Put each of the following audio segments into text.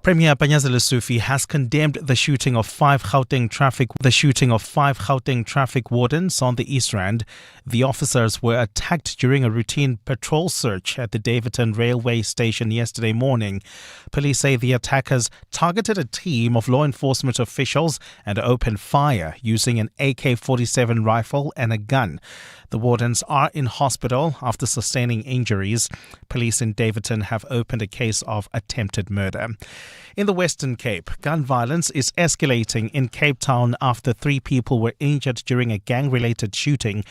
Premier Panyaza Lesufi has condemned the shooting of five Gauteng traffic wardens on the East Rand. The officers were attacked during a routine patrol search at the Daveyton railway station yesterday morning. Police say the attackers targeted a team of law enforcement officials and opened fire using an AK-47 rifle and a gun. The wardens are in hospital after sustaining injuries. Police in Daveyton have opened a case of attempted murder. In the Western Cape, gun violence is escalating in Cape Town after 3 people were injured during a gang-related shooting.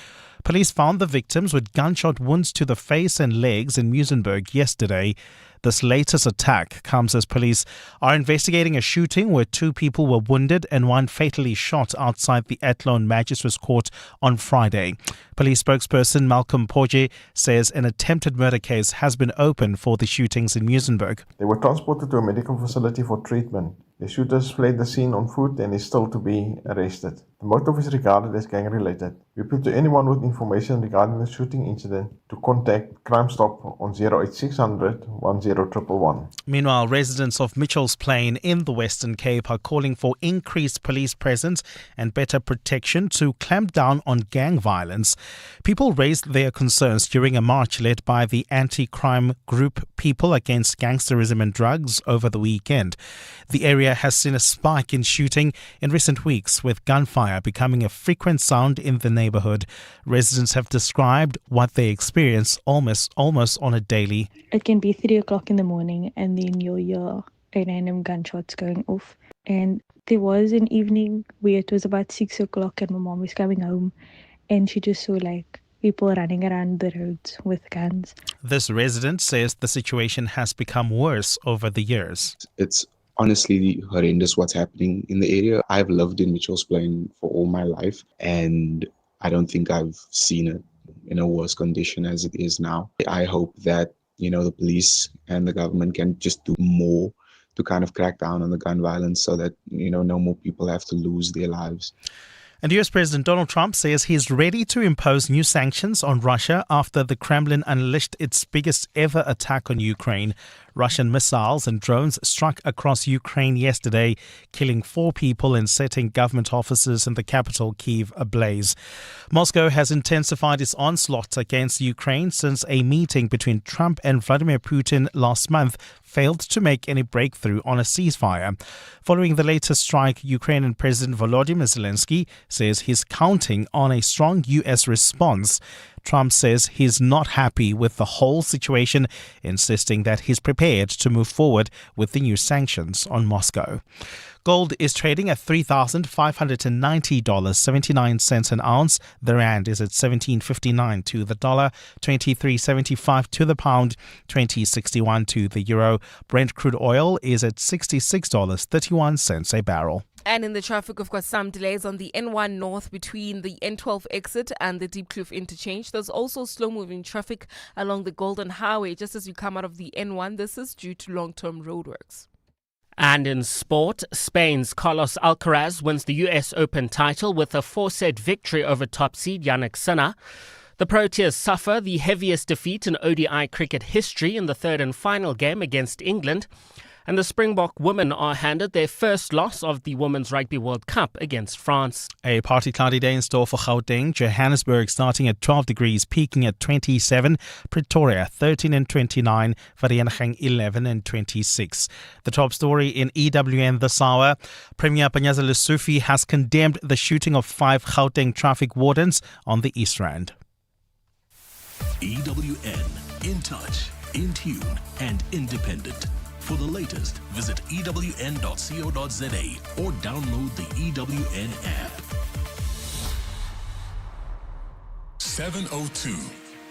Police found the victims with gunshot wounds to the face and legs in Muizenberg yesterday. This latest attack comes as police are investigating a shooting where 2 people were wounded and 1 fatally shot outside the Athlone Magistrates Court on Friday. Police spokesperson Malcolm Porge says an attempted murder case has been opened for the shootings in Muizenberg. They were transported to a medical facility for treatment. The shooters fled the scene on foot and is still to be arrested. The motive is regarded as gang-related. We appeal to anyone with information regarding the shooting incident to contact Crime Stop on 08600 10111. Meanwhile, residents of Mitchell's Plain in the Western Cape are calling for increased police presence and better protection to clamp down on gang violence. People raised their concerns during a march led by the anti-crime group People Against Gangsterism and Drugs over the weekend. The area has seen a spike in shooting in recent weeks, with gunfire becoming a frequent sound in the neighborhood. Residents have described what they experience almost on a daily. It can be 3 o'clock in the morning and then you'll hear random gunshots going off. And there was an evening where it was about 6 o'clock and my mom was coming home and she just saw people running around the roads with guns. This resident says the situation has become worse over the years. It's honestly horrendous what's happening in the area. I've lived in Mitchell's Plain for all my life, and I don't think I've seen it in a worse condition as it is now. I hope that, the police and the government can just do more to kind of crack down on the gun violence so that, no more people have to lose their lives. And US President Donald Trump says he's ready to impose new sanctions on Russia after the Kremlin unleashed its biggest ever attack on Ukraine. Russian missiles and drones struck across Ukraine yesterday, killing 4 people and setting government offices in the capital, Kyiv, ablaze. Moscow has intensified its onslaught against Ukraine since a meeting between Trump and Vladimir Putin last month failed to make any breakthrough on a ceasefire. Following the latest strike, Ukrainian President Volodymyr Zelensky says he's counting on a strong U.S. response. Trump says he's not happy with the whole situation, insisting that he's prepared to move forward with the new sanctions on Moscow. Gold is trading at $3,590.79 an ounce. The rand is at 17.59 to the dollar, 23.75 to the pound, 20.61 to the euro. Brent crude oil is at $66.31 a barrel. And in the traffic, we've got some delays on the N1 North between the N12 exit and the Deep Kloof interchange. There's also slow-moving traffic along the Golden Highway just as you come out of the N1. This is due to long-term roadworks. And in sport, Spain's Carlos Alcaraz wins the US Open title with a 4-set victory over top seed Jannik Sinner. The Proteas suffer the heaviest defeat in ODI cricket history in the third and final game against England. And the Springbok women are handed their first loss of the Women's Rugby World Cup against France. A partly cloudy day in store for Gauteng. Johannesburg starting at 12 degrees, peaking at 27. Pretoria 13 and 29. Vereeniging 11 and 26. The top story in EWN this hour. Premier Panyaza Lesufi has condemned the shooting of 5 Gauteng traffic wardens on the East Rand. EWN, in touch, in tune and independent. For the latest, visit ewn.co.za or download the EWN app. 702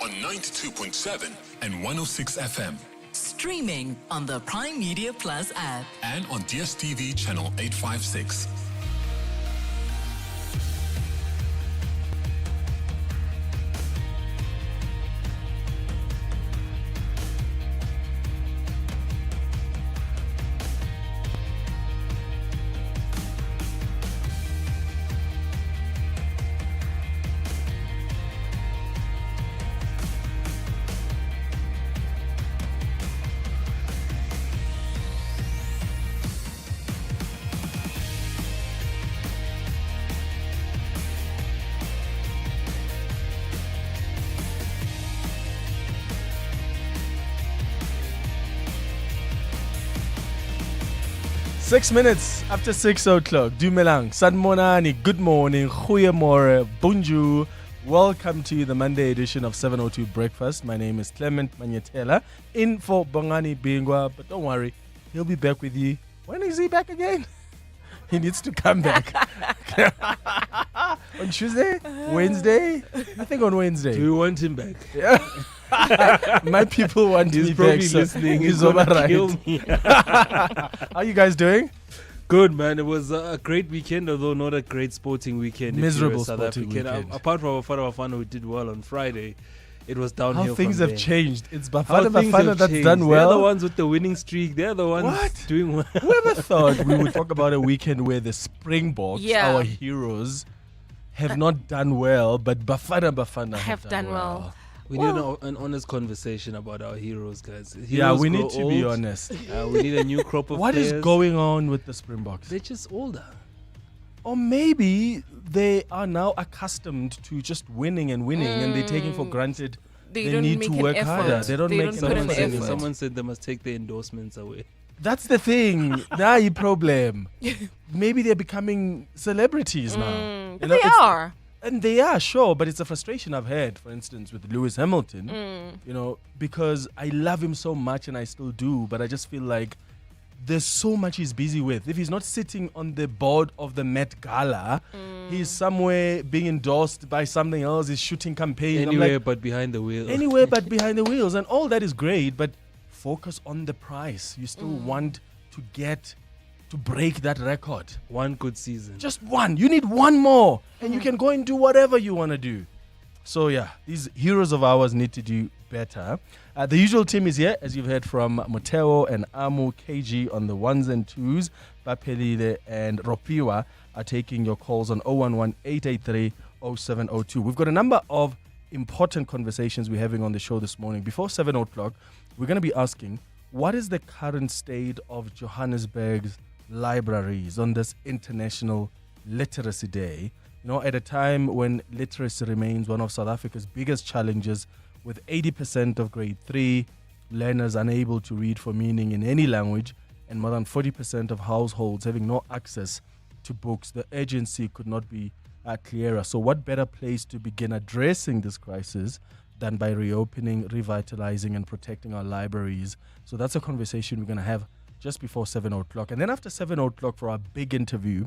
on 92.7 and 106 FM. Streaming on the Prime Media Plus app. And on DSTV channel 856. 6 minutes after 6 o'clock. Dumelang, Sanmonani, good morning, Goeiemorgen, Bonjour. Welcome to the Monday edition of 702 Breakfast. My name is Clement Manyetela, in for Bongani Bingwa, but don't worry, he'll be back with you. When is he back again? He needs to come back. On Tuesday? Wednesday? I think on Wednesday. Do you want him back? Yeah. My people want He's me probably back. So listening. he's gonna override. kill me. How are you guys doing? Good, man. It was a great weekend, although not a great sporting weekend. Miserable South sporting African. weekend. Apart from Bafana who did well on Friday, it was downhill. How things from have there. changed. It's How Bafana things have that's changed. done well. They're the ones with the winning streak. They're the ones What? doing well. Whoever thought we would talk about a weekend where the Springboks, Yeah. our heroes, have not done well, but Bafana Have done well. We need an honest conversation about our heroes, guys. Yeah, Heroes we grow need to be old. honest. We need a new crop of What players. is going on with the Springboks? They're just older. Or maybe they are now accustomed to just winning and they're taking for granted They they don't need make to an work effort. harder. They don't They make don't an put an effort. effort. Someone said they must take the endorsements away. That's the thing. Now you problem. Maybe they're becoming celebrities now. But You know, they it's- are. And they are, sure, but it's a frustration I've had, for instance, with Lewis Hamilton, because I love him so much and I still do, but I just feel like there's so much he's busy with. If he's not sitting on the board of the Met Gala, he's somewhere being endorsed by something else, he's shooting campaigns. I'm Anywhere like, but behind the wheel. anywhere but behind the wheels, and all that is great, but focus on the prize. You still want to break that record. One good season. Just one. You need one more. And you can go and do whatever you want to do. So, yeah, these heroes of ours need to do better. The usual team is here, as you've heard from Moteo and Amu, KG on the ones and twos. Bapelile and Ropiwa are taking your calls on 011-883-0702. We've got a number of important conversations we're having on the show this morning. Before 7 o'clock, we're going to be asking, what is the current state of Johannesburg's libraries on this International Literacy Day? You know, at a time when literacy remains one of South Africa's biggest challenges, with 80% of grade 3 learners unable to read for meaning in any language and more than 40% of households having no access to books, the urgency could not be clearer. So what better place to begin addressing this crisis than by reopening, revitalizing and protecting our libraries? So that's a conversation we're going to have just before 7 o'clock. And then after 7 o'clock for our big interview,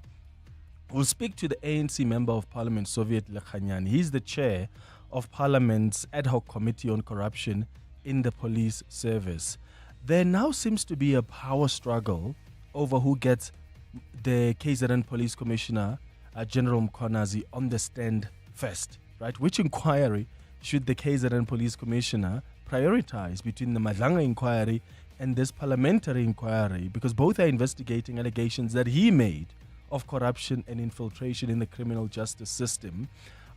we'll speak to the ANC Member of Parliament, Soviet Lekhanyani. He's the chair of Parliament's ad hoc committee on corruption in the police service. There now seems to be a power struggle over who gets the KZN Police Commissioner, General Mkonazi, on the stand first, right? Which inquiry should the KZN Police Commissioner prioritize between the Madlanga inquiry and this parliamentary inquiry? Because both are investigating allegations that he made of corruption and infiltration in the criminal justice system.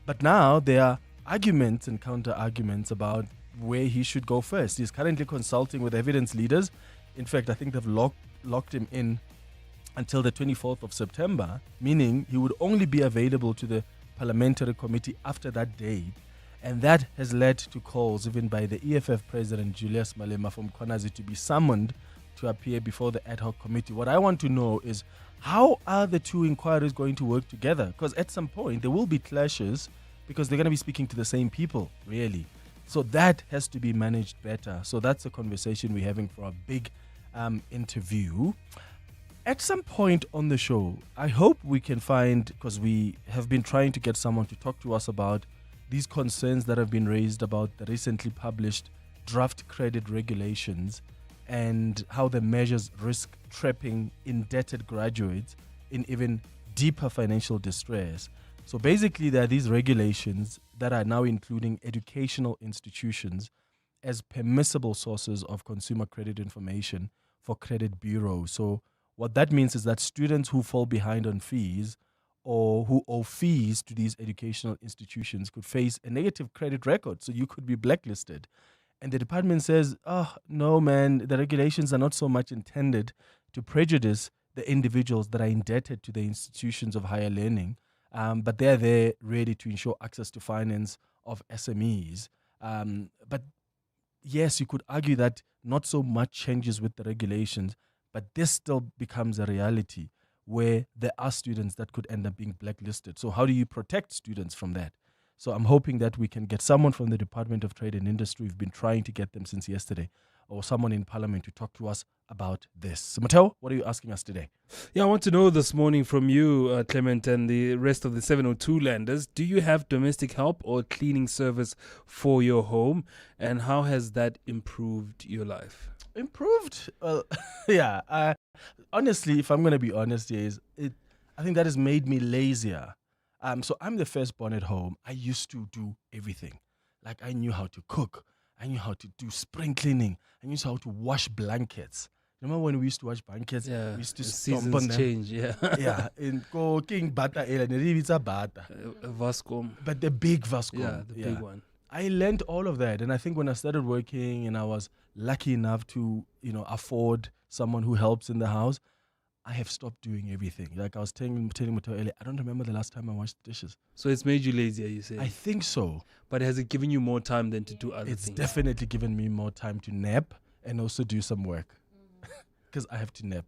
But now there are arguments and counter-arguments about where he should go first. He's currently consulting with evidence leaders. In fact, I think they've locked him in until the 24th of September, meaning he would only be available to the parliamentary committee after that date. And that has led to calls even by the EFF President Julius Malema from Mkonazi to be summoned to appear before the ad hoc committee. What I want to know is, how are the two inquiries going to work together? Because at some point there will be clashes because they're going to be speaking to the same people, really. So that has to be managed better. So that's a conversation we're having for a big interview. At some point on the show, I hope we can find, because we have been trying to get someone to talk to us about these concerns that have been raised about the recently published draft credit regulations and how the measures risk trapping indebted graduates in even deeper financial distress. So basically, there are these regulations that are now including educational institutions as permissible sources of consumer credit information for credit bureaus. So what that means is that students who fall behind on fees or who owe fees to these educational institutions could face a negative credit record. So you could be blacklisted. And the department says, oh, no, man, the regulations are not so much intended to prejudice the individuals that are indebted to the institutions of higher learning, but they're there ready to ensure access to finance of SMEs. But yes, you could argue that not so much changes with the regulations, But this still becomes a reality where there are students that could end up being blacklisted. So how do you protect students from that? So I'm hoping that we can get someone from the Department of Trade and Industry. We've been trying to get them since yesterday, or someone in Parliament to talk to us about this. So Mateo, what are you asking us today? Yeah, I want to know this morning from you, Clement, and the rest of the 702 landers. Do you have domestic help or cleaning service for your home? And how has that improved your life? Improved? Well, yeah. Honestly, if I'm going to be honest, I think that has made me lazier. So I'm the firstborn at home. I used to do everything. Like I knew how to cook. I knew how to do spring cleaning. I knew how to wash blankets. Remember when we used to wash blankets? Yeah, we used to seasons on them. change, yeah. Yeah, in cooking butter, it's butter. Vascom. But the big Vascom. Yeah, the big one. I learned all of that. And I think when I started working and I was lucky enough to, afford someone who helps in the house, I have stopped doing everything. Like I was telling Mateo earlier, I don't remember the last time I washed dishes. So it's made you lazier, you say? I think so. But has it given you more time than to do other things? It's definitely given me more time to nap and also do some work. Because I have to nap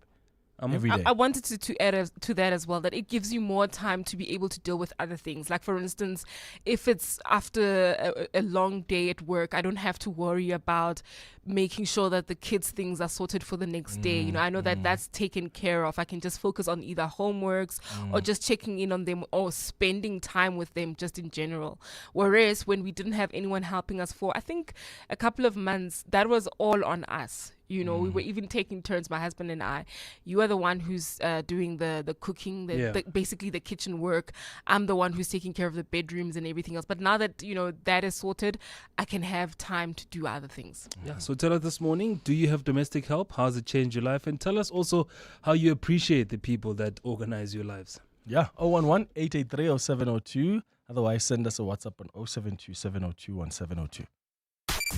every day. I wanted to add to that as well, that it gives you more time to be able to deal with other things. Like, for instance, if it's after a long day at work, I don't have to worry about making sure that the kids' things are sorted for the next day. I know that that's taken care of. I can just focus on either homeworks or just checking in on them or spending time with them just in general. Whereas when we didn't have anyone helping us for, I think, a couple of months, that was all on us. We were even taking turns, my husband and I. You are the one who's doing the cooking, basically the kitchen work. I'm the one who's taking care of the bedrooms and everything else. But now that, that is sorted, I can have time to do other things. Yeah. So tell us this morning, do you have domestic help? How has it changed your life? And tell us also how you appreciate the people that organize your lives. Yeah, 011-883-0702. Otherwise, send us a WhatsApp on 072-702-1702.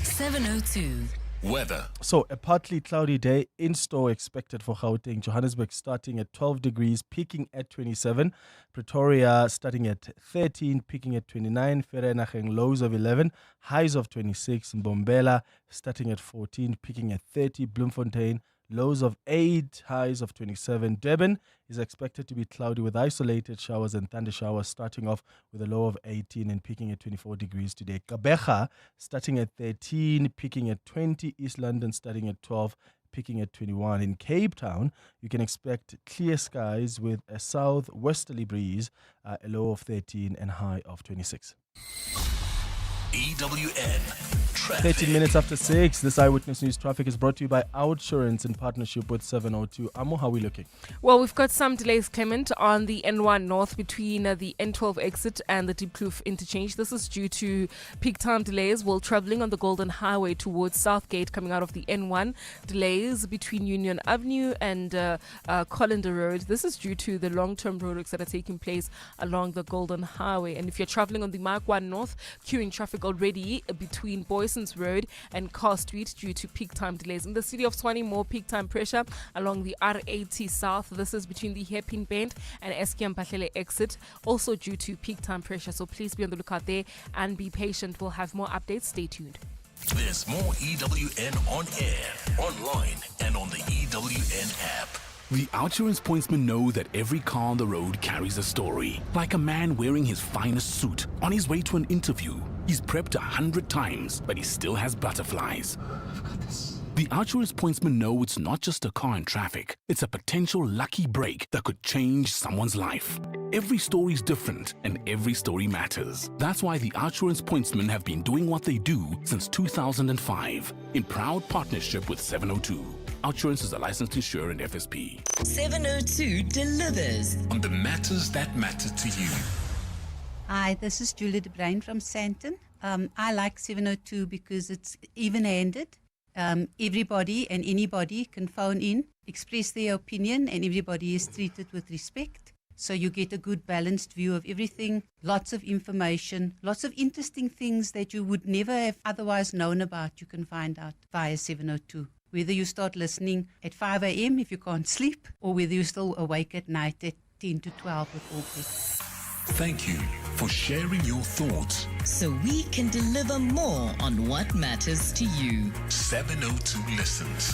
702. Weather. So, a partly cloudy day in store expected for Gauteng. Johannesburg starting at 12 degrees, peaking at 27. Pretoria starting at 13, peaking at 29. Vereeniging lows of 11, highs of 26. Mbombela starting at 14, peaking at 30. Bloemfontein lows of 8, highs of 27. Durban is expected to be cloudy with isolated showers and thunder showers, starting off with a low of 18 and peaking at 24 degrees today. Gqeberha starting at 13, peaking at 20. East London starting at 12, peaking at 21. In Cape Town, you can expect clear skies with a southwesterly breeze, a low of 13 and high of 26. EWN Traffic. 13 minutes after 6, this Eyewitness News Traffic is brought to you by Outsurance in partnership with 702. Amo, how are we looking? Well, we've got some delays, Clement, on the N1 North between the N12 exit and the Diepkloof interchange. This is due to peak time delays while traveling on the Golden Highway towards Southgate coming out of the N1. Delays between Union Avenue and Colander Road. This is due to the long-term roadworks that are taking place along the Golden Highway. And if you're traveling on the Mark 1 North, queuing traffic already between Boyson's Road and Carr Street due to peak time delays. In the city of Tshwane, more peak time pressure along the R80 South. This is between the Hairpin Bend and Eskom Pahlele exit, also due to peak time pressure. So please be on the lookout there and be patient. We'll have more updates. Stay tuned. There's more EWN on air, online, and on the EWN app. The Outsurance pointsmen know that every car on the road carries a story. Like a man wearing his finest suit on his way to an interview. He's prepped 100 times, but he still has butterflies. The Outsurance pointsmen know it's not just a car in traffic. It's a potential lucky break that could change someone's life. Every story's different, and every story matters. That's why the Outsurance pointsmen have been doing what they do since 2005, in proud partnership with 702. Outsurance is a licensed insurer and FSP. 702 delivers on the matters that matter to you. Hi, this is Julia De Bruin from Sandton. I like 702 because it's even-handed. Everybody and anybody can phone in, express their opinion, and everybody is treated with respect. So you get a good balanced view of everything, lots of information, lots of interesting things that you would never have otherwise known about, you can find out via 702. Whether you start listening at 5 a.m. if you can't sleep, or whether you're still awake at night at 10 to 12 before bed. Thank you for sharing your thoughts. so we can deliver more on what matters to you. 702 listens.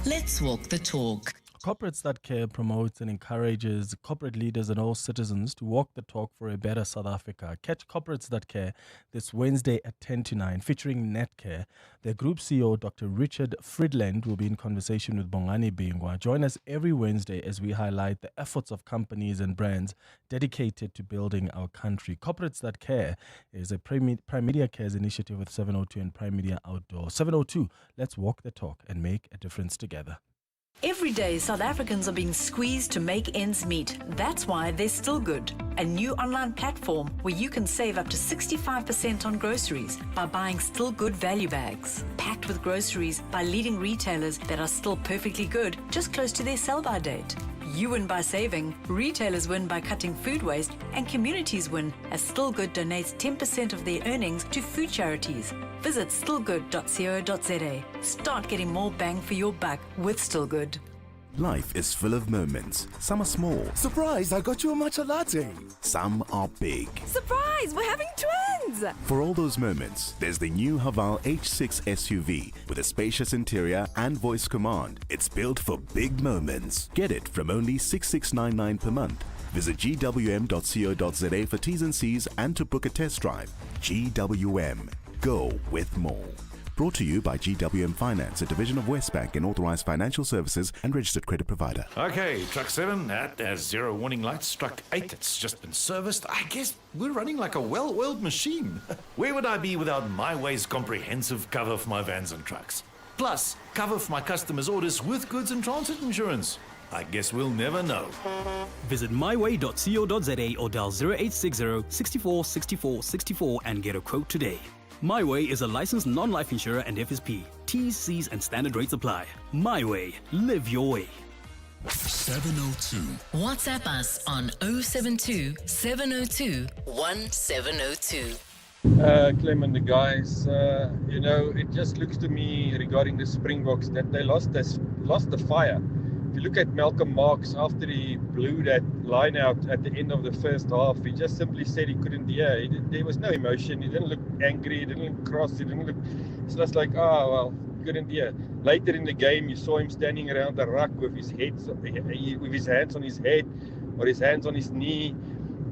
Let's walk the talk. Corporates That Care promotes and encourages corporate leaders and all citizens to walk the talk for a better South Africa. Catch Corporates That Care this Wednesday at 10 to 9, featuring Netcare. The group CEO, Dr. Richard Friedland, will be in conversation with Bongani Bingwa. Join us every Wednesday as we highlight the efforts of companies and brands dedicated to building our country. Corporates That Care is a Prime Media Cares initiative with 702 and Prime Media Outdoor. 702, let's walk the talk and make a difference together. Every day, South Africans are being squeezed to make ends meet. That's why they're Still Good, a new online platform where you can save up to 65% on groceries by buying Still Good value bags. Packed with groceries by leading retailers that are still perfectly good, just close to their sell-by date. You win by saving, retailers win by cutting food waste, and communities win as Still Good donates 10% of their earnings to food charities. Visit stillgood.co.za. Start getting more bang for your buck with Still Good. Life is full of moments. Some are small. Surprise, I got you a matcha latte. Some are big. Surprise, we're having twins. For all those moments, there's the new Haval H6 SUV with a spacious interior and voice command. It's built for big moments. Get it from only 6,699 per month. Visit gwm.co.za for T's and C's and to book a test drive. GWM. Go with more. Brought to you by GWM Finance, a division of Westbank and authorized financial services and registered credit provider. Okay, truck 7, that has 0 warning lights. Truck 8, it's just been serviced. I guess we're running like a well-oiled machine. Where would I be without My Way's comprehensive cover for my vans and trucks? Plus, cover for my customers' orders with goods and transit insurance. I guess we'll never know. Visit myway.co.za or dial 0860 64 64 64 and get a quote today. My Way is a licensed non-life insurer and FSP. T's, C's and standard rates apply. My Way. Live your way. 702. WhatsApp us on 072 702 1702. Clem and the guys, it just looks to me regarding the Springboks that they lost the fire. If you look at Malcolm Marx, after he blew that line out at the end of the first half, he just simply said he couldn't hear. There was no emotion. He didn't look angry. He didn't look cross. He didn't look. It's just like, couldn't hear. Later in the game, you saw him standing around the ruck with his hands on his head or his hands on his knee.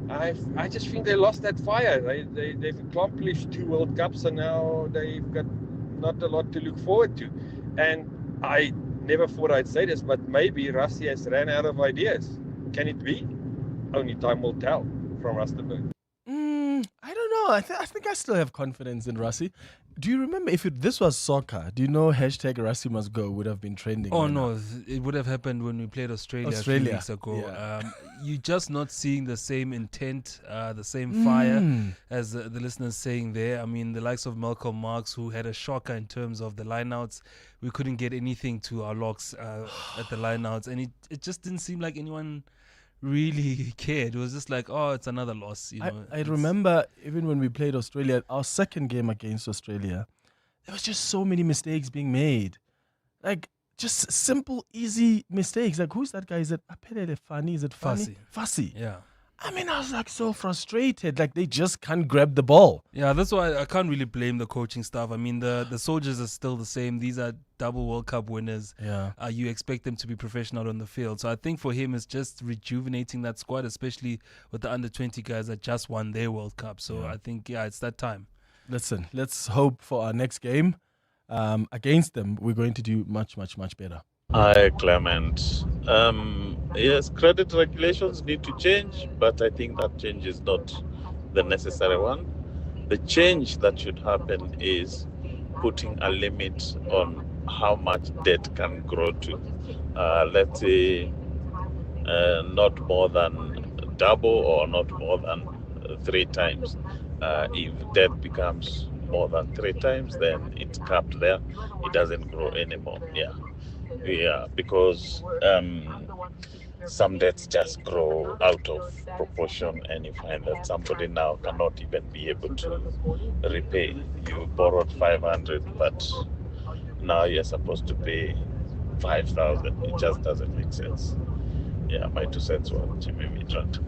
I just think they lost that fire. They've accomplished 2 World Cups, and now they've got not a lot to look forward to. And I never thought I'd say this, but maybe Rassie has ran out of ideas. Can it be? Only time will tell from Rustenburg. I don't know. I think I still have confidence in Rassie. Do you remember if this was soccer? Do you know hashtag Rassie must go would have been trending? Oh no, it would have happened when we played Australia a few weeks ago. Yeah. You're just not seeing the same intent, the same fire as the listeners saying there. I mean, the likes of Malcolm Marx, who had a shocker in terms of the lineouts. We couldn't get anything to our locks at the lineouts, and it just didn't seem like anyone really cared. It was just like, it's another loss. I remember even when we played Australia, our second game against Australia, there was just so many mistakes being made. Like, just simple, easy mistakes. Like, who's that guy? Is it Apelele Fani? Is it Fani? Fussy. Yeah. I mean, I was like so frustrated. Like, they just can't grab the ball. Yeah, that's why I can't really blame the coaching staff. I mean, the soldiers are still the same. These are double World Cup winners. Yeah. You expect them to be professional on the field. So I think for him, it's just rejuvenating that squad, especially with the under-20 guys that just won their World Cup. So I think, it's that time. Listen, let's hope for our next game against them. We're going to do much, much, much better. Hi, Clement. Yes, credit regulations need to change, but I think that change is not the necessary one. The change that should happen is putting a limit on how much debt can grow to. Let's say not more than double or not more than 3 times. If debt becomes more than 3 times, then it's capped there. It doesn't grow anymore. Yeah, because some debts just grow out of proportion, and you find that somebody now cannot even be able to repay. You borrowed 500, but now you're supposed to pay 5,000. It just doesn't make sense. Yeah, my 2 cents were Jimmy Midrand.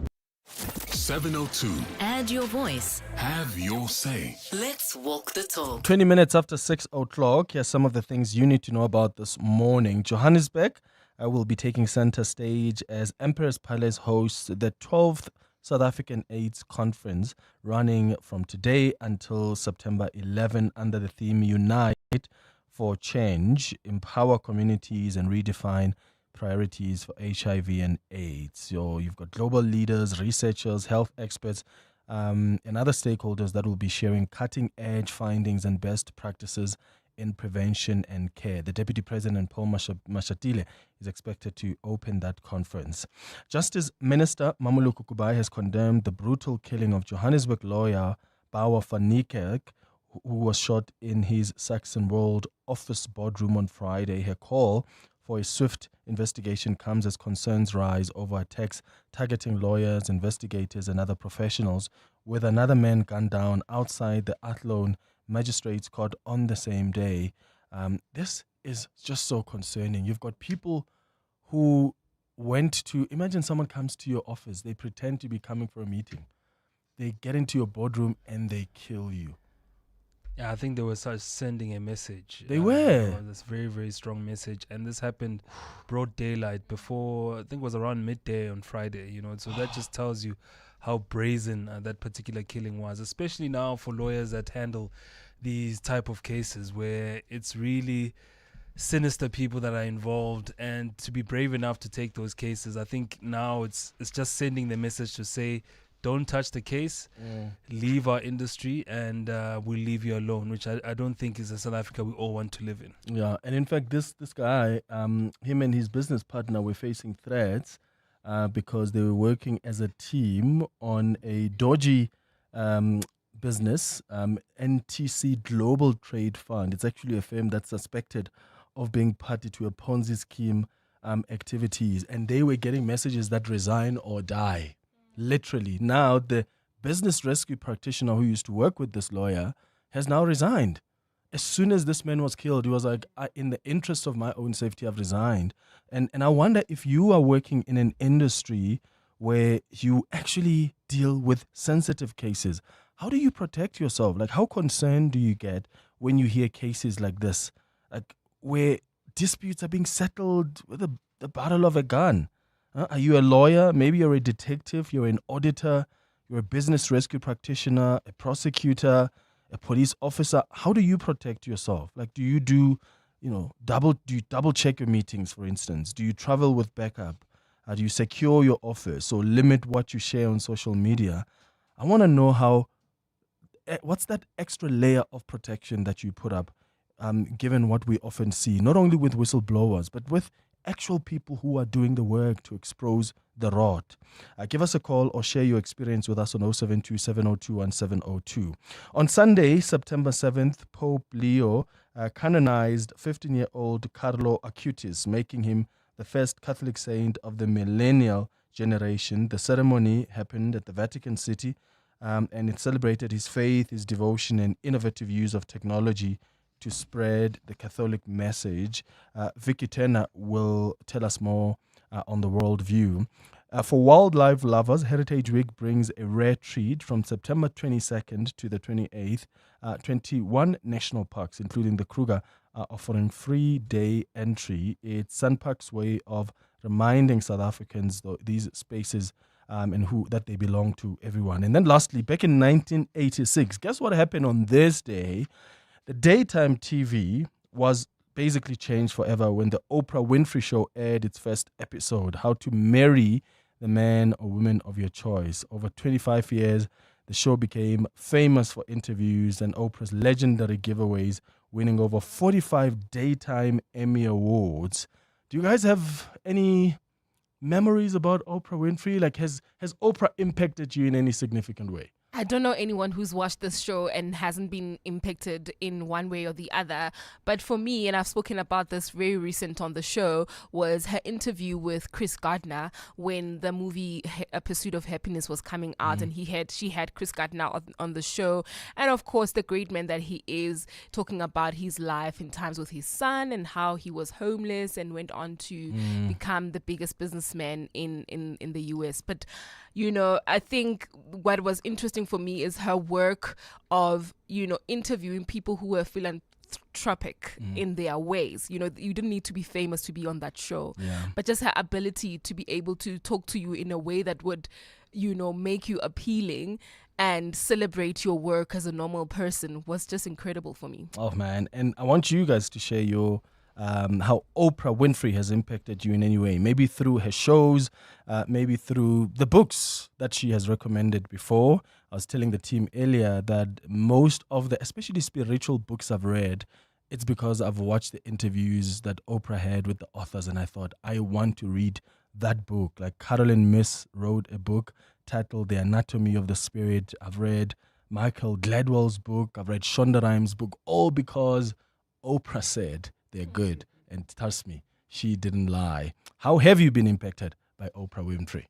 702. Add your voice. Have your say. Let's walk the talk. 20 minutes after 6 o'clock, here's some of the things you need to know about this morning. Johannesburg will be taking center stage as Emperor's Palace hosts the 12th South African AIDS Conference, running from today until September 11 under the theme Unite for Change, Empower Communities and Redefine Priorities for HIV and AIDS. So you've got global leaders, researchers, health experts, and other stakeholders that will be sharing cutting-edge findings and best practices in prevention and care. The Deputy President, Paul Mashatile, is expected to open that conference. Justice Minister Mamuluku Kubai has condemned the brutal killing of Johannesburg lawyer Bawa van Niekerk, who was shot in his Saxon World office boardroom on Friday. Her call for a swift investigation comes as concerns rise over attacks targeting lawyers, investigators, and other professionals, with another man gunned down outside the Athlone Magistrates Court on the same day. This is just so concerning. You've got people who went to, imagine someone comes to your office, they pretend to be coming for a meeting. They get into your boardroom and they kill you. Yeah, I think they were sending a message. They were. This very, very strong message. And this happened broad daylight before, I think it was around midday on Friday, So that just tells you how brazen that particular killing was, especially now for lawyers that handle these type of cases where it's really sinister people that are involved, and to be brave enough to take those cases, I think now it's just sending the message to say, don't touch the case, leave our industry, and we'll leave you alone, which I don't think is a South Africa we all want to live in. Yeah, and in fact, this guy, him and his business partner were facing threats because they were working as a team on a dodgy business, NTC Global Trade Fund. It's actually a firm that's suspected of being party to a Ponzi scheme activities, and they were getting messages that resign or die. Literally. Now, the business rescue practitioner who used to work with this lawyer has now resigned. As soon as this man was killed, he was like, in the interest of my own safety, I've resigned. And I wonder if you are working in an industry where you actually deal with sensitive cases. How do you protect yourself? Like, how concerned do you get when you hear cases like this, like where disputes are being settled with the barrel of a gun? Are you a lawyer? Maybe you're a detective, you're an auditor, you're a business rescue practitioner, a prosecutor, a police officer. How do you protect yourself? Like, do you double check your meetings, for instance? Do you travel with backup? Do you secure your office or limit what you share on social media? I want to know what's that extra layer of protection that you put up, given what we often see, not only with whistleblowers, but with actual people who are doing the work to expose the rot. Give us a call or share your experience with us on 072-702-1702. On Sunday, September 7th, Pope Leo canonized 15-year-old Carlo Acutis, making him the first Catholic saint of the millennial generation. The ceremony happened at the Vatican City, and it celebrated his faith, his devotion, and innovative use of technology to spread the Catholic message. Vicky Turner will tell us more on the world view. For wildlife lovers, Heritage Week brings a rare treat from September 22nd to the 28th. 21 national parks, including the Kruger, are offering free day entry. It's SANParks' way of reminding South Africans these spaces and that they belong to everyone. And then lastly, back in 1986, guess what happened on this day? The daytime TV was basically changed forever when the Oprah Winfrey Show aired its first episode, How to Marry the Man or Woman of Your Choice. Over 25 years, the show became famous for interviews and Oprah's legendary giveaways, winning over 45 daytime Emmy Awards. Do you guys have any memories about Oprah Winfrey? Like, has Oprah impacted you in any significant way? I don't know anyone who's watched this show and hasn't been impacted in one way or the other. But for me, and I've spoken about this very recent on the show, was her interview with Chris Gardner when the movie A Pursuit of Happiness was coming out, and she had Chris Gardner on the show. And of course, the great man that he is, talking about his life in times with his son and how he was homeless and went on to become the biggest businessman in the US. But I think what was interesting for me is her work of, interviewing people who were philanthropic in their ways. You know, you didn't need to be famous to be on that show, but just her ability to be able to talk to you in a way that would, you know, make you appealing and celebrate your work as a normal person was just incredible for me. Oh man, and I want you guys to share your how Oprah Winfrey has impacted you in any way, maybe through her shows, maybe through the books that she has recommended before. I was telling the team earlier that most of the, especially spiritual books I've read, it's because I've watched the interviews that Oprah had with the authors, and I thought, I want to read that book. Like Carolyn Myss wrote a book titled The Anatomy of the Spirit. I've read Michael Gladwell's book. I've read Shonda Rhimes' book, all because Oprah said they're good. And trust me, she didn't lie. How have you been impacted by Oprah Winfrey?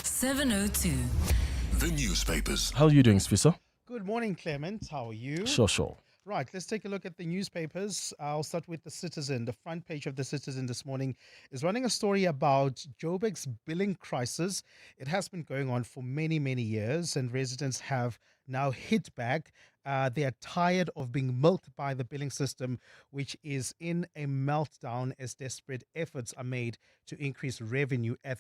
702. The newspapers. How are you doing, Sfiso? Good morning, Clement. How are you? Sure. Right, let's take a look at the newspapers. I'll start with The Citizen. The front page of The Citizen this morning is running a story about Joburg's billing crisis. It has been going on for many, many years, and residents have now hit back. They are tired of being milked by the billing system, which is in a meltdown as desperate efforts are made to increase revenue at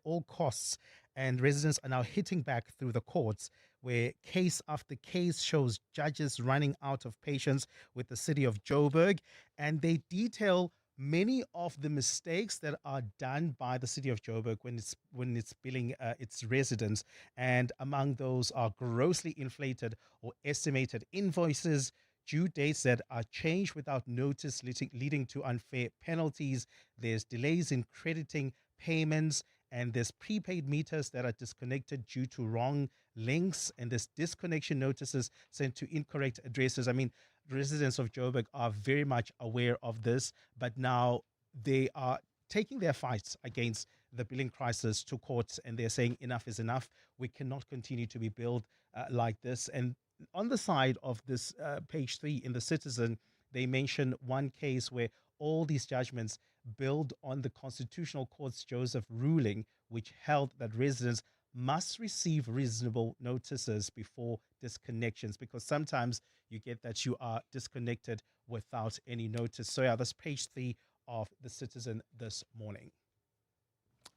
all costs. And residents are now hitting back through the courts, where case after case shows judges running out of patience with the city of Joburg. And they detail many of the mistakes that are done by the city of Joburg when it's billing its residents. And among those are grossly inflated or estimated invoices, due dates that are changed without notice, leading to unfair penalties. There's delays in crediting payments, and there's prepaid meters that are disconnected due to wrong links, and there's disconnection notices sent to incorrect addresses. I mean, residents of Joburg are very much aware of this, but now they are taking their fights against the billing crisis to courts, and they're saying enough is enough. We cannot continue to be billed like this. And on the side of this page 3 in The Citizen, they mention one case where all these judgments build on the Constitutional Court's Joseph ruling, which held that residents must receive reasonable notices before disconnections, because sometimes you get that you are disconnected without any notice. So yeah, that's page 3 of The Citizen this morning.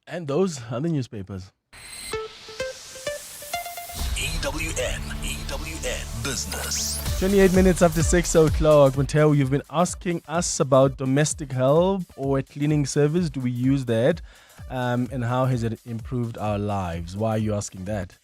And those are the newspapers. EWN Business. 28 minutes after 6 o'clock. Mateo, you've been asking us about domestic help or a cleaning service. Do we use that? And how has it improved our lives? Why are you asking that?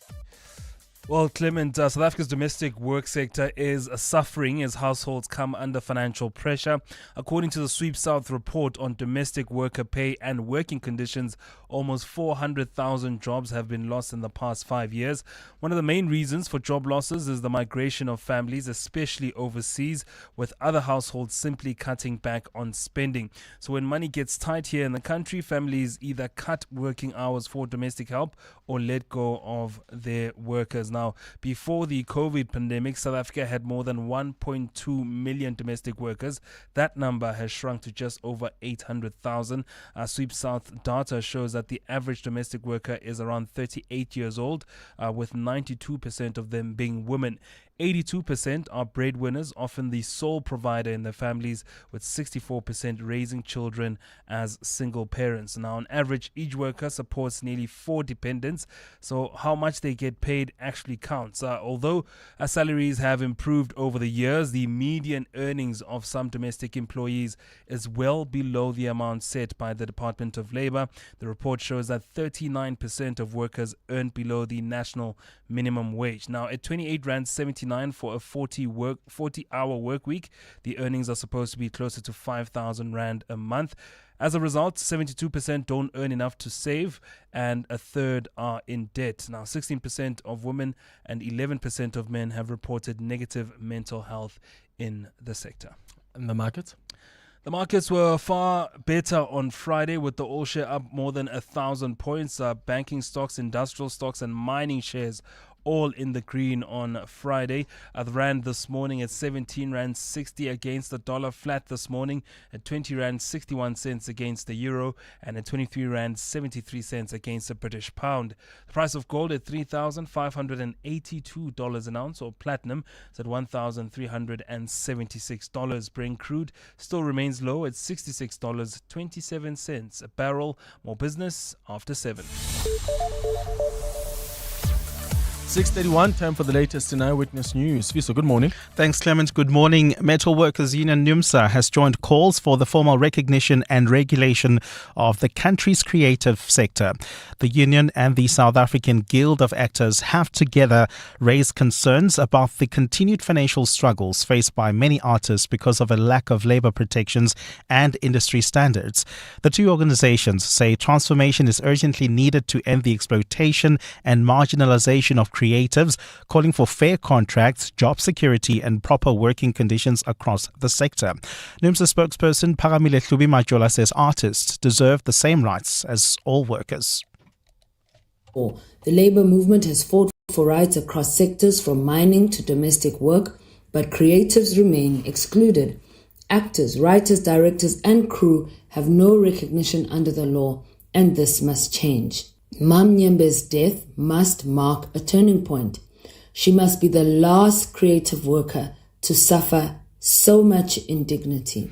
Well, Clement, South Africa's domestic work sector is suffering as households come under financial pressure. According to the Sweep South report on domestic worker pay and working conditions, almost 400,000 jobs have been lost in the past 5 years. One of the main reasons for job losses is the migration of families, especially overseas, with other households simply cutting back on spending. So when money gets tight here in the country, families either cut working hours for domestic help or let go of their workers. Now, before the COVID pandemic, South Africa had more than 1.2 million domestic workers. That number has shrunk to just over 800,000. Sweep South data shows that the average domestic worker is around 38 years old, with 92% of them being women. 82% are breadwinners, often the sole provider in their families, with 64% raising children as single parents. Now, on average, each worker supports nearly 4 dependents, so how much they get paid actually counts. Although salaries have improved over the years, the median earnings of some domestic employees is well below the amount set by the Department of Labour. The report shows that 39% of workers earn below the national minimum wage. Now, at 28 Rand 79 for a 40-hour work week, the earnings are supposed to be closer to 5,000 Rand a month. As a result, 72% don't earn enough to save, and a third are in debt. Now, 16% of women and 11% of men have reported negative mental health in the sector. And the market? The markets were far better on Friday, with the all share up more than 1,000 points. Banking stocks, industrial stocks and mining shares all in the green on Friday. The rand this morning at 17 rand 60 against the dollar, flat this morning at 20 rand 61 cents against the euro, and at 23 rand 73 cents against the British pound. The price of gold at $3,582 an ounce, or platinum is at $1,376. Brent crude still remains low at $66.27 a barrel. More business after 7. 6:31, time for the latest in Eyewitness News. Fiso, good morning. Thanks, Clement. Good morning. Metal Workers Union NUMSA has joined calls for the formal recognition and regulation of the country's creative sector. The union and the South African Guild of Actors have together raised concerns about the continued financial struggles faced by many artists because of a lack of labor protections and industry standards. The two organizations say transformation is urgently needed to end the exploitation and marginalization of creatives, calling for fair contracts, job security and proper working conditions across the sector. NUMSA spokesperson Paramile Hlubi Majola says artists deserve the same rights as all workers. The labour movement has fought for rights across sectors from mining to domestic work, but creatives remain excluded. Actors, writers, directors and crew have no recognition under the law, and this must change. Mam Nyembe's death must mark a turning point. She must be the last creative worker to suffer so much indignity.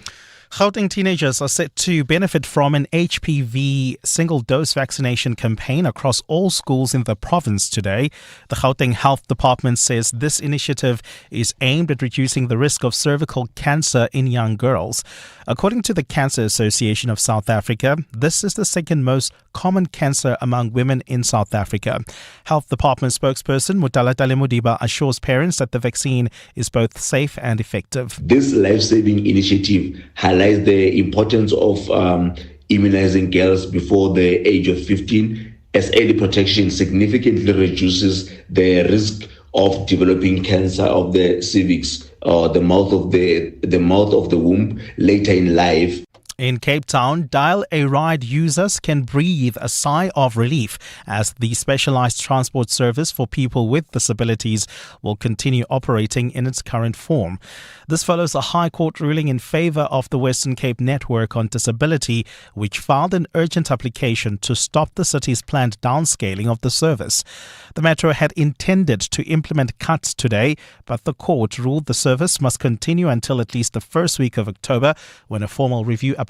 Gauteng teenagers are set to benefit from an HPV single-dose vaccination campaign across all schools in the province today. The Gauteng Health Department says this initiative is aimed at reducing the risk of cervical cancer in young girls. According to the Cancer Association of South Africa, this is the second most common cancer among women in South Africa. Health Department spokesperson Mutalatale Modiba assures parents that the vaccine is both safe and effective. This life-saving initiative highlights the importance of immunizing girls before the age of 15, as early protection significantly reduces the risk of developing cancer of the cervix or the mouth of the womb later in life. In Cape Town, Dial a Ride users can breathe a sigh of relief as the specialized transport service for people with disabilities will continue operating in its current form. This follows a High Court ruling in favor of the Western Cape Network on Disability, which filed an urgent application to stop the city's planned downscaling of the service. The Metro had intended to implement cuts today, but the court ruled the service must continue until at least the first week of October, when a formal review application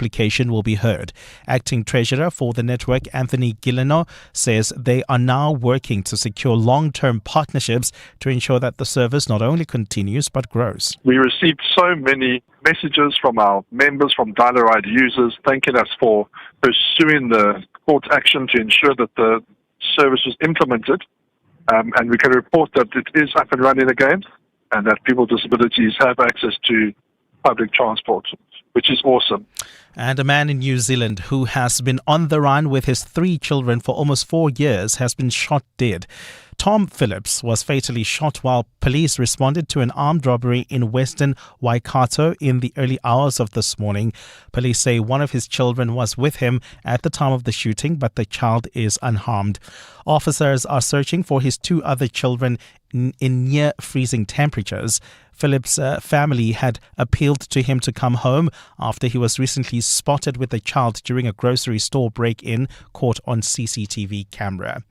will be heard. Acting Treasurer for the network, Anthony Gilleno, says they are now working to secure long-term partnerships to ensure that the service not only continues but grows. We received so many messages from our members, from Dial a Ride users, thanking us for pursuing the court action to ensure that the service was implemented. And we can report that it is up and running again, and that people with disabilities have access to public transport, which is awesome. And a man in New Zealand who has been on the run with his 3 children for almost 4 years has been shot dead. Tom Phillips was fatally shot while police responded to an armed robbery in Western Waikato in the early hours of this morning. Police say one of his children was with him at the time of the shooting, but the child is unharmed. Officers are searching for his 2 other children in near freezing temperatures. Phillips' family had appealed to him to come home after he was recently spotted with a child during a grocery store break-in caught on CCTV camera.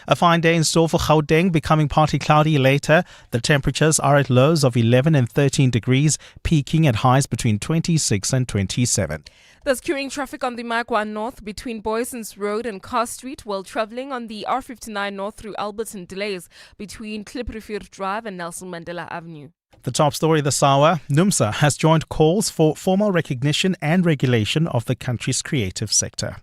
A fine day in store for Gauteng, becoming partly cloudy later. The temperatures are at lows of 11 and 13 degrees, peaking at highs between 26 and 27. There's queuing traffic on the Magwa North between Boyson's Road and Carr Street, while travelling on the R59 North through Alberton. Delays between Klipprivier Drive and Nelson Mandela Avenue. The top story this hour, NUMSA has joined calls for formal recognition and regulation of the country's creative sector.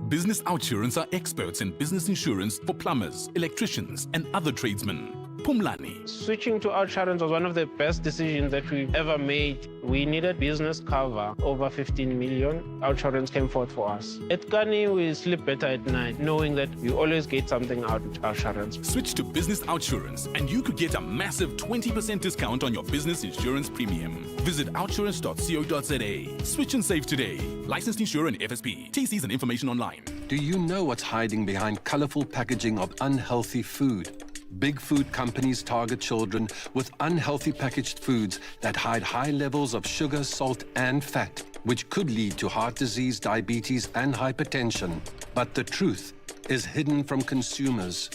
Business Outsurance are experts in business insurance for plumbers, electricians, and other tradesmen. Pumlani. Switching to Outsurance was one of the best decisions that we've ever made. We needed business cover over 15 million. Outsurance came forth for us. At Kani, we sleep better at night, knowing that we always get something out of Outsurance. Switch to Business Outsurance and you could get a massive 20% discount on your business insurance premium. Visit outsurance.co.za. Switch and save today. Licensed insurer and FSP. TCs and information online. Do you know what's hiding behind colorful packaging of unhealthy food? Big food companies target children with unhealthy packaged foods that hide high levels of sugar, salt, and fat, which could lead to heart disease, diabetes, and hypertension. But the truth is hidden from consumers.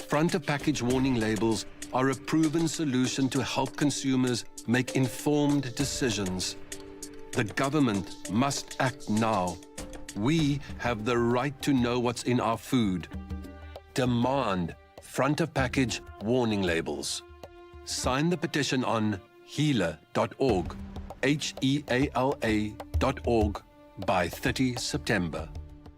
Front of package warning labels are a proven solution to help consumers make informed decisions. The government must act now. We have the right to know what's in our food. Demand front of package warning labels. Sign the petition on heala.org, HEALA.org, by 30 September.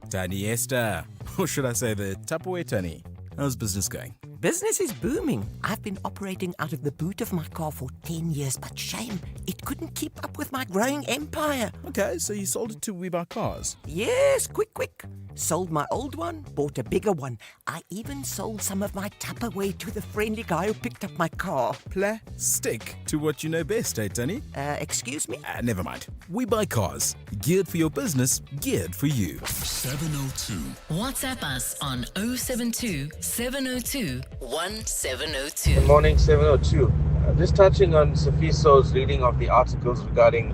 Tani Esther, or should I say the Tupperware Tani? How's business going? Business is booming. I've been operating out of the boot of my car for 10 years, but shame, it couldn't keep up with my growing empire. Okay, so you sold it to We Buy Cars? Yes, quick. Sold my old one, bought a bigger one. I even sold some of my Tupperware to the friendly guy who picked up my car. Stick to what you know best, eh, Tani? Excuse me? Never mind. We Buy Cars. Geared for your business, geared for you. 702. WhatsApp us on 072 702 1702. Good morning, 702. Just touching on Safiso's reading of the articles regarding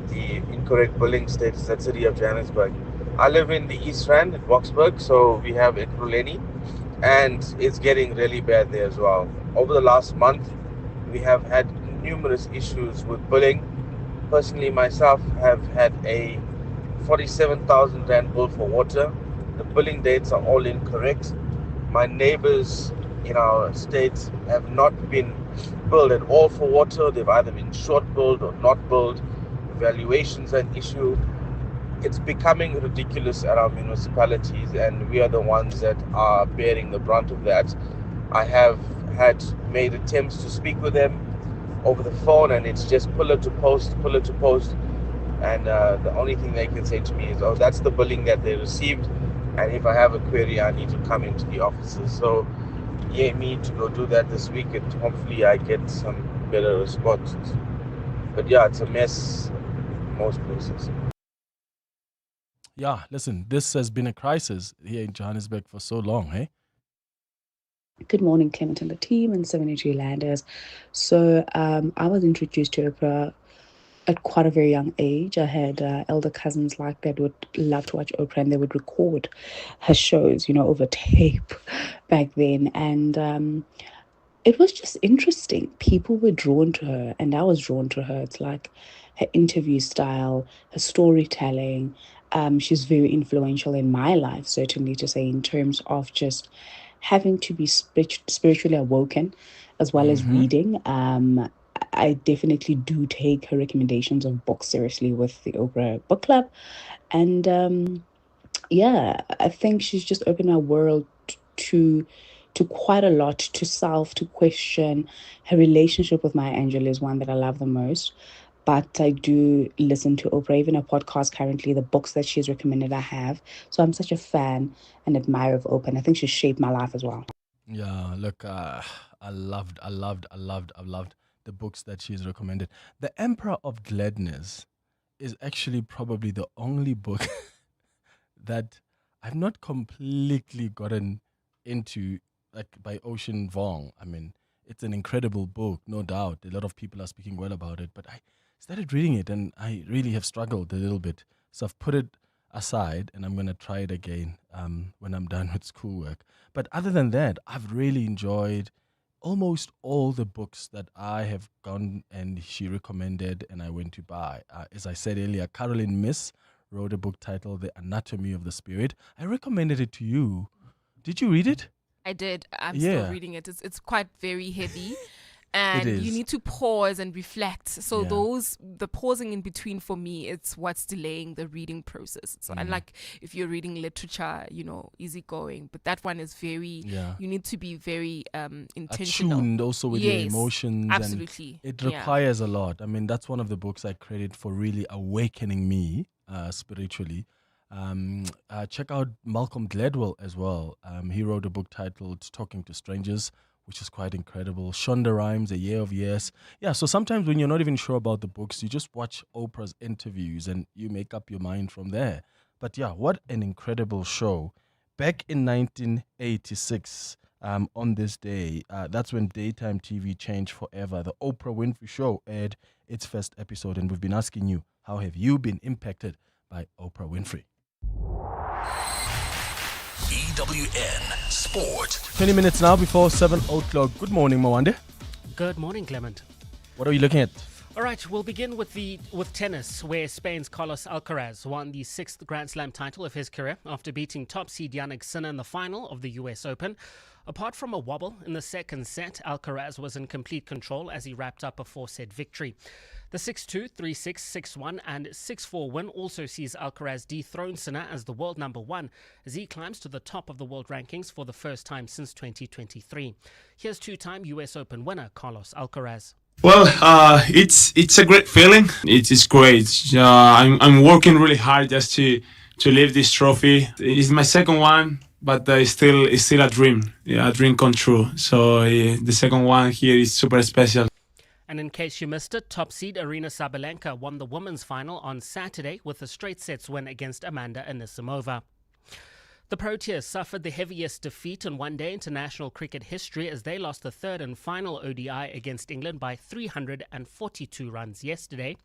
the incorrect billing status at City of Johannesburg. I live in the East Rand at Boksburg, so we have Ekurhuleni, and it's getting really bad there as well. Over the last month, we have had numerous issues with billing. Personally, myself have had a 47,000 Rand bill for water. The billing dates are all incorrect. My neighbors in our state have not been billed at all for water. They've either been short billed or not billed. Valuations are an issue. It's becoming ridiculous at our municipalities, and we are the ones that are bearing the brunt of that. I have made attempts to speak with them over the phone, and it's just pillar to post. And the only thing they can say to me is, oh, that's the billing that they received, and if I have a query, I need to come into the offices. So, me to go do that this week, and hopefully I get some better responses. But yeah, it's a mess in most places. Yeah, listen, this has been a crisis here in Johannesburg for so long, hey? Good morning, Clement and the team and 72 Landers. So I was introduced to Oprah at quite a very young age. I had elder cousins like that would love to watch Oprah, and they would record her shows, over tape back then. And it was just interesting. People were drawn to her, and I was drawn to her. It's like her interview style, her storytelling. She's very influential in my life, certainly, to say, in terms of just having to be spiritually awoken as well as reading. I definitely do take her recommendations of books seriously with the Oprah Book Club. And I think she's just opened our world to quite a lot, to self, to question. Her relationship with Maya Angelou is one that I love the most. But I do listen to Oprah, even her podcast currently, the books that she's recommended I have. So I'm such a fan and admirer of Oprah, and I think she's shaped my life as well. Yeah, look, I loved the books that she's recommended. The Emperor of Gladness is actually probably the only book that I've not completely gotten into, like by Ocean Vuong. I mean, it's an incredible book, no doubt. A lot of people are speaking well about it, but I started reading it and I really have struggled a little bit. So I've put it aside and I'm going to try it again when I'm done with schoolwork. But other than that, I've really enjoyed almost all the books that I have gone and she recommended and I went to buy. As I said earlier, Caroline Miss wrote a book titled The Anatomy of the Spirit. I recommended it to you. Did you read it? I did. I'm still reading it. It's quite very heavy. And It is. you need to pause and reflect. So the pausing in between for me, it's what's delaying the reading process. So unlike if you're reading literature, easygoing. But that one is very, you need to be very intentional. Attuned also with your emotions. Absolutely. And it requires a lot. I mean, that's one of the books I credit for really awakening me spiritually. Check out Malcolm Gladwell as well. He wrote a book titled Talking to Strangers, which is quite incredible. Shonda Rhimes, A Year of Yes. Yeah, so sometimes when you're not even sure about the books, you just watch Oprah's interviews and you make up your mind from there. But yeah, what an incredible show. Back in 1986, on this day, that's when daytime TV changed forever. The Oprah Winfrey Show aired its first episode, and we've been asking you, how have you been impacted by Oprah Winfrey? EWN Sport. 20 minutes now before 7 o'clock. Good morning, Mwande. Good morning, Clement. What are you looking at? All right, we'll begin with tennis, where Spain's Carlos Alcaraz won the 6th Grand Slam title of his career after beating top seed Jannik Sinner in the final of the US Open. Apart from a wobble in the second set, Alcaraz was in complete control as he wrapped up a 4-set victory. The 6-2, 3-6, 6-1 and 6-4 win also sees Alcaraz dethrone Sinner as the world number 1 as he climbs to the top of the world rankings for the first time since 2023. Here's two-time US Open winner Carlos Alcaraz. Well, it's a great feeling. It is great. I'm working really hard just to lift this trophy. It's my second one, but it's still a dream. Yeah, a dream come true. So the second one here is super special. And in case you missed it, top seed Aryna Sabalenka won the women's final on Saturday with a straight sets win against Amanda Anisimova. The Proteas suffered the heaviest defeat in one-day international cricket history as they lost the third and final ODI against England by 342 runs yesterday.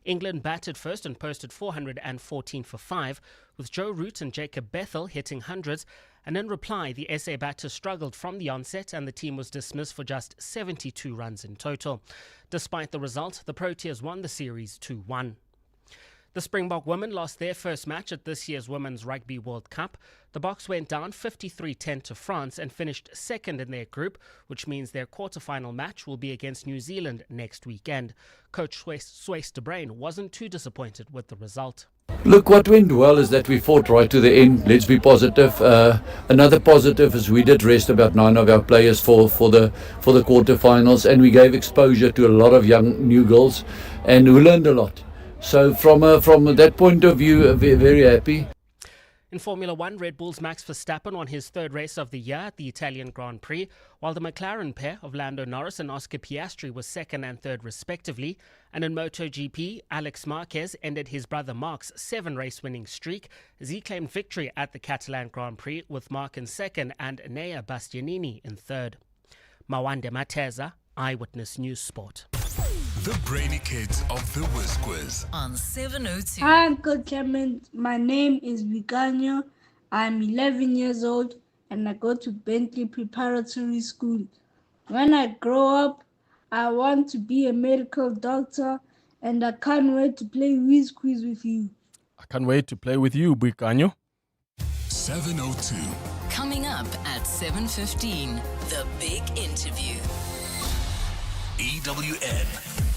England batted first and posted 414 for 5, with Joe Root and Jacob Bethel hitting hundreds. And in reply, the SA batters struggled from the onset and the team was dismissed for just 72 runs in total. Despite the result, the Proteas won the series 2-1. The Springbok women lost their first match at this year's Women's Rugby World Cup. The Boks went down 53-10 to France and finished second in their group, which means their quarter-final match will be against New Zealand next weekend. Coach Swayze de Bruin wasn't too disappointed with the result. Look, what went well is that we fought right to the end. Let's be positive. Another positive is we did rest about 9 of our players for the quarterfinals, and we gave exposure to a lot of young new girls, and who learned a lot. So from that point of view, very happy. In Formula 1, Red Bull's Max Verstappen won his third race of the year at the Italian Grand Prix, while the McLaren pair of Lando Norris and Oscar Piastri was second and third respectively. And in MotoGP, Alex Marquez ended his brother Marc's 7-race winning streak as he claimed victory at the Catalan Grand Prix, with Marc in second and Nea Bastianini in third. Mawande Mateza, Eyewitness News Sport. The Brainy Kids of the Whiz Quiz on 702. Hi, Uncle Clement. My name is Viganyo. I'm 11 years old and I go to Bentley Preparatory School. When I grow up, I want to be a medical doctor and I can't wait to play Whiz Quiz with you. I can't wait to play with you, Viganyo. 702. Coming up at 7:15, the big interview. EWN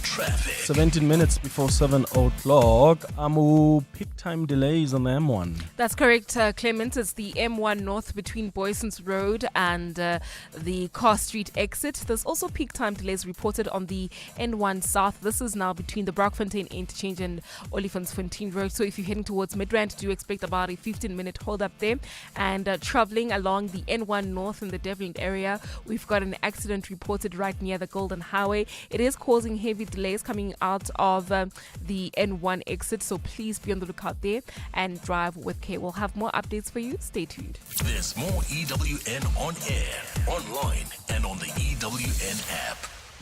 Traffic. 17 minutes before 7 o'clock. Amu, peak time delays on the M1. That's correct, Clement. It's the M1 North between Boyson's Road and the Car Street exit. There's also peak time delays reported on the N1 South. This is now between the Brockfontein Interchange and Olifantsfontein Road. So if you're heading towards Midrand, do expect about a 15-minute hold up there. And traveling along the N1 North in the Devlin area, we've got an accident reported right near the Golden Highway. It is causing heavy delays coming out of the N1 exit, so please be on the lookout there and drive with care. We'll have more updates for you. Stay tuned. There's more EWN on air, online, and on the EWN app.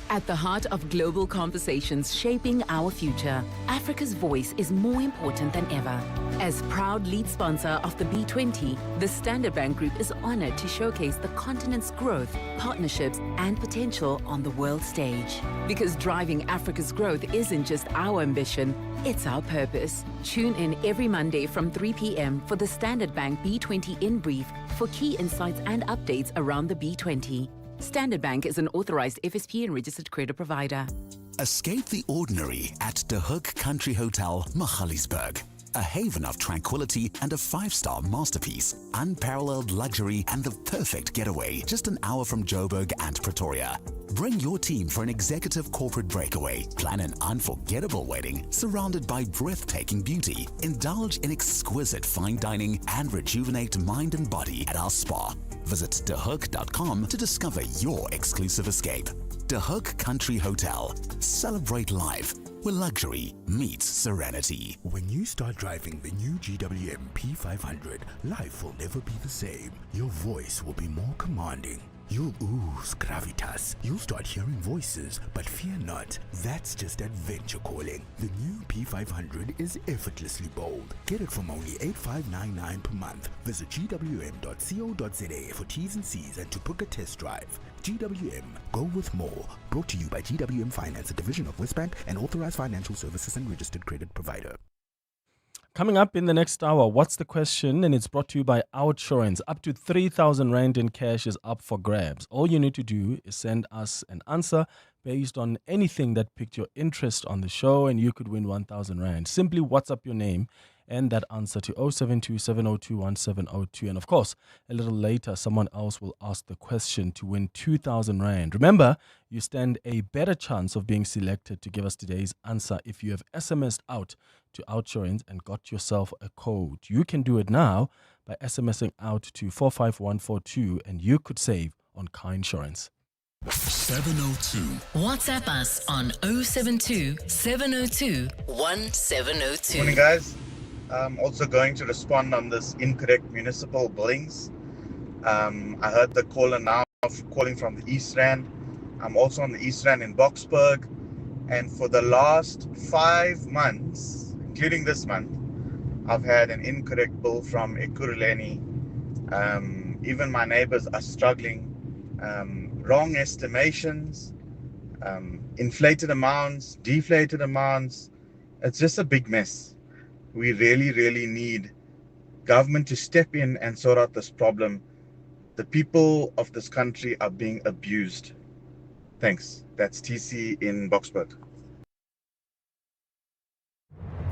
At the heart of global conversations shaping our future, Africa's voice is more important than ever. As proud lead sponsor of the B20, the Standard Bank Group is honored to showcase the continent's growth, partnerships, and potential on the world stage. Because driving Africa's growth isn't just our ambition, it's our purpose. Tune in every Monday from 3 p.m. for the Standard Bank B20 in brief for key insights and updates around the B20. Standard Bank is an authorized FSP and registered credit provider. Escape the ordinary at De Hoek Country Hotel, Magaliesburg. A haven of tranquility and a 5-star masterpiece. Unparalleled luxury and the perfect getaway just an hour from Joburg and Pretoria. Bring your team for an executive corporate breakaway. Plan an unforgettable wedding surrounded by breathtaking beauty. Indulge in exquisite fine dining and rejuvenate mind and body at our spa. Visit dehoek.com to discover your exclusive escape. De Hoek Country Hotel. Celebrate life. where luxury meets serenity. When you start driving the new GWM P500, life will never be the same. Your voice will be more commanding. You'll ooze gravitas. You'll start hearing voices, but fear not. That's just adventure calling. The new P500 is effortlessly bold. Get it from only $8,599 per month. Visit gwm.co.za for T's and C's and to book a test drive. GWM, go with more. Brought to you by GWM Finance, a division of Westbank, and authorized financial services and registered credit provider. Coming up in the next hour, what's the question? And it's brought to you by Outsurance. Up to 3,000 Rand in cash is up for grabs. All you need to do is send us an answer based on anything that piqued your interest on the show, and you could win 1,000 Rand. Simply WhatsApp your name and that answer to 072 702 1702. And of course, a little later, someone else will ask the question to win 2,000 Rand. Remember, you stand a better chance of being selected to give us today's answer if you have SMS'd out to Outsurance and got yourself a code. You can do it now by SMSing out to 45142 and you could save on car insurance. 702. WhatsApp us on 072 702 1702. Morning, guys. I'm also going to respond on this incorrect municipal billings. I heard the caller now calling from the East Rand. I'm also on the East Rand in Boksburg. And for the last 5 months, including this month, I've had an incorrect bill from Ekurhuleni. Even my neighbors are struggling. Wrong estimations, inflated amounts, deflated amounts. It's just a big mess. We really, really need government to step in and sort out this problem. The people of this country are being abused. Thanks. That's TC in Boksburg.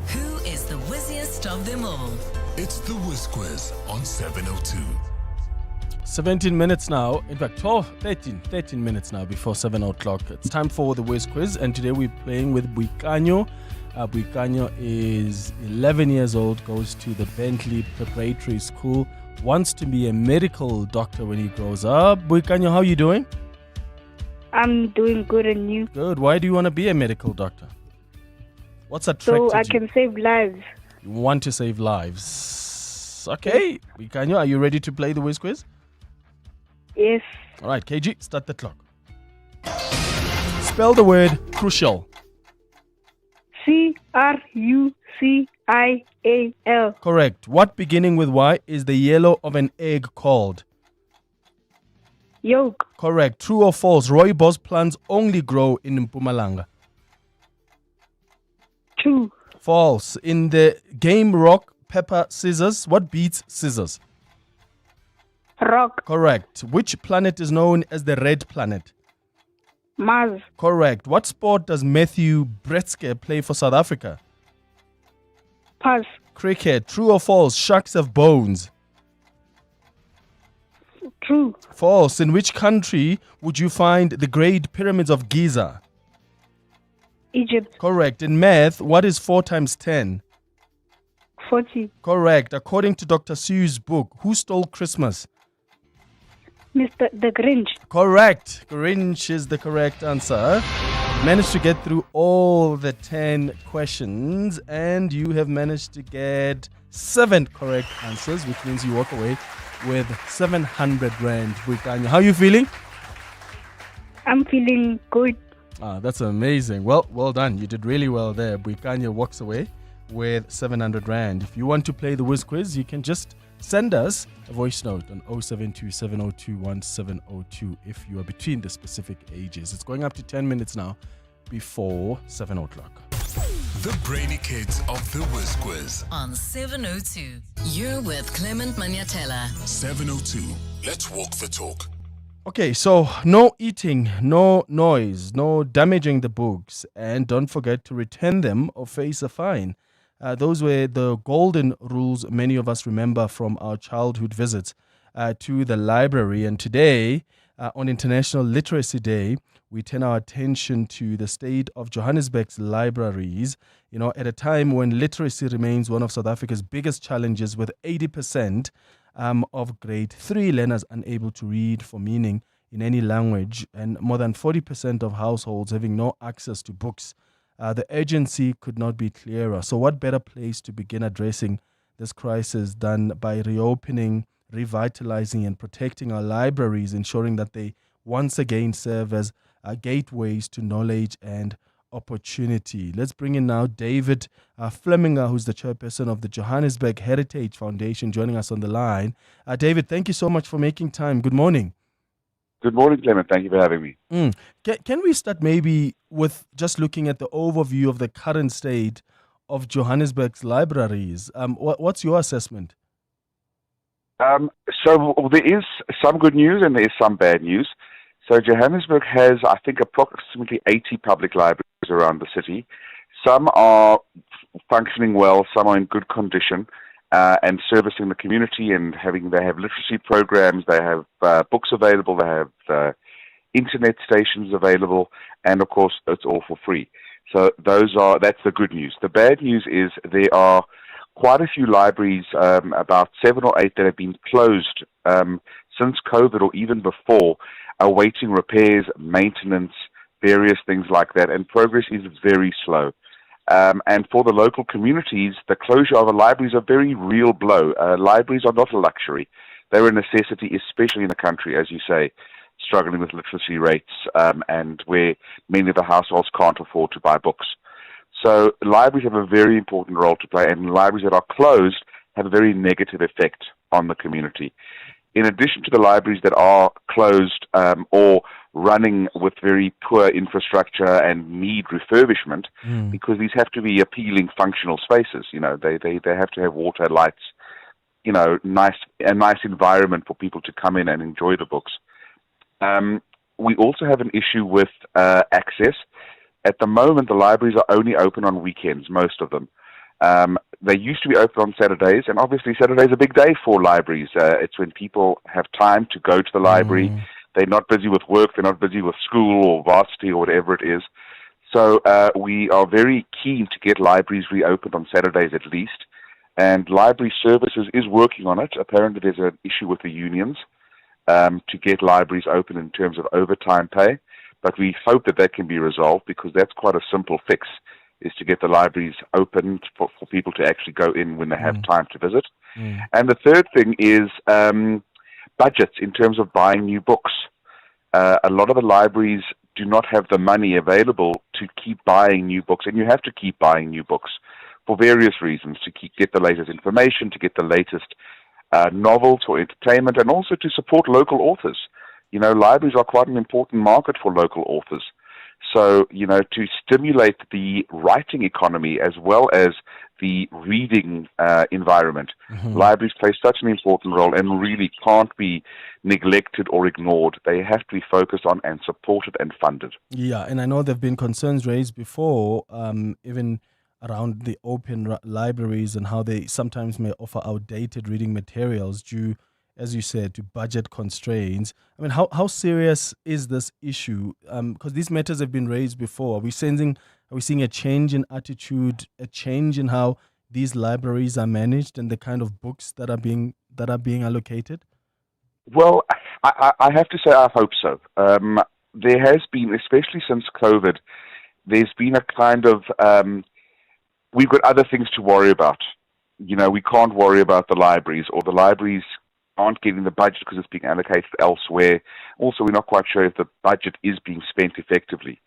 Who is the whizziest of them all? It's the Whiz Quiz on 702. 17 minutes now, in fact 13 minutes now before 7 o'clock. It's time for the Whiz Quiz, and today we're playing with Buikanyo. Buikanyo is 11 years old, goes to the Bentley Preparatory School, wants to be a medical doctor when he grows up. Buikanyo, how are you doing? I'm doing good, and you? Good. Why do you want to be a medical doctor? What's attracted you? So I can save lives. You want to save lives. Okay. Buikanyo, are you ready to play the Whiz Quiz? Yes. All right, KG, start the clock. Spell the word crucial. Crucial. Correct. What beginning with Y is the yellow of an egg called? Yolk. Correct. True or false? Rooibos plants only grow in Mpumalanga. True. False. In the game rock, paper, scissors, what beats scissors? Rock. Correct. Which planet is known as the red planet? Mars. Correct. What sport does Matthew Bretzke play for South Africa? Pass. Cricket. True or false? Sharks have bones. True. False. In which country would you find the Great Pyramids of Giza? Egypt. Correct. In math, what is 4 times 10? 40. Correct. According to Dr. Seuss's book, who stole Christmas? The Grinch. Correct. Grinch is the correct answer. Managed to get through all the 10 questions, and you have managed to get 7 correct answers, which means you walk away with 700 Rand. Buikanyo, how are you feeling? I'm feeling good. That's amazing. Well done. You did really well there. Buikanyo walks away with 700 Rand. If you want to play the Whiz Quiz, you can just send us a voice note on 072 702 1702 if you are between the specific ages. It's going up to 10 minutes now before 7 o'clock. The brainy kids of the Whiz Quiz On 702. You're with Clement Maniatella. 702. Let's walk the talk. Okay, so no eating, no noise, no damaging the books, and don't forget to return them or face a fine. Those were the golden rules many of us remember from our childhood visits to the library. And today, on International Literacy Day, we turn our attention to the state of Johannesburg's libraries, at a time when literacy remains one of South Africa's biggest challenges, with 80% of grade 3 learners unable to read for meaning in any language, and more than 40% of households having no access to books The urgency could not be clearer. So what better place to begin addressing this crisis than by reopening, revitalizing and protecting our libraries, ensuring that they once again serve as gateways to knowledge and opportunity. Let's bring in now David Flemminger, who's the chairperson of the Johannesburg Heritage Foundation, joining us on the line. David, thank you so much for making time. Good morning. Good morning, Clement. Thank you for having me. Can we start maybe with just looking at the overview of the current state of Johannesburg's libraries? What's your assessment? So there is some good news and there is some bad news. So Johannesburg has, I think, approximately 80 public libraries around the city. Some are functioning well, some are in good condition and servicing the community and they have literacy programs, they have books available, they have internet stations available, and of course it's all for free. So that's the good news. The bad news is there are quite a few libraries, about 7 or 8 that have been closed since COVID or even before, awaiting repairs, maintenance, various things like that, and progress is very slow. And for the local communities, the closure of the libraries is a very real blow. Libraries are not a luxury. They're a necessity, especially in a country, as you say, struggling with literacy rates and where many of the households can't afford to buy books. So libraries have a very important role to play, and libraries that are closed have a very negative effect on the community. In addition to the libraries that are closed or running with very poor infrastructure and need refurbishment, because these have to be appealing functional spaces. You know, they have to have water, lights, you know, a nice environment for people to come in and enjoy the books. We also have an issue with access. At the moment, the libraries are only open on weekends, most of them. They used to be open on Saturdays, and obviously Saturday's a big day for libraries. It's when people have time to go to the library. They're not busy with work, they're not busy with school or varsity or whatever it is. So we are very keen to get libraries reopened on Saturdays at least, and Library Services is working on it. Apparently there's an issue with the unions to get libraries open in terms of overtime pay, but we hope that can be resolved, because that's quite a simple fix, is to get the libraries open for people to actually go in when they have time to visit. And the third thing is budgets in terms of buying new books. A lot of the libraries do not have the money available to keep buying new books, and you have to keep buying new books for various reasons, to get the latest information, to get the latest novels for entertainment, and also to support local authors. You know, libraries are quite an important market for local authors. So, you know, to stimulate the writing economy as well as the reading environment, libraries play such an important role and really can't be neglected or ignored. They have to be focused on and supported and funded. Yeah, and I know there have been concerns raised before, even around the open libraries and how they sometimes may offer outdated reading materials due, as you said, to budget constraints. I mean, how serious is this issue? Because these matters have been raised before. Are we seeing a change in attitude, a change in how these libraries are managed and the kind of books that are being allocated? Well, I have to say I hope so. There has been, especially since COVID, there's been a kind of we've got other things to worry about. You know, we can't worry about the libraries, or the libraries aren't getting the budget because it's being allocated elsewhere. Also, we're not quite sure if the budget is being spent effectively.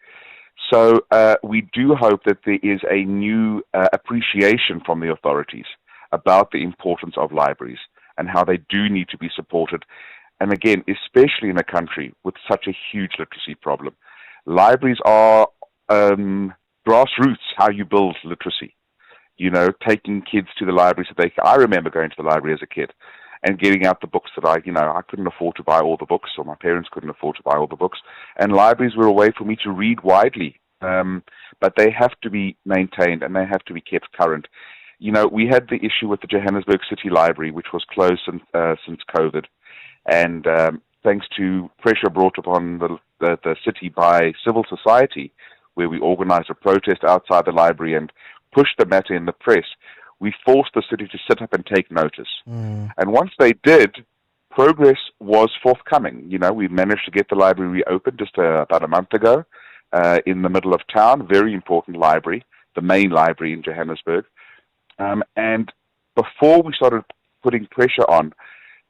So we do hope that there is a new appreciation from the authorities about the importance of libraries and how they do need to be supported. And again, especially in a country with such a huge literacy problem. Libraries are grassroots, how you build literacy. You know, taking kids to the library so I remember going to the library as a kid and getting out the books that I couldn't afford to buy all the books, or my parents couldn't afford to buy all the books. And libraries were a way for me to read widely. But they have to be maintained and they have to be kept current. You know, we had the issue with the Johannesburg City Library, which was closed since COVID. And thanks to pressure brought upon the city by civil society, where we organized a protest outside the library and pushed the matter in the press, we forced the city to sit up and take notice. And once they did, progress was forthcoming. You know, we managed to get the library reopened just about a month ago. in the middle of town, very important library, the main library in Johannesburg. And before we started putting pressure on,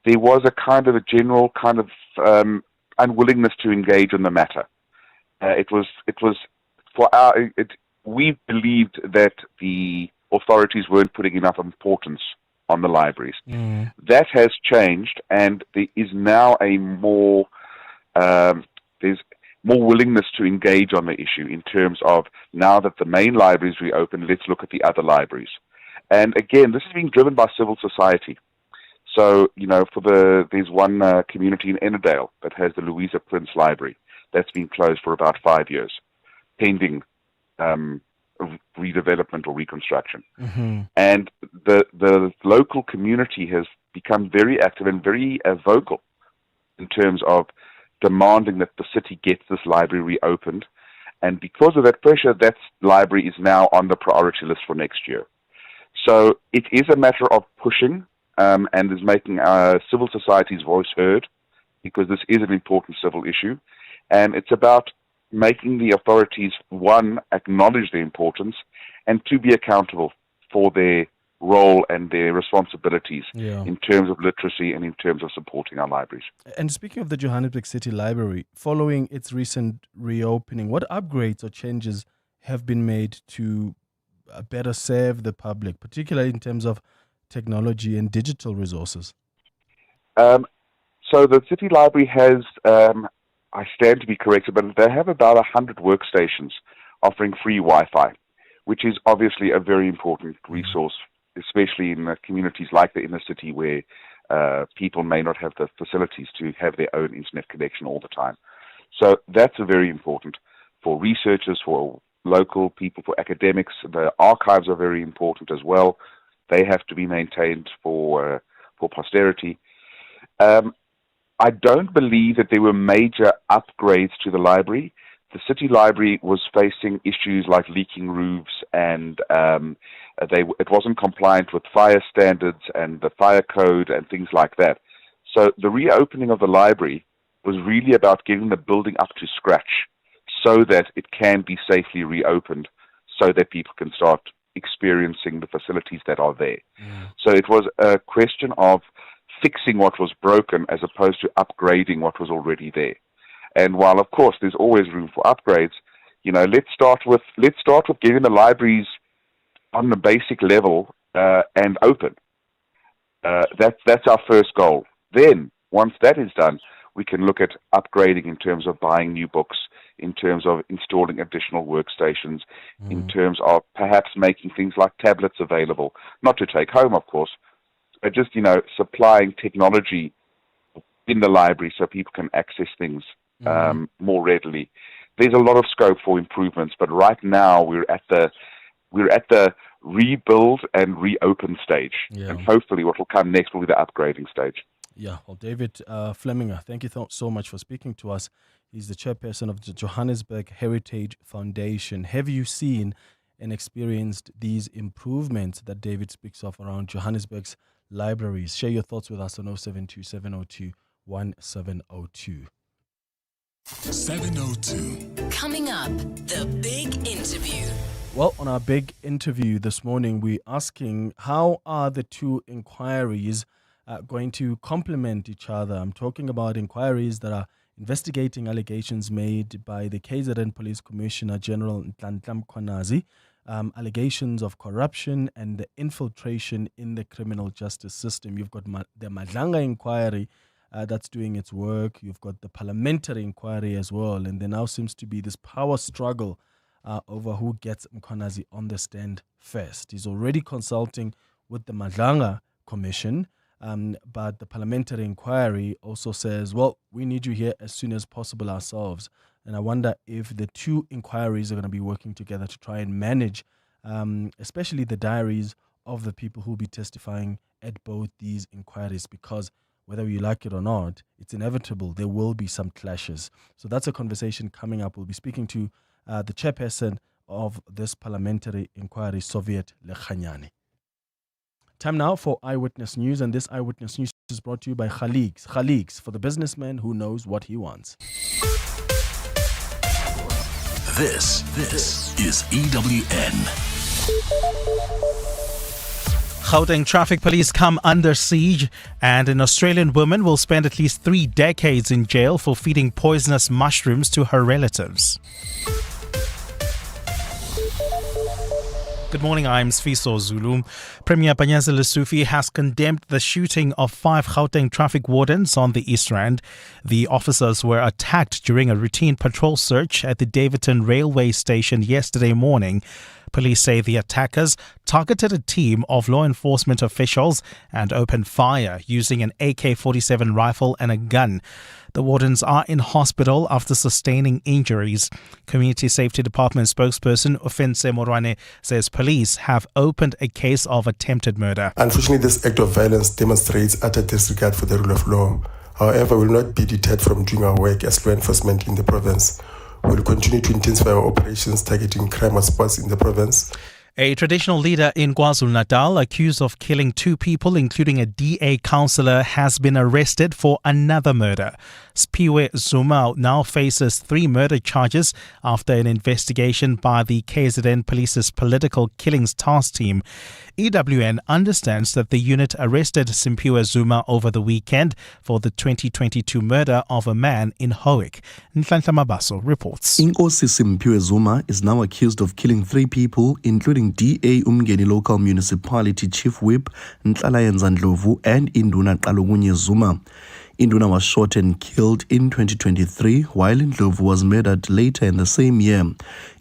there was a kind of a general kind of unwillingness to engage in the matter. We believed that the authorities weren't putting enough importance on the libraries. That has changed, and there is now there's more willingness to engage on the issue in terms of, now that the main libraries reopened, let's look at the other libraries. And again, this is being driven by civil society. So, there's one community in Ennerdale that has the Louisa Prince Library that's been closed for about 5 years, pending redevelopment or reconstruction. And the local community has become very active and very vocal in terms of demanding that the city gets this library reopened. And because of that pressure, that library is now on the priority list for next year. So it is a matter of pushing and is making civil society's voice heard, because this is an important civil issue. And it's about making the authorities, one, acknowledge the importance, and two, be accountable for their role and their responsibilities in terms of literacy and in terms of supporting our libraries. And speaking of the Johannesburg City Library, following its recent reopening, what upgrades or changes have been made to better serve the public, particularly in terms of technology and digital resources? So the City Library has, I stand to be corrected, but they have about 100 workstations offering free Wi-Fi, which is obviously a very important resource, especially in communities like the inner city where people may not have the facilities to have their own internet connection all the time. So that's very important for researchers, for local people, for academics. The archives are very important as well. They have to be maintained for posterity. I don't believe that there were major upgrades to the library. The City Library was facing issues like leaking roofs, and it wasn't compliant with fire standards and the fire code and things like that. So the reopening of the library was really about getting the building up to scratch so that it can be safely reopened, so that people can start experiencing the facilities that are there. So it was a question of fixing what was broken as opposed to upgrading what was already there. And while, of course, there's always room for upgrades, let's start with getting the libraries on the basic level and open. That's our first goal. Then, once that is done, we can look at upgrading in terms of buying new books, in terms of installing additional workstations, in terms of perhaps making things like tablets available, not to take home, of course, but just, supplying technology in the library so people can access things more readily. There's a lot of scope for improvements, but right now we're at the rebuild and reopen stage. And hopefully what will come next will be the upgrading stage. Yeah, well, David Flemminger, thank you so much for speaking to us. He's the chairperson of the Johannesburg Heritage Foundation. Have you seen and experienced these improvements that David speaks of around Johannesburg's libraries? Share your thoughts with us on 072 702 1702. 702. Coming up, the big interview. Well, on our big interview this morning, we're asking, how are the two inquiries going to complement each other? I'm talking about inquiries that are investigating allegations made by the KZN Police Commissioner General Nhlanhla Mkhwanazi, allegations of corruption and the infiltration in the criminal justice system. You've got the Madlanga inquiry that's doing its work. You've got the parliamentary inquiry as well. And there now seems to be this power struggle over who gets Mkhwanazi on the stand first. He's already consulting with the Madlanga Commission, but the parliamentary inquiry also says, well, we need you here as soon as possible ourselves. And I wonder if the two inquiries are going to be working together to try and manage, especially the diaries of the people who will be testifying at both these inquiries, because whether you like it or not, it's inevitable. There will be some clashes. So that's a conversation coming up. We'll be speaking to the chairperson of this parliamentary inquiry, Soviet Lekhanyani. Time now for Eyewitness News, and this Eyewitness News is brought to you by Khaliqs. Khaliqs, for the businessman who knows what he wants. This is EWN. Gauteng traffic police come under siege, and an Australian woman will spend at least 3 decades in jail for feeding poisonous mushrooms to her relatives. Good morning, I'm Sfiso Zulu. Premier Panyaza Lesufi has condemned the shooting of 5 Gauteng traffic wardens on the East Rand. The officers were attacked during a routine patrol search at the Davidton railway station yesterday morning. Police say the attackers targeted a team of law enforcement officials and opened fire using an AK-47 rifle and a gun. The wardens are in hospital after sustaining injuries. Community Safety Department spokesperson Ofense Morwane says police have opened a case of attempted murder. Unfortunately, this act of violence demonstrates utter disregard for the rule of law. However, we will not be deterred from doing our work as law enforcement in the province. We will continue to intensify our operations targeting crime hotspots in the province. A traditional leader in KwaZulu-Natal accused of killing 2 people, including a DA councillor, has been arrested for another murder. Spiwe Zuma now faces 3 murder charges after an investigation by the KZN Police's Political Killings Task Team. EWN understands that the unit arrested Simpiwe Zuma over the weekend for the 2022 murder of a man in Howick. Nhlanhla Mabaso reports. Inkosi Simpiwe Zuma is now accused of killing 3 people, including DA Umgeni Local Municipality Chief Whip Nhlalayenza Ndlovu and Induna Qalungunye Zuma. Induna was shot and killed in 2023, while Ndlovu was murdered later in the same year.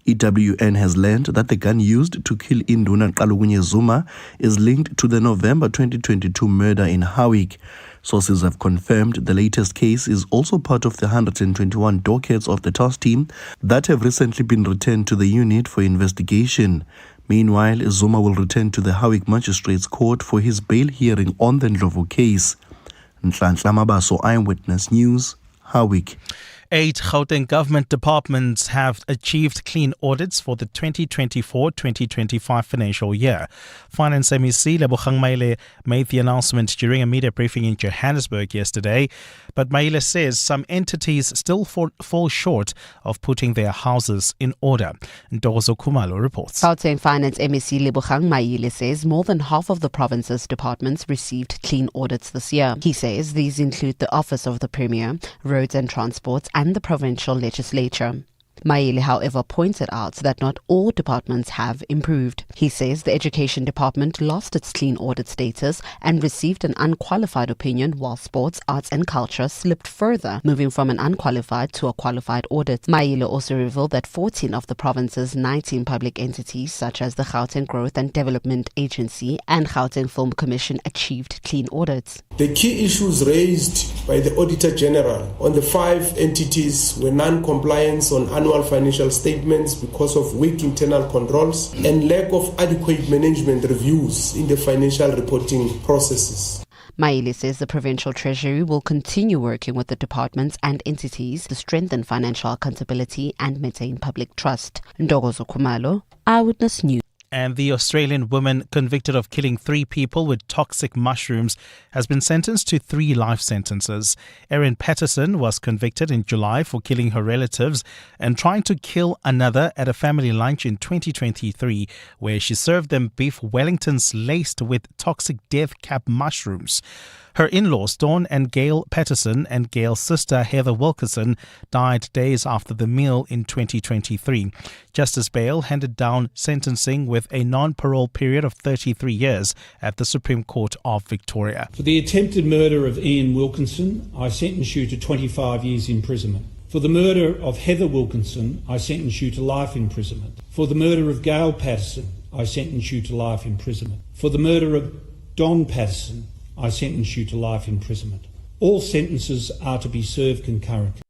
EWN has learned that the gun used to kill Induna Qalungunye Zuma is linked to the November 2022 murder in Howick. Sources have confirmed the latest case is also part of the 121 dockets of the task team that have recently been returned to the unit for investigation. Meanwhile, Zuma will return to the Howick Magistrates Court for his bail hearing on the Ndlovu case. Nhlanhla Mabaso, Eyewitness News, Howick. 8 Gauteng government departments have achieved clean audits for the 2024-2025 financial year. Finance MEC Lebogang Maile made the announcement during a media briefing in Johannesburg yesterday, but Maile says some entities still fall short of putting their houses in order. Ndozo Kumalo reports. Gauteng Finance MEC Lebogang Maile says more than half of the province's departments received clean audits this year. He says these include the Office of the Premier, Roads and Transport, and the Provincial Legislature. Maile, however, pointed out that not all departments have improved. He says the Education Department lost its clean audit status and received an unqualified opinion, while Sports, Arts and Culture slipped further, moving from an unqualified to a qualified audit. Maile also revealed that 14 of the province's 19 public entities, such as the Gauteng Growth and Development Agency and Gauteng Film Commission, achieved clean audits. The key issues raised by the Auditor General on the 5 entities were non-compliance on annual financial statements because of weak internal controls and lack of adequate management reviews in the financial reporting processes. Maile says the Provincial Treasury will continue working with the departments and entities to strengthen financial accountability and maintain public trust. Ndogozo Kumalo, Eyewitness News. And the Australian woman convicted of killing 3 people with toxic mushrooms has been sentenced to 3 life sentences. Erin Patterson was convicted in July for killing her relatives and trying to kill another at a family lunch in 2023, where she served them beef Wellingtons laced with toxic death cap mushrooms. Her in-laws, Dawn and Gail Patterson, and Gail's sister, Heather Wilkerson, died days after the meal in 2023. Justice Bale handed down sentencing with a non-parole period of 33 years at the Supreme Court of Victoria. For the attempted murder of Ian Wilkinson, I sentence you to 25 years imprisonment. For the murder of Heather Wilkinson, I sentence you to life imprisonment. For the murder of Gail Patterson, I sentence you to life imprisonment. For the murder of Don Patterson, I sentence you to life imprisonment. All sentences are to be served concurrently.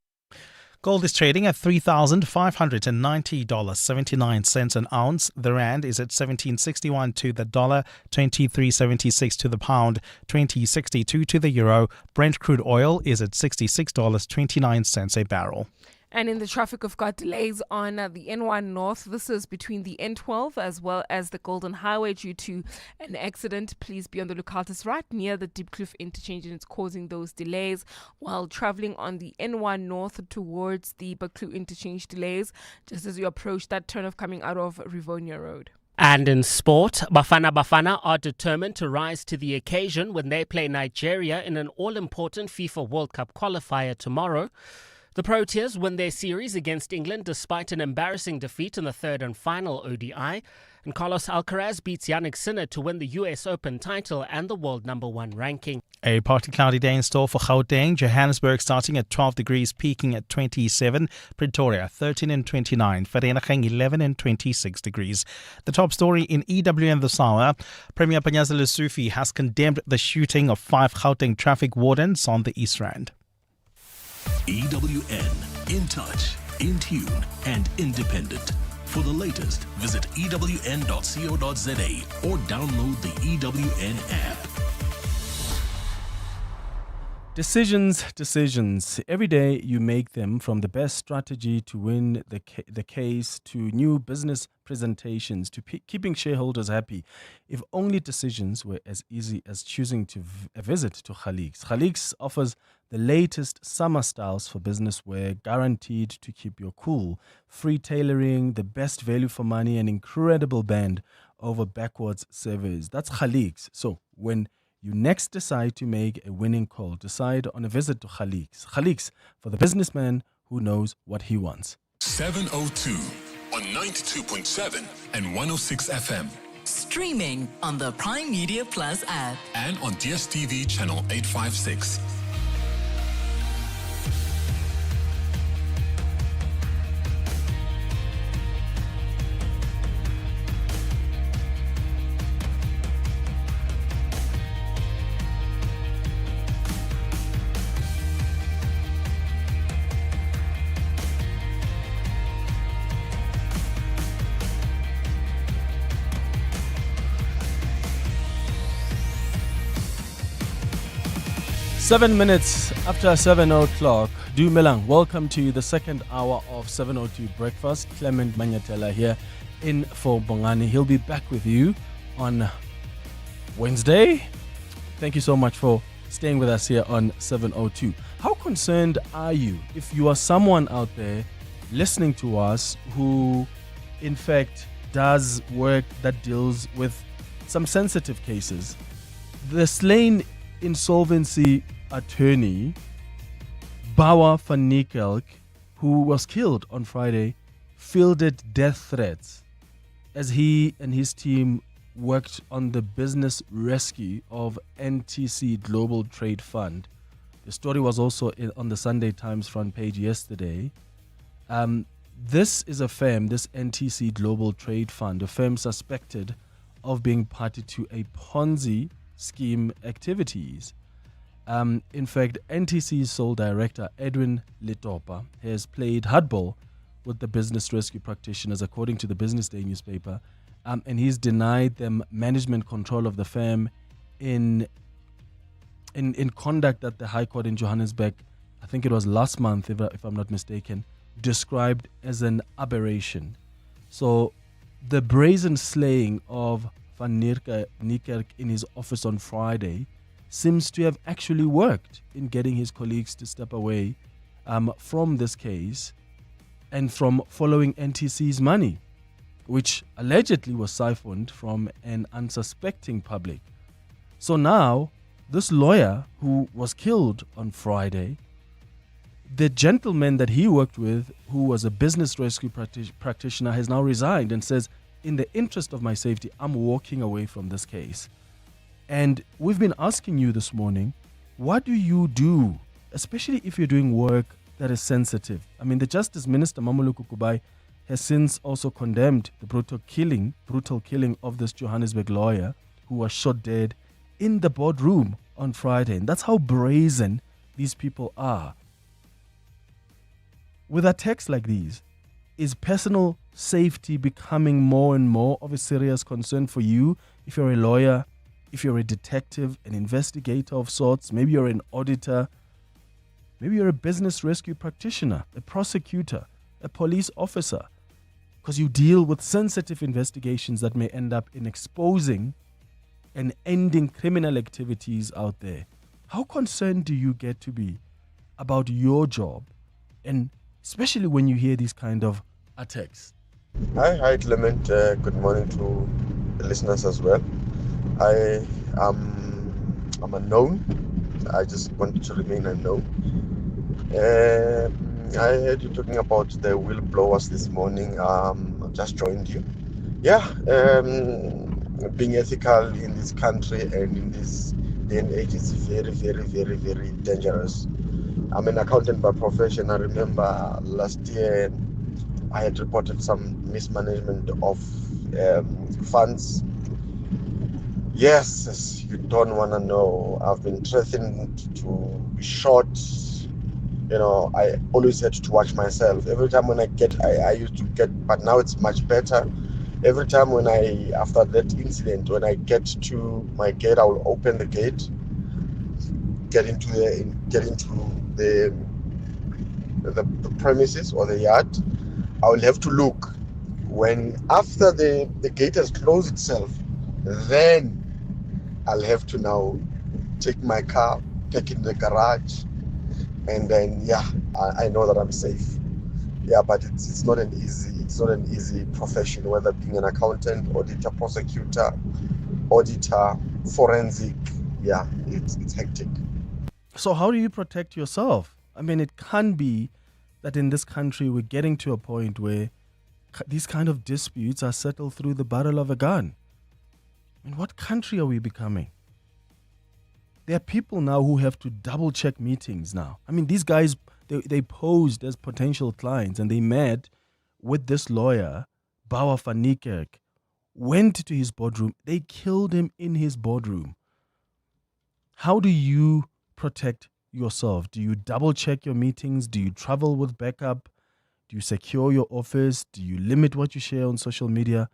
Gold is trading at $3,590.79 an ounce. The rand is at 17.61 to the dollar, 23.76 to the pound, 20.62 to the euro. Brent crude oil is at $66.29 a barrel. And in the traffic, we've got delays on the N1 North. This is between the N12 as well as the Golden Highway due to an accident. Please be on the lookout. It's right near the Diepkloof interchange and it's causing those delays. While traveling on the N1 North towards the Baklu interchange, delays just as you approach that turn of coming out of Rivonia Road. And in sport, Bafana are determined to rise to the occasion when they play Nigeria in an all-important FIFA World Cup qualifier tomorrow. The Proteas win their series against England despite an embarrassing defeat in the third and final ODI. And Carlos Alcaraz beats Yannick Sinner to win the US Open title and the world #1 ranking. A partly cloudy day in store for Gauteng. Johannesburg starting at 12 degrees, peaking at 27. Pretoria 13 and 29. Vereeniging 11 and 26 degrees. The top story in EWN this hour. Premier Panyaza Lesufi has condemned the shooting of 5 Gauteng traffic wardens on the East Rand. EWN, in touch, in tune, and independent. For the latest, visit ewn.co.za or download the EWN app. Decisions. Every day you make them, from the best strategy to win the case to new business presentations to keeping shareholders happy. If only decisions were as easy as choosing to visit to Khaliks. Khaliks offers the latest summer styles for business wear, guaranteed to keep you cool. Free tailoring, the best value for money, and incredible band over backwards service. That's Khaliks. So when you next decide to make a winning call, decide on a visit to Khaliks. Khaliks, for the businessman who knows what he wants. 702 on 92.7 and 106 FM. Streaming on the Prime Media Plus app. And on DSTV channel 856. Seven minutes after 7 o'clock. Dumelang, welcome to the second hour of 702 Breakfast. Clement Manyatela here in for Bongani. He'll be back with you on Wednesday. Thank you so much for staying with us here on 702. How concerned are you if you are someone out there listening to us who, in fact, does work that deals with some sensitive cases? The slain insolvency attorney Bawa van Niekerk, who was killed on Friday, fielded death threats as he and his team worked on the business rescue of NTC Global Trade Fund. The story was also on the Sunday Times front page yesterday. This is a firm, this NTC Global Trade Fund, a firm suspected of being party to a Ponzi scheme activities. In fact, NTC's sole director, Edwin Letopa, has played hardball with the business rescue practitioners, according to the Business Day newspaper, and he's denied them management control of the firm in conduct that the High Court in Johannesburg, I think it was last month, if I'm not mistaken, described as an aberration. So the brazen slaying of Van Niekerk in his office on Friday seems to have actually worked in getting his colleagues to step away from this case and from following NTC's money, which allegedly was siphoned from an unsuspecting public. So now, this lawyer who was killed on Friday, the gentleman that he worked with, who was a business rescue practitioner, has now resigned and says, in the interest of my safety, I'm walking away from this case. And we've been asking you this morning, what do you do, especially if you're doing work that is sensitive? I mean, the Justice Minister, Mamuluku Kubai, has since also condemned the brutal killing of this Johannesburg lawyer who was shot dead in the boardroom on Friday. And that's how brazen these people are. With attacks like these, is personal safety becoming more and more of a serious concern for you? If you're a lawyer, if you're a detective, an investigator of sorts, maybe you're an auditor, Maybe you're a business rescue practitioner, a prosecutor, a police officer, because you deal with sensitive investigations that may end up in exposing and ending criminal activities out there. How concerned do you get to be about your job, and especially when you hear these kind of attacks? Hi, Clement. Good morning to the listeners as well. I'm unknown. I just want to remain unknown. I heard you talking about the whistleblowers this morning. I just joined you. Yeah, being ethical in this country and in this day and age is very, very, very, very dangerous. I'm an accountant by profession. I remember last year I had reported some mismanagement of funds. Yes, you don't want to know. I've been threatened to be shot. You know, I always had to watch myself. Every time when I used to get, but now it's much better. Every time after that incident, when I get to my gate, I will open the gate, get into the premises or the yard. I will have to look. When after the gate has closed itself, then I'll have to now take my car, take it in the garage, and then I know that I'm safe. Yeah, but it's not an easy profession, whether being an accountant, auditor, prosecutor, auditor, forensic. Yeah, it's hectic. So how do you protect yourself? I mean, it can be that in this country we're getting to a point where these kind of disputes are settled through the barrel of a gun. I mean, what country are we becoming? There are people now who have to double check meetings now. I mean, these guys, they posed as potential clients and they met with this lawyer, Bauer van Niekerk, went to his boardroom. They killed him in his boardroom. How do you protect yourself? Do you double check your meetings? Do you travel with backup? Do you secure your office? Do you limit what you share on social media?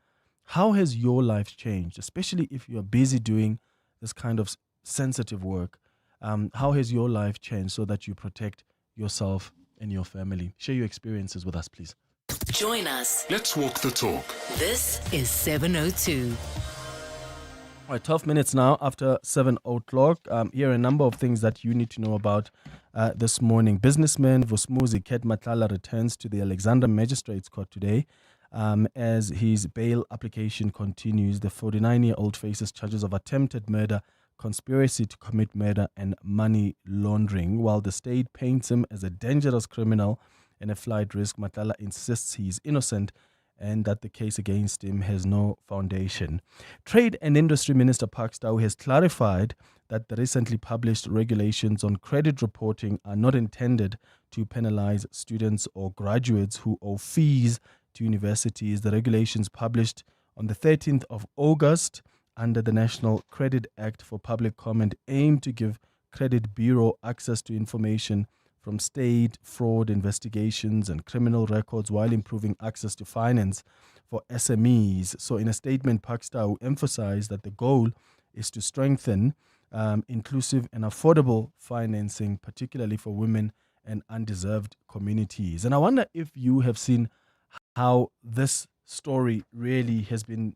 How has your life changed, especially if you're busy doing this kind of sensitive work? How has your life changed so that you protect yourself and your family? Share your experiences with us, please. Join us. Let's walk the talk. This is 702. All right, 12 minutes now after 7 o'clock. Here are a number of things that you need to know about this morning. Businessman Vusmuzi Ket Matlala returns to the Alexandra Magistrates Court today. As his bail application continues, the 49-year-old faces charges of attempted murder, conspiracy to commit murder, and money laundering. While the state paints him as a dangerous criminal and a flight risk, Matlala insists he is innocent and that the case against him has no foundation. Trade and Industry Minister Park Stau has clarified that the recently published regulations on credit reporting are not intended to penalize students or graduates who owe fees to universities. The regulations published on the 13th of August under the National Credit Act for public comment aim to give Credit Bureau access to information from state fraud investigations and criminal records while improving access to finance for SMEs. So in a statement, Park Stau emphasized that the goal is to strengthen inclusive and affordable financing, particularly for women and undeserved communities. And I wonder if you have seen how this story really has been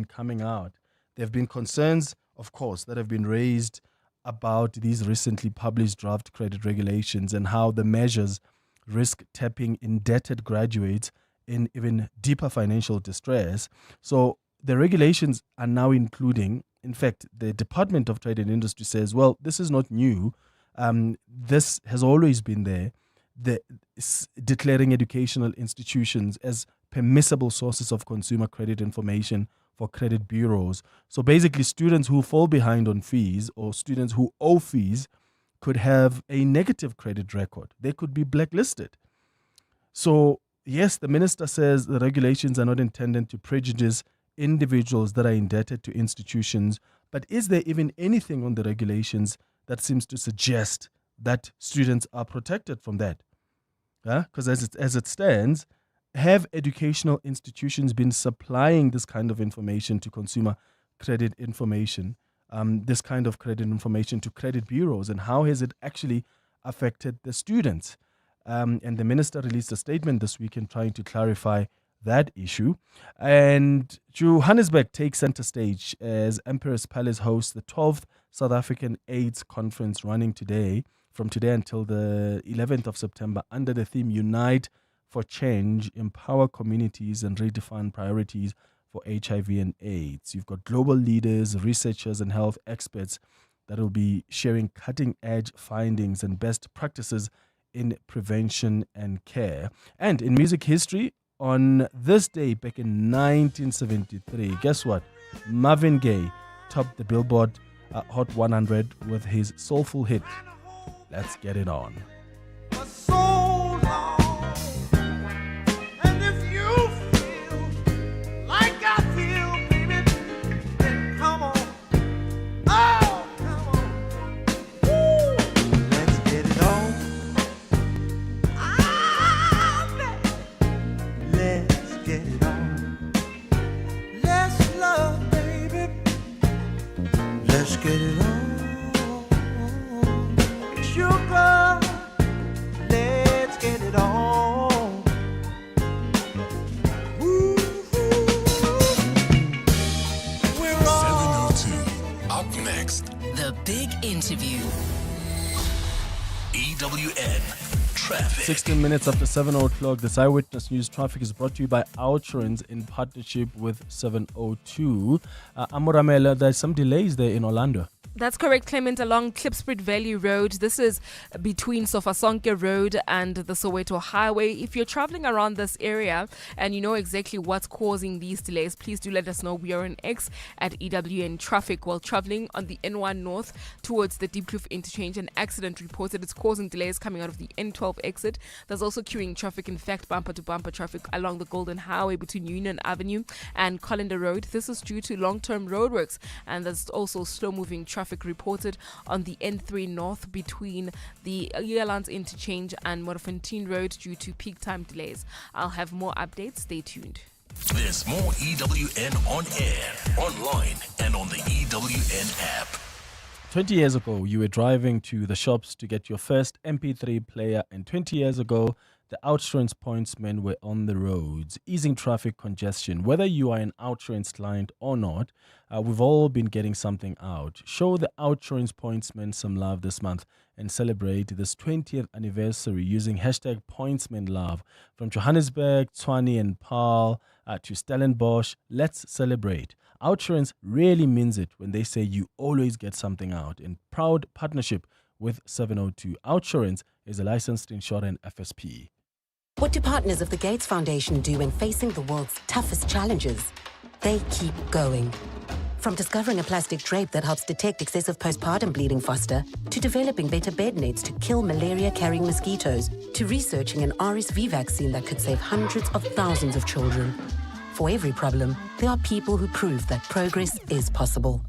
coming out. There have been concerns, of course, that have been raised about these recently published draft credit regulations and how the measures risk tapping indebted graduates in even deeper financial distress. So the regulations are now including, in fact, the Department of Trade and Industry says, well, this is not new. This has always been there. Declaring educational institutions as permissible sources of consumer credit information for credit bureaus. So basically, students who fall behind on fees or students who owe fees could have a negative credit record. They could be blacklisted. So yes, the minister says the regulations are not intended to prejudice individuals that are indebted to institutions, but is there even anything on the regulations that seems to suggest that students are protected from that? Because as it stands, have educational institutions been supplying this kind of information to consumer credit information, this kind of credit information to credit bureaus, and how has it actually affected the students. And the minister released a statement this weekend trying to clarify that issue. And Johannesburg takes center stage as Emperor's Palace hosts the 12th South African AIDS Conference, running from today until the 11th of September, under the theme Unite for Change, Empower Communities and Redefine Priorities for HIV and AIDS. You've got global leaders, researchers and health experts that will be sharing cutting-edge findings and best practices in prevention and care. And in music history, on this day back in 1973, guess what? Marvin Gaye topped the Billboard Hot 100 with his soulful hit, Let's Get It On. The big interview. EWN Traffic. 16 minutes after 7 o'clock, this Eyewitness News Traffic is brought to you by Outrance in partnership with 702. Amoramela, there's some delays there in Orlando. That's correct, Clement, along Klipspruit Valley Road. This is between Sofasonke Road and the Soweto Highway. If you're traveling around this area and you know exactly what's causing these delays, please do let us know. We are on X at EWN Traffic. While traveling on the N1 North towards the Deep Kloof interchange, an accident reported. It's causing delays coming out of the N12 exit. There's also queuing traffic, in fact, bumper-to-bumper traffic along the Golden Highway between Union Avenue and Colander Road. This is due to long-term roadworks, and there's also slow-moving traffic reported on the N3 North between the Elands interchange and Morafontein Road due to peak time delays. I'll have more updates. Stay tuned. There's more EWN on air, online, and on the EWN app. 20 years ago, you were driving to the shops to get your first MP3 player, and 20 years ago, the Outrance pointsmen were on the roads, easing traffic congestion. Whether you are an Outrance client or not, we've all been getting something out. Show the Outrance pointsmen some love this month and celebrate this 20th anniversary using hashtag pointsmenlove. From Johannesburg, Tshwane and Paarl to Stellenbosch, let's celebrate. Outrance really means it when they say you always get something out. In proud partnership with 702, Outrance is a licensed insurer and FSP. What do partners of the Gates Foundation do when facing the world's toughest challenges? They keep going. From discovering a plastic drape that helps detect excessive postpartum bleeding faster, to developing better bed nets to kill malaria-carrying mosquitoes, to researching an RSV vaccine that could save hundreds of thousands of children. For every problem, there are people who prove that progress is possible.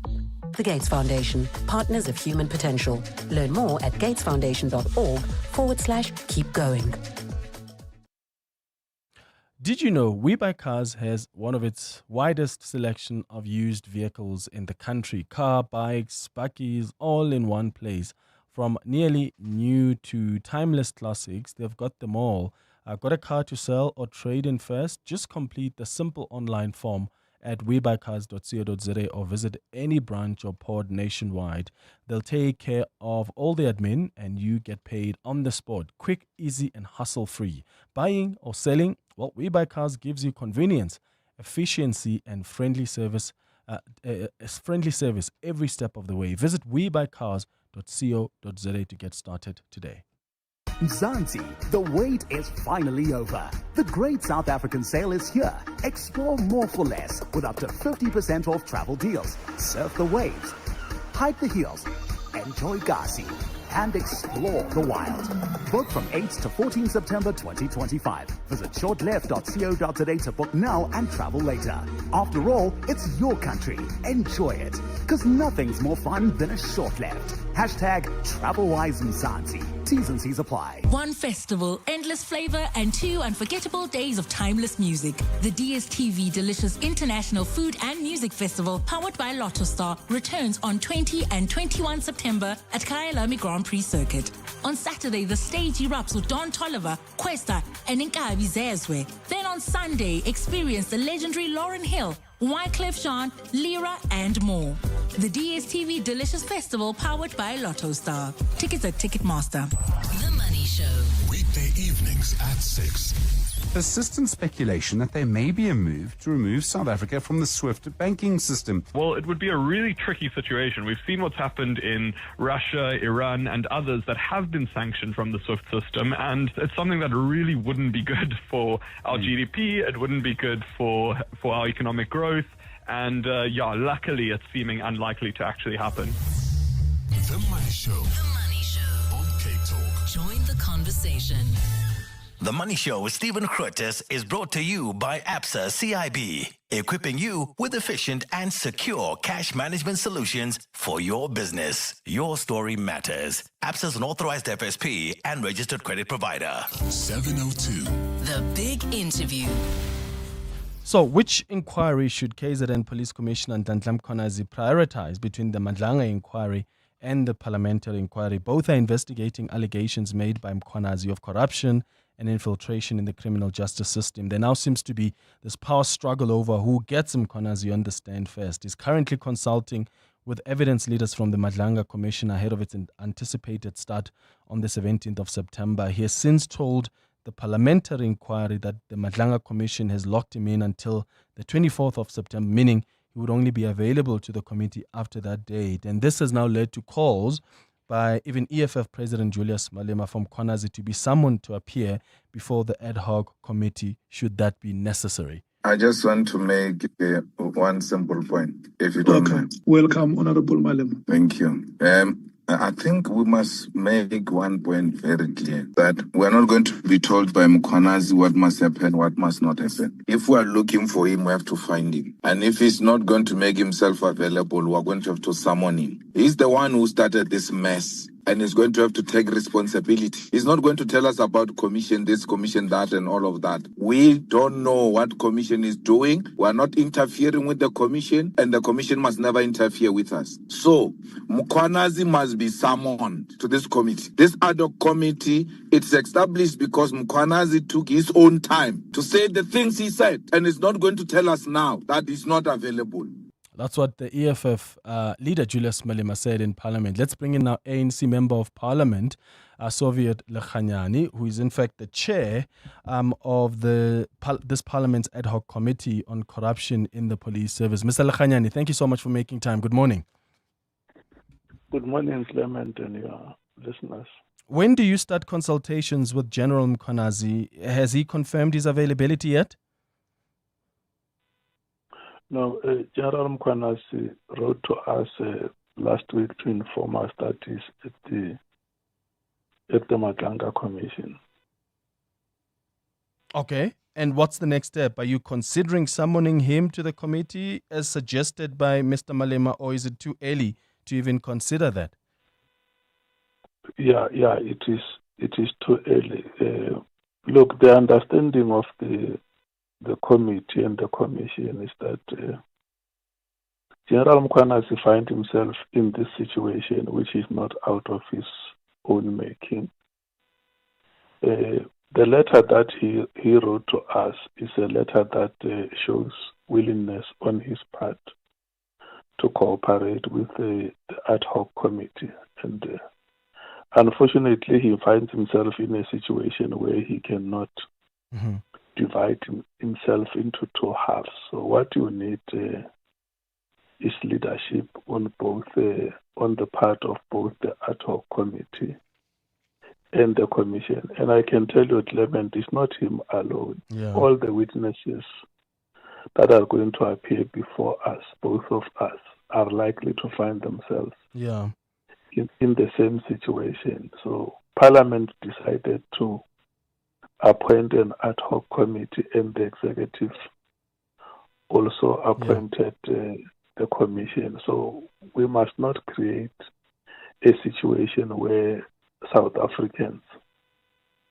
The Gates Foundation, partners of human potential. Learn more at gatesfoundation.org/keep going. Did you know We Buy Cars has one of its widest selection of used vehicles in the country? Car, bikes, bakkies, all in one place. From nearly new to timeless classics, they've got them all. Got a car to sell or trade in first? Just complete the simple online form at webuycars.co.za or visit any branch or pod nationwide. They'll take care of all the admin and you get paid on the spot. Quick, easy and hassle-free. Buying or selling? Well, We Buy Cars gives you convenience, efficiency and friendly service every step of the way. Visit webuycars.co.za to get started today. Mzansi, the wait is finally over. The Great South African Sale is here. Explore more for less with up to 50% off travel deals. Surf the waves, hike the hills, enjoy Gasi, and explore the wild. Book from 8 to 14 September 2025. Visit shortleft.co.za to book now and travel later. After all, it's your country. Enjoy it. Because nothing's more fun than a short left. #TravelWiseMzansi. T's and C's apply. One festival, endless flavor, and 2 unforgettable days of timeless music. The DSTV Delicious International Food and Music Festival, powered by Lotto Star, returns on 20 and 21 September at Kyalami Grand Prix Circuit. On Saturday, the stage erupts with Don Tolliver, Questa, and Nkabi Zezwe. Then on Sunday, experience the legendary Lauryn Hill, Wyclef Jean, Lyra, and more. The DSTV Delicious Festival, powered by Lotto Star. Tickets at Ticketmaster. The Money Show. Weekday evenings at 6. Persistent speculation that there may be a move to remove South Africa from the SWIFT banking system. Well, it would be a really tricky situation. We've seen what's happened in Russia, Iran, and others that have been sanctioned from the SWIFT system, and it's something that really wouldn't be good for our GDP. It wouldn't be good for our economic growth, and luckily it's seeming unlikely to actually happen. The Money Show. The Money Show. On Cape Talk. Join the conversation. The Money Show with Stephen Grootes is brought to you by Absa CIB, equipping you with efficient and secure cash management solutions for your business. Your story matters. Absa is an authorized FSP and registered credit provider. 702. The Big Interview. So, which inquiry should KZN Police Commissioner Ndandla Mkhwanazi prioritize between the Madlanga inquiry and the parliamentary inquiry? Both are investigating allegations made by Mkhwanazi of corruption and infiltration in the criminal justice system. There now seems to be this power struggle over who gets Mkhwanazi on the stand first. He's currently consulting with evidence leaders from the Madlanga Commission ahead of its anticipated start on the 17th of September. He has since told the parliamentary inquiry that the Madlanga Commission has locked him in until the 24th of September, meaning he would only be available to the committee after that date. And this has now led to calls by even EFF President Julius Malema from Mkhwanazi to be summoned to appear before the ad hoc committee, should that be necessary. I just want to make one simple point, if you don't mind. Welcome, Honorable Malema. Thank you. I think we must make one point very clear, that we're not going to be told by Mkhwanazi what must happen, what must not happen. If we are looking for him, we have to find him. And if he's not going to make himself available, we're going to have to summon him. He's the one who started this mess, and he's going to have to take responsibility. He's not going to tell us about commission this, commission that, and all of that. We don't know what commission is doing. We're not interfering with the commission, and the commission must never interfere with us. So, Mkhwanazi must be summoned to this committee. This ad hoc committee, it's established because Mkhwanazi took his own time to say the things he said, and he's not going to tell us now that he's not available. That's what the EFF leader Julius Malema said in Parliament. Let's bring in now ANC Member of Parliament, Soviet Lekhanyani, who is in fact the chair of this Parliament's ad hoc committee on corruption in the police service. Mr. Lekhanyani, thank you so much for making time. Good morning. Good morning, Clement, and your listeners. When do you start consultations with General Mkhwanazi? Has he confirmed his availability yet? No, General Mkhwanazi wrote to us last week to inform us that he's at the Madlanga Commission. Okay. And what's the next step? Are you considering summoning him to the committee as suggested by Mr. Malema, or is it too early to even consider that? Yeah, it is too early. Look, the understanding of the committee and the commission is that General Mkhwanazi finds himself in this situation, which is not out of his own making. The letter that he wrote to us is a letter that shows willingness on his part to cooperate with the ad hoc committee. And unfortunately, he finds himself in a situation where he cannot divide himself into two halves. So what you need is leadership on both on the part of both the ad hoc committee and the commission. And I can tell you, Clement, it's not him alone. Yeah. All the witnesses that are going to appear before us, both of us, are likely to find themselves in the same situation. So Parliament decided to appoint an ad hoc committee, and the executive also appointed the commission. So we must not create a situation where South Africans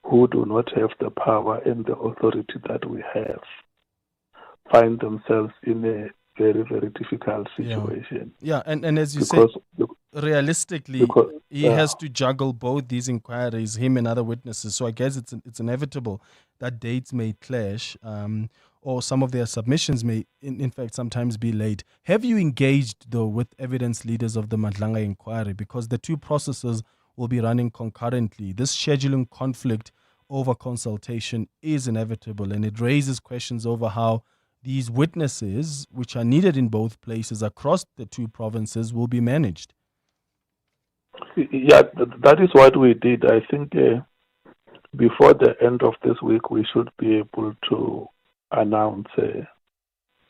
who do not have the power and the authority that we have find themselves in a very, very difficult situation. Yeah, and as you say, realistically, he has to juggle both these inquiries, him and other witnesses. So I guess it's inevitable that dates may clash, or some of their submissions may, in fact, sometimes be late. Have you engaged, though, with evidence leaders of the Madlanga inquiry? Because the two processes will be running concurrently. This scheduling conflict over consultation is inevitable, and it raises questions over how these witnesses, which are needed in both places across the two provinces, will be managed. Yeah, that is what we did. I think before the end of this week, we should be able to announce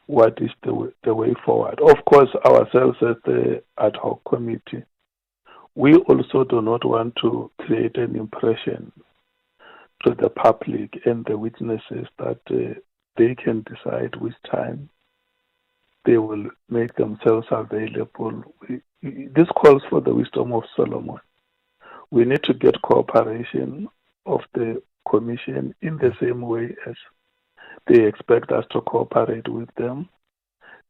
what is the way forward. Of course, ourselves as the ad hoc committee, we also do not want to create an impression to the public and the witnesses that they can decide which time they will make themselves available. This calls for the wisdom of Solomon. We need to get cooperation of the Commission in the same way as they expect us to cooperate with them.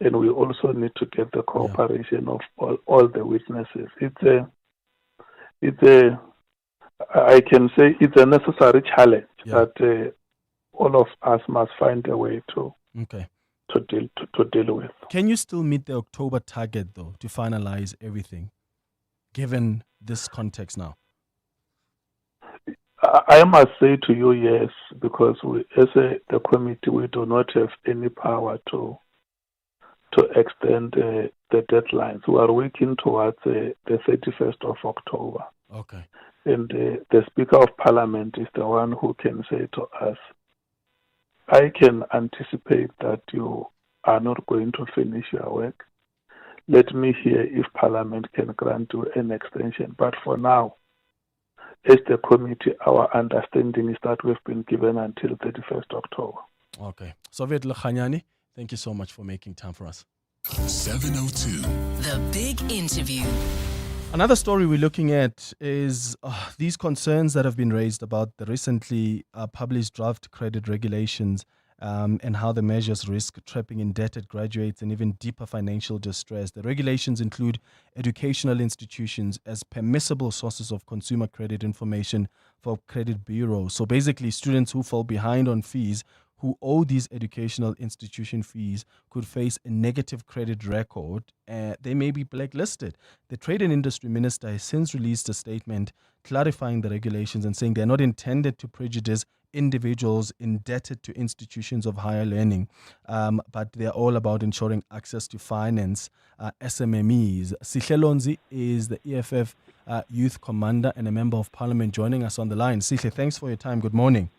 And we also need to get the cooperation of all the witnesses. I can say it's a necessary challenge that all of us must find a way to deal with. Can you still meet the October target, though, to finalize everything, given this context now? I must say to you, yes, because we, as the committee, we do not have any power to extend the deadlines. We are working towards the 31st of October. Okay. And the Speaker of Parliament is the one who can say to us, I can anticipate that you are not going to finish your work. Let me hear if Parliament can grant you an extension. But for now, as the committee, our understanding is that we've been given until 31st October. Okay. Soviet Lakhanyani, thank you so much for making time for us. 702. The Big Interview. Another story we're looking at is these concerns that have been raised about the recently published draft credit regulations and how the measures risk trapping indebted graduates and even deeper financial distress. The regulations include educational institutions as permissible sources of consumer credit information for credit bureaus. So basically, students who fall behind on fees, who owe these educational institution fees, could face a negative credit record. They may be blacklisted. The Trade and Industry Minister has since released a statement clarifying the regulations and saying they're not intended to prejudice individuals indebted to institutions of higher learning, but they're all about ensuring access to finance. SMMEs. Sihle Lonzi is the EFF Youth Commander and a Member of Parliament joining us on the line. Sihle, thanks for your time. Good morning.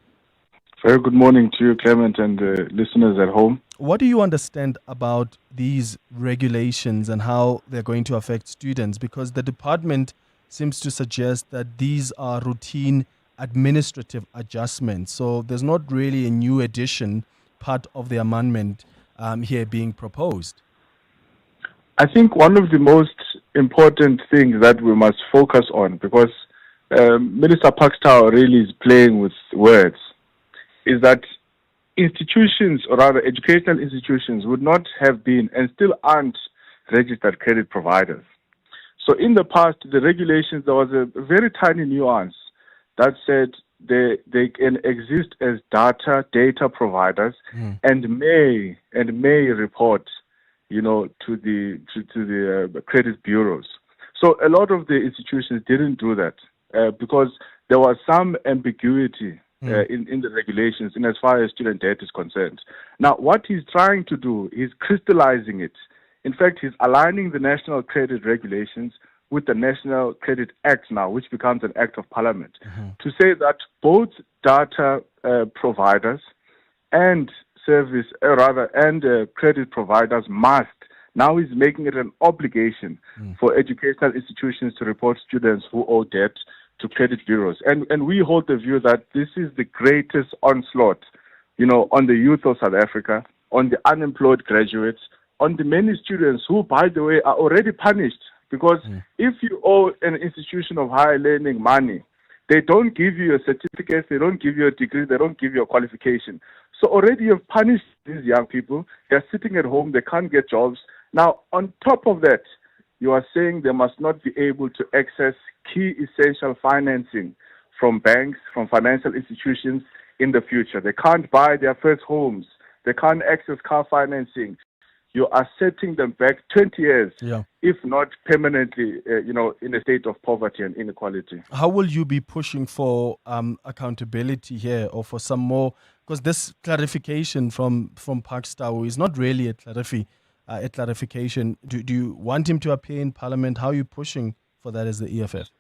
Very good morning to you, Clement, and the listeners at home. What do you understand about these regulations and how they're going to affect students? Because the department seems to suggest that these are routine administrative adjustments. So there's not really a new addition part of the amendment here being proposed. I think one of the most important things that we must focus on, because Minister Pakstow really is playing with words, is that institutions, or rather educational institutions, would not have been and still aren't registered credit providers. So in the past, the regulations, there was a very tiny nuance that said they can exist as data providers and may report, to the credit bureaus. So a lot of the institutions didn't do that because there was some ambiguity in the regulations in as far as student debt is concerned. Now, what he's trying to do is crystallizing it. In fact, he's aligning the national credit regulations with the National Credit Act now, which becomes an act of parliament, to say that both data providers and credit providers must. Now he's making it an obligation for educational institutions to report students who owe debt to credit bureaus. And we hold the view that this is the greatest onslaught, on the youth of South Africa, on the unemployed graduates, on the many students who, by the way, are already punished Because if you owe an institution of higher learning money, they don't give you a certificate, they don't give you a degree, they don't give you a qualification. So already you've punished these young people. They're sitting at home, they can't get jobs. Now, on top of that, you are saying they must not be able to access key essential financing from banks, from financial institutions in the future. They can't buy their first homes. They can't access car financing. You are setting them back 20 years, if not permanently, in a state of poverty and inequality. How will you be pushing for accountability here, or for some more? Because this clarification from Pakstau is not really a clarification. Do you want him to appear in Parliament? How are you pushing for that as the EFF?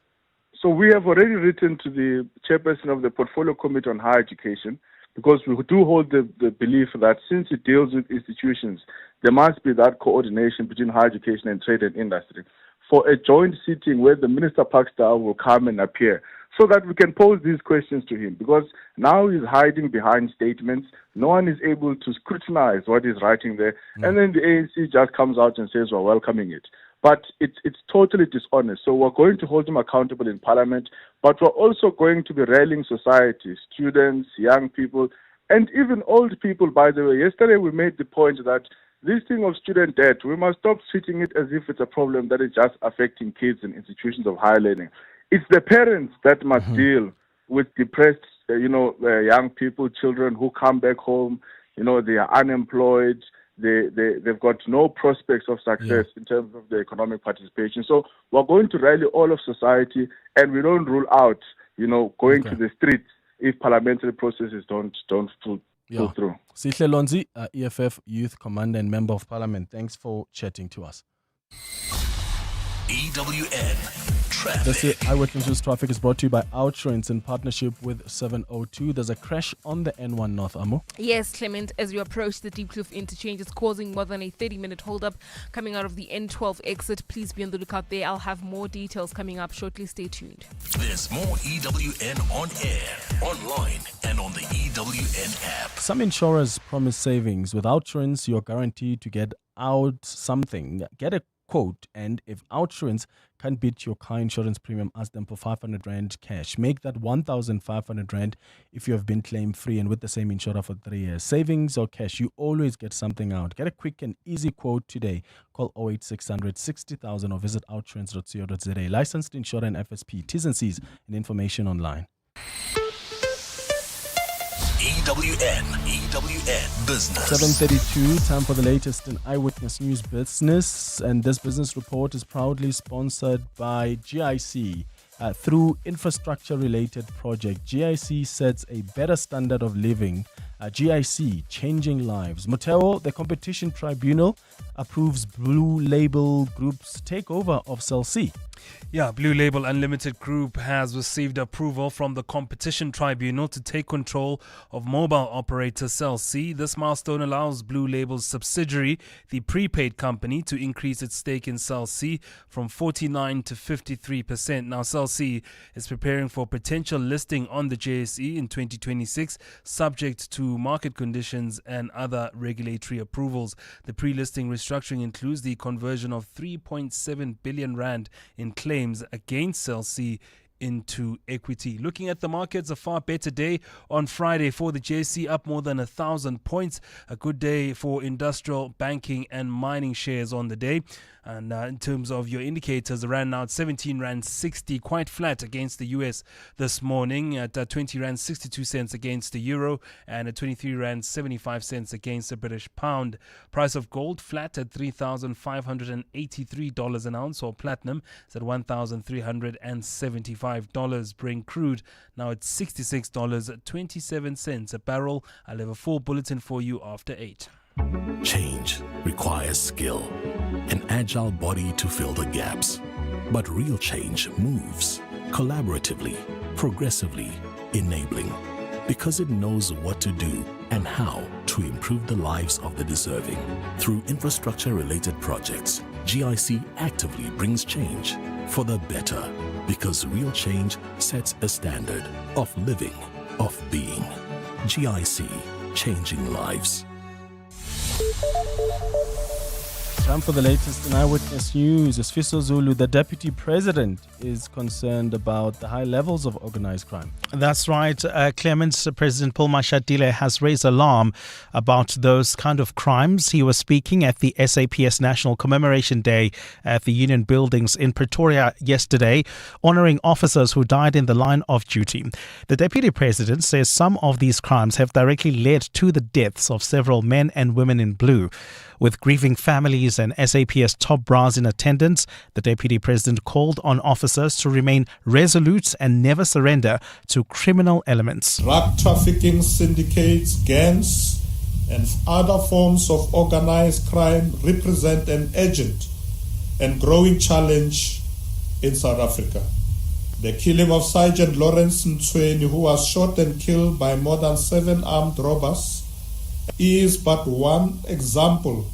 So we have already written to the chairperson of the Portfolio Committee on Higher Education, because we do hold the belief that since it deals with institutions, there must be that coordination between higher education and trade and industry for a joint sitting where the Minister Pakstau will come and appear, so that we can pose these questions to him. Because now he's hiding behind statements. No one is able to scrutinize what he's writing there. And then the ANC just comes out and says, we're welcoming it. But it's totally dishonest. So we're going to hold him accountable in Parliament, but we're also going to be rallying society, students, young people, and even old people, by the way. Yesterday we made the point that this thing of student debt, we must stop treating it as if it's a problem that is just affecting kids in institutions of higher learning. It's the parents that must deal with depressed, young people, children who come back home, they are unemployed, they've got no prospects of success in terms of their economic participation. So we're going to rally all of society, and we don't rule out, going to the streets if parliamentary processes don't pull through. Sihle Lonzi, EFF Youth Commander and Member of Parliament, thanks for chatting to us. EWN Traffic. This Eyewitness News Traffic is brought to you by Outrance in partnership with 702. There's a crash on the N1 North, Amo. Yes, Clement, as you approach the Deep Kloof interchange, it's causing more than a 30-minute holdup coming out of the N12 exit. Please be on the lookout there. I'll have more details coming up shortly. Stay tuned. There's more EWN on air, online, and on the EWN app. Some insurers promise savings. With Outrance, you're guaranteed to get out something. Get a quote, and if Outrance can't beat your car insurance premium, ask them for 500 Rand cash. Make that 1,500 Rand if you have been claim free and with the same insurer for 3 years. Savings or cash, you always get something out. Get a quick and easy quote today. Call 08600 60,000 or visit outrance.co.za. Licensed insurer and FSP. T's and C's and information online. EWN Business. 7:32, time for the latest in Eyewitness News Business. And this business report is proudly sponsored by GIC through infrastructure-related project. GIC sets a better standard of living. GIC, changing lives. Moteo, the competition tribunal, approves Blue Label Group's takeover of Cell C. Yeah, Blue Label Unlimited Group has received approval from the Competition Tribunal to take control of mobile operator Cell C. This milestone allows Blue Label's subsidiary, the prepaid company, to increase its stake in Cell C from 49% to 53%. Now, Cell C is preparing for potential listing on the JSE in 2026, subject to market conditions and other regulatory approvals. The pre-listing restructuring includes the conversion of 3.7 billion Rand in claims against Cell C into equity. Looking at the markets, a far better day on Friday for the JSE, up more than 1,000 points. A good day for industrial, banking and mining shares on the day. And in terms of your indicators, the Rand now at 17 Rand 60, quite flat against the US this morning at 20 Rand 62 cents against the Euro and at 23 Rand 75 cents against the British Pound. Price of gold flat at $3,583 an ounce, or platinum is at $1,375. Brent crude now at $66.27 a barrel. I'll have a full bulletin for you after 8. Change requires skill, an agile body to fill the gaps. But real change moves collaboratively, progressively, enabling, because it knows what to do and how to improve the lives of the deserving. Through infrastructure-related projects, GIC actively brings change for the better, because real change sets a standard of living, of being. GIC, changing lives. Time for the latest in Eyewitness News. Sfiso Zulu, the Deputy President, is concerned about the high levels of organized crime. That's right. Clements President Paul Mashatile has raised alarm about those kind of crimes. He was speaking at the SAPS National Commemoration Day at the Union Buildings in Pretoria yesterday, honouring officers who died in the line of duty. The Deputy President says some of these crimes have directly led to the deaths of several men and women in blue. With grieving families and SAPS top brass in attendance, the Deputy President called on officers to remain resolute and never surrender to criminal elements. Drug trafficking syndicates, gangs, and other forms of organized crime represent an urgent and growing challenge in South Africa. The killing of Sergeant Lawrence Mtsweni, who was shot and killed by more than 7 armed robbers, is but one example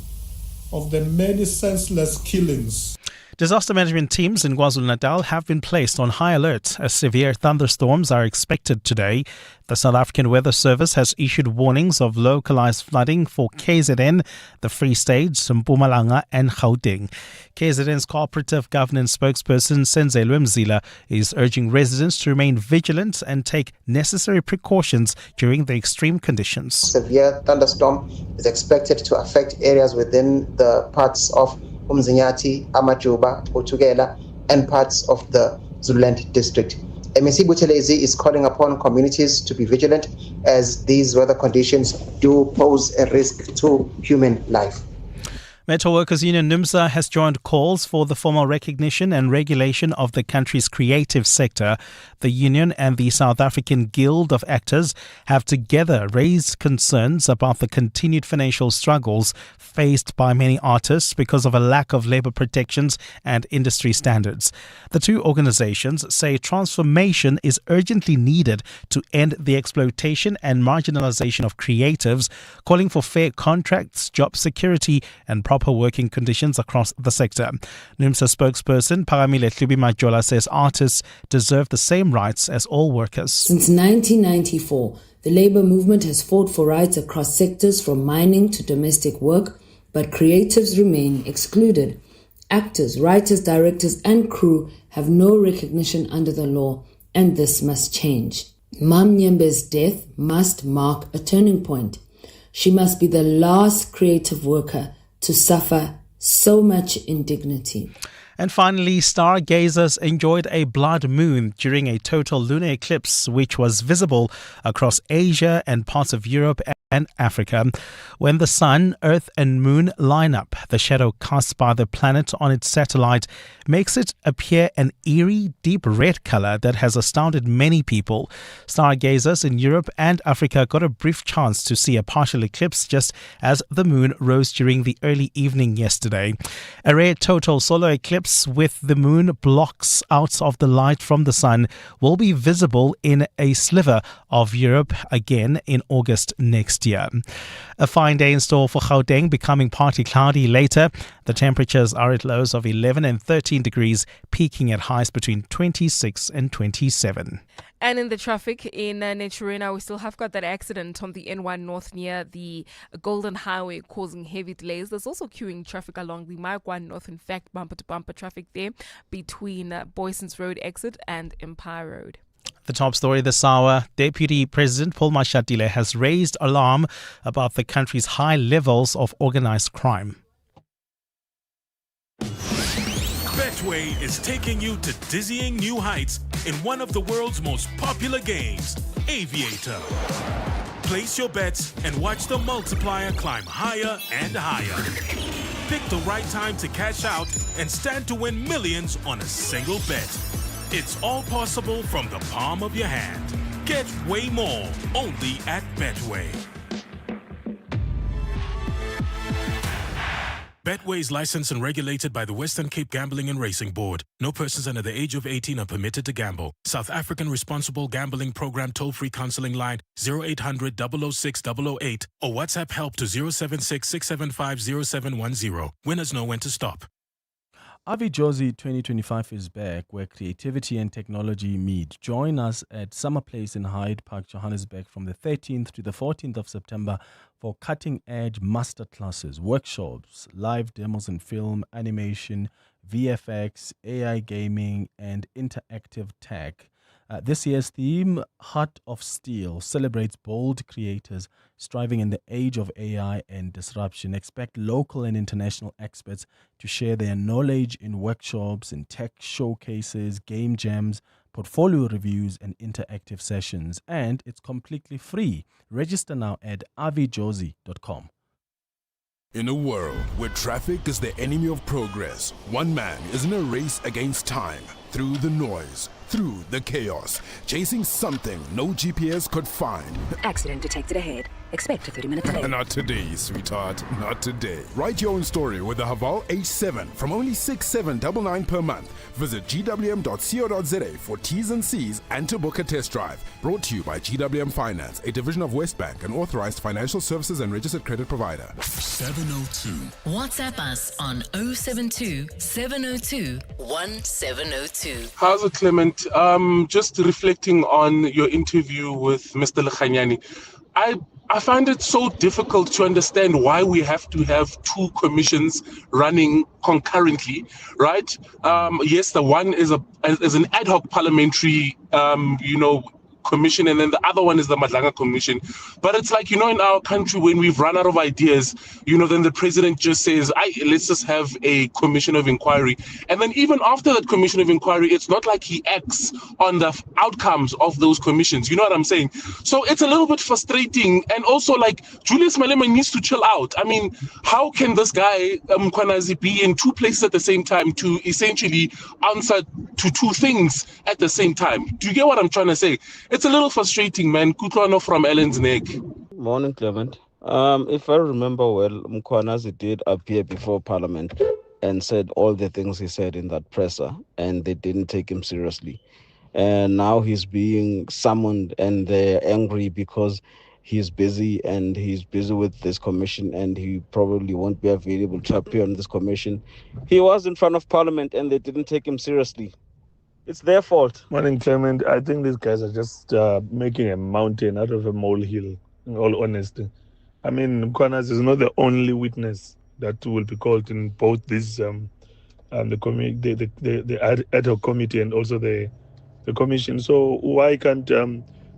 of the many senseless killings. Disaster management teams in KwaZulu-Natal have been placed on high alert as severe thunderstorms are expected today. The South African Weather Service has issued warnings of localized flooding for KZN, the Free State, Mpumalanga and Gauteng. KZN's cooperative governance spokesperson Senzelwe Mzila is urging residents to remain vigilant and take necessary precautions during the extreme conditions. Severe thunderstorm is expected to affect areas within the parts of Umzinyati, Amajuba, Utugela, and parts of the Zululand district. MEC Buthelezi is calling upon communities to be vigilant as these weather conditions do pose a risk to human life. Metro Workers Union NUMSA has joined calls for the formal recognition and regulation of the country's creative sector. The union and the South African Guild of Actors have together raised concerns about the continued financial struggles faced by many artists because of a lack of labor protections and industry standards. The two organizations say transformation is urgently needed to end the exploitation and marginalization of creatives, calling for fair contracts, job security and proper working conditions across the sector. NUMSA spokesperson Paramile Hlubi-Majola says artists deserve the same rights as all workers. Since 1994, the labour movement has fought for rights across sectors from mining to domestic work, but creatives remain excluded. Actors, writers, directors and crew have no recognition under the law, and this must change. Mam Nyembe's death must mark a turning point. She must be the last creative worker to suffer so much indignity. And finally, stargazers enjoyed a blood moon during a total lunar eclipse, which was visible across Asia and parts of Europe and Africa. When the sun, earth and moon line up, the shadow cast by the planet on its satellite makes it appear an eerie, deep red color that has astounded many people. Stargazers in Europe and Africa got a brief chance to see a partial eclipse just as the moon rose during the early evening yesterday. A rare total solar eclipse with the moon blocks out of the light from the sun will be visible in a sliver of Europe again in August next year. A fine day in store for Gauteng, becoming partly cloudy later. The temperatures are at lows of 11 and 13 degrees, peaking at highs between 26 and 27. And in the traffic in Naturena, we still have got that accident on the N1 North near the Golden Highway causing heavy delays. There's also queuing traffic along the Mark-1 North, in fact, bumper-to-bumper traffic there between Boyson's Road exit and Empire Road. The top story this hour, Deputy President Paul Mashatile has raised alarm about the country's high levels of organized crime. Betway is taking you to dizzying new heights in one of the world's most popular games, Aviator. Place your bets and watch the multiplier climb higher and higher. Pick the right time to cash out and stand to win millions on a single bet. It's all possible from the palm of your hand. Get way more only at Betway. Betway is licensed and regulated by the Western Cape Gambling and Racing Board. No persons under the age of 18 are permitted to gamble. South African Responsible Gambling Program toll-free counseling line 0800 006 008 or WhatsApp help to 076 675 0710. Winners know when to stop. Avi Josie 2025 is back, where creativity and technology meet. Join us at Summer Place in Hyde Park, Johannesburg, from the 13th to the 14th of September for cutting-edge masterclasses, workshops, live demos in film, animation, VFX, AI gaming, and interactive tech. This year's theme, Heart of Steel, celebrates bold creators striving in the age of AI and disruption. Expect local and international experts to share their knowledge in workshops, in tech showcases, game jams, portfolio reviews, and interactive sessions. And it's completely free. Register now at avijosie.com. In a world where traffic is the enemy of progress, one man is in a race against time, through the noise, through the chaos, chasing something no GPS could find. Accident detected ahead. Expect a 30-minute delay. Not today, sweetheart. Not today. Write your own story with the Haval H7 from only $6,799 per month. Visit gwm.co.za for T's and C's and to book a test drive. Brought to you by GWM Finance, a division of Westbank, an authorized financial services and registered credit provider. 702. WhatsApp us on 072 702 1702. How's it, Clement? Just reflecting on your interview with Mr. Lekhanyani, I find it so difficult to understand why we have to have two commissions running concurrently, right? Yes, the one is an ad hoc parliamentary, commission, and then the other one is the Madlanga Commission. But it's like, in our country, when we've run out of ideas, then the president just says, let's just have a commission of inquiry. And then even after that commission of inquiry, it's not like he acts on the outcomes of those commissions. You know what I'm saying? So it's a little bit frustrating. And also, like, Julius Malema needs to chill out. I mean, how can this guy, Mkhwanazi, be in two places at the same time to essentially answer to two things at the same time? Do you get what I'm trying to say? It's a little frustrating, man. Kutlwano from Ellen's Neck. Morning, Clement. If I remember well, Mkhwanazi did appear before Parliament and said all the things he said in that presser, and they didn't take him seriously. And now he's being summoned, and they're angry because he's busy with this commission, and he probably won't be available to appear on this commission. He was in front of Parliament, and they didn't take him seriously. It's their fault. Morning, Clement. I think these guys are just making a mountain out of a molehill, in all honesty. I mean, Mkhwanazi is not the only witness that will be called in both this the ad hoc committee and also the commission. So why can't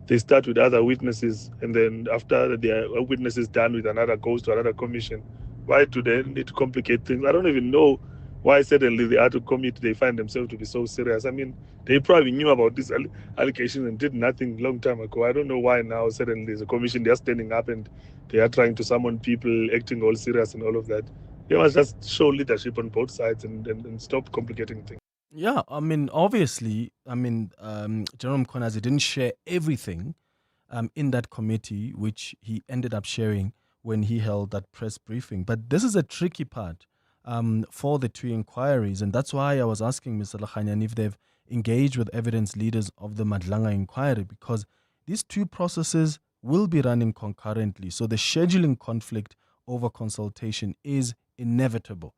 they start with other witnesses, and then after the witness is done with another, goes to another commission? Why do they need to complicate things? I don't even know why suddenly the ad hoc committee, they find themselves to be so serious. I mean, they probably knew about this allegation and did nothing long time ago. I don't know why now suddenly there's a commission, they're standing up and they are trying to summon people, acting all serious and all of that. They must just show leadership on both sides and stop complicating things. Yeah, I mean, obviously, General Mkhwanazi didn't share everything in that committee, which he ended up sharing when he held that press briefing. But this is a tricky part for the two inquiries, and that's why I was asking Mr. Lekhanyani if they've engaged with evidence leaders of the Madlanga inquiry, because these two processes will be running concurrently. So the scheduling conflict over consultation is inevitable.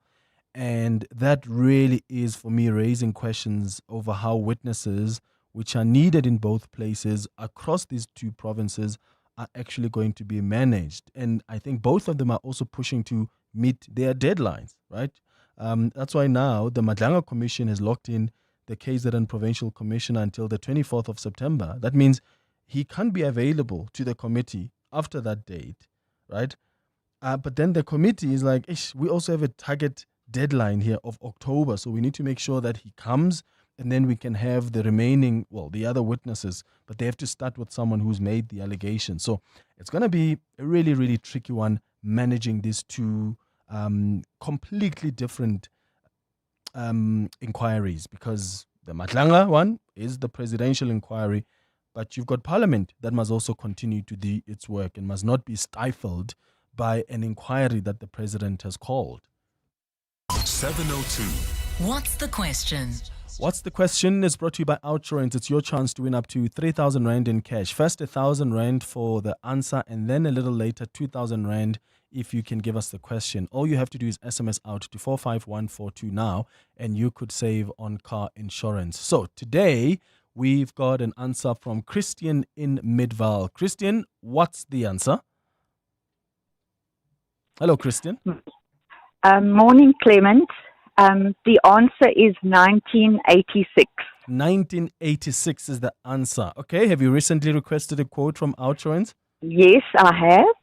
And that really is, for me, raising questions over how witnesses, which are needed in both places across these two provinces, are actually going to be managed. And I think both of them are also pushing to meet their deadlines, right? That's why now the Madlanga Commission has locked in the KZN Provincial Commissioner until the 24th of September. That means he can't be available to the committee after that date, right? But then the committee is like, we also have a target deadline here of October, so we need to make sure that he comes, and then we can have the remaining, the other witnesses, but they have to start with someone who's made the allegation. So it's going to be a really, really tricky one, managing these two completely different inquiries, because the Madlanga one is the presidential inquiry, but you've got Parliament that must also continue to do its work and must not be stifled by an inquiry that the president has called. 702. What's the question? What's the question? Is brought to you by Outsurance. It's your chance to win up to 3,000 Rand in cash. First 1,000 Rand for the answer, and then a little later 2,000 Rand if you can give us the question. All you have to do is SMS out to 45142 now, and you could save on car insurance. So today, we've got an answer from Christian in Midvaal. Christian, what's the answer? Hello, Christian. Morning, Clement. The answer is 1986. 1986 is the answer. Okay, have you recently requested a quote from Outsurance? Yes, I have.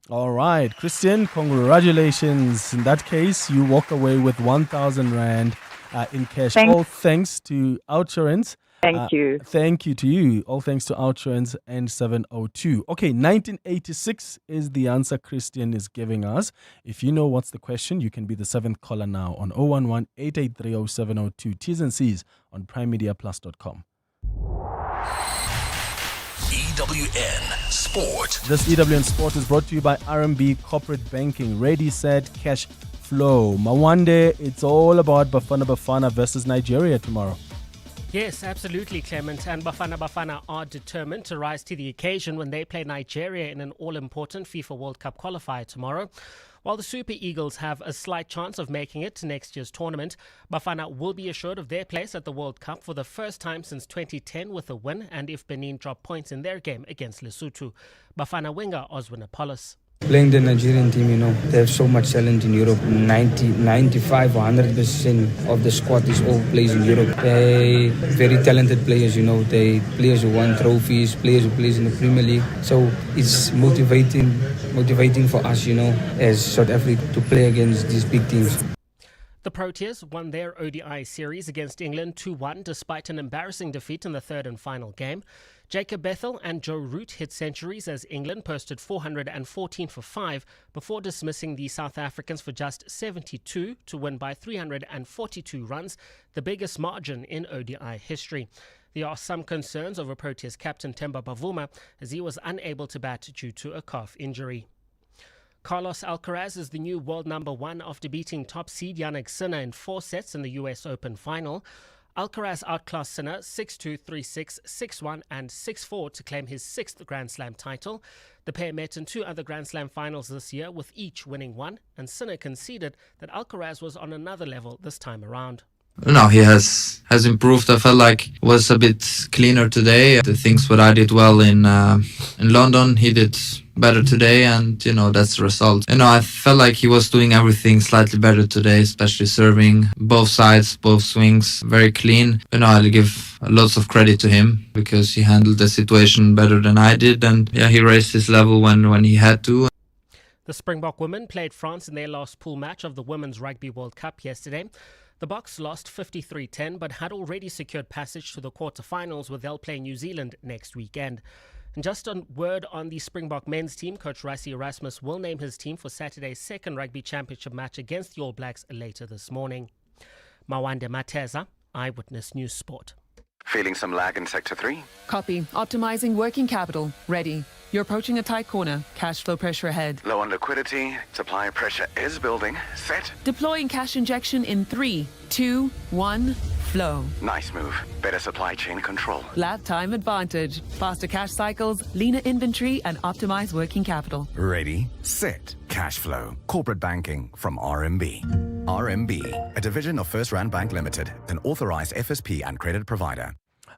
All right, Christian, congratulations. In that case, you walk away with 1,000 Rand in cash. Thanks. All thanks to Outsurance. Thank you. Thank you to you. All thanks to Outsurance and 702. Okay, 1986 is the answer Christian is giving us. If you know what's the question, you can be the seventh caller now on 011-883-0702. T's and C's on primemediaplus.com. EWN Sport. This EWN Sport is brought to you by RMB Corporate Banking. Ready, set, cash flow. Mawande, it's all about Bafana versus Nigeria tomorrow. Yes, absolutely, Clement. And Bafana are determined to rise to the occasion when they play Nigeria in an all-important FIFA World Cup qualifier tomorrow. While the Super Eagles have a slight chance of making it to next year's tournament, Bafana will be assured of their place at the World Cup for the first time since 2010 with a win, and if Benin drop points in their game against Lesotho. Bafana winger Oswin Apollos. Playing the Nigerian team, they have so much talent in Europe. 95 or 100% of the squad is all plays in Europe. They very talented players, They players who won trophies, players who plays in the Premier League. So it's motivating for us, as South Africa to play against these big teams. The Proteas won their ODI series against England 2-1 despite an embarrassing defeat in the third and final game. Jacob Bethel and Joe Root hit centuries as England posted 414 for 5 before dismissing the South Africans for just 72 to win by 342 runs, the biggest margin in ODI history. There are some concerns over Proteas captain Themba Bavuma as he was unable to bat due to a calf injury. Carlos Alcaraz is the new world number one after beating top seed Jannik Sinner in 4 sets in the US Open final. Alcaraz outclassed Sinner 6-2, 3-6, 6-1 and 6-4 to claim his 6th Grand Slam title. The pair met in 2 other Grand Slam finals this year, with each winning one, and Sinner conceded that Alcaraz was on another level this time around. No, he has improved. I felt like it was a bit cleaner today. The things what I did well in London, he did better today, and that's the result. I felt like he was doing everything slightly better today, especially serving both sides, both swings, very clean. I'll give lots of credit to him because he handled the situation better than I did, and he raised his level when he had to. The Springbok women played France in their last pool match of the Women's Rugby World Cup yesterday. The Boks lost 53-10 but had already secured passage to the quarterfinals, where they'll play New Zealand next weekend. And just a word on the Springbok men's team, Coach Rassie Erasmus will name his team for Saturday's second Rugby Championship match against the All Blacks later this morning. Mawande Mateza, Eyewitness News Sport. Feeling some lag in Sector 3? Copy. Optimizing working capital. Ready. You're approaching a tight corner. Cash flow pressure ahead. Low on liquidity. Supply pressure is building. Set. Deploying cash injection in 3, 2, 1. Flow. Nice move. Better supply chain control. Lab time advantage. Faster cash cycles, leaner inventory, and optimized working capital. Ready, set, cash flow. Corporate banking from RMB. RMB, a division of First Rand Bank Limited, an authorized FSP and credit provider.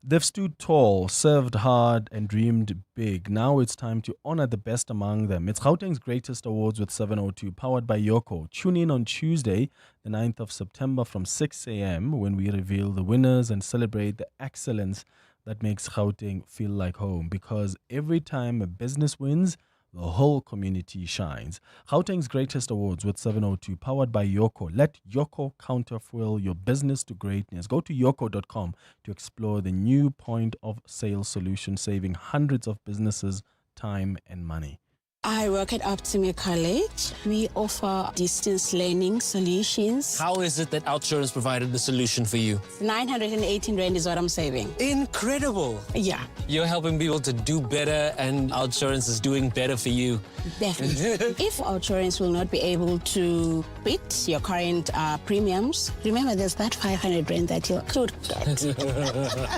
They've stood tall, served hard, and dreamed big. Now it's time to honor the best among them. It's Gauteng's Greatest Awards with 702, powered by Yoko. Tune in on Tuesday, the 9th of September from 6 a.m. when we reveal the winners and celebrate the excellence that makes Gauteng feel like home. Because every time a business wins, the whole community shines. Gauteng's Greatest Awards with 702, powered by Yoko. Let Yoko counterfuel your business to greatness. Go to yoko.com to explore the new point of sale solution, saving hundreds of businesses time and money. I work at Optima College. We offer distance learning solutions. How is it that OUTsurance provided the solution for you? 918 Rand is what I'm saving. Incredible. Yeah. You're helping people to do better and OUTsurance is doing better for you. Definitely. If OUTsurance will not be able to beat your current premiums, remember there's that 500 Rand that you could get.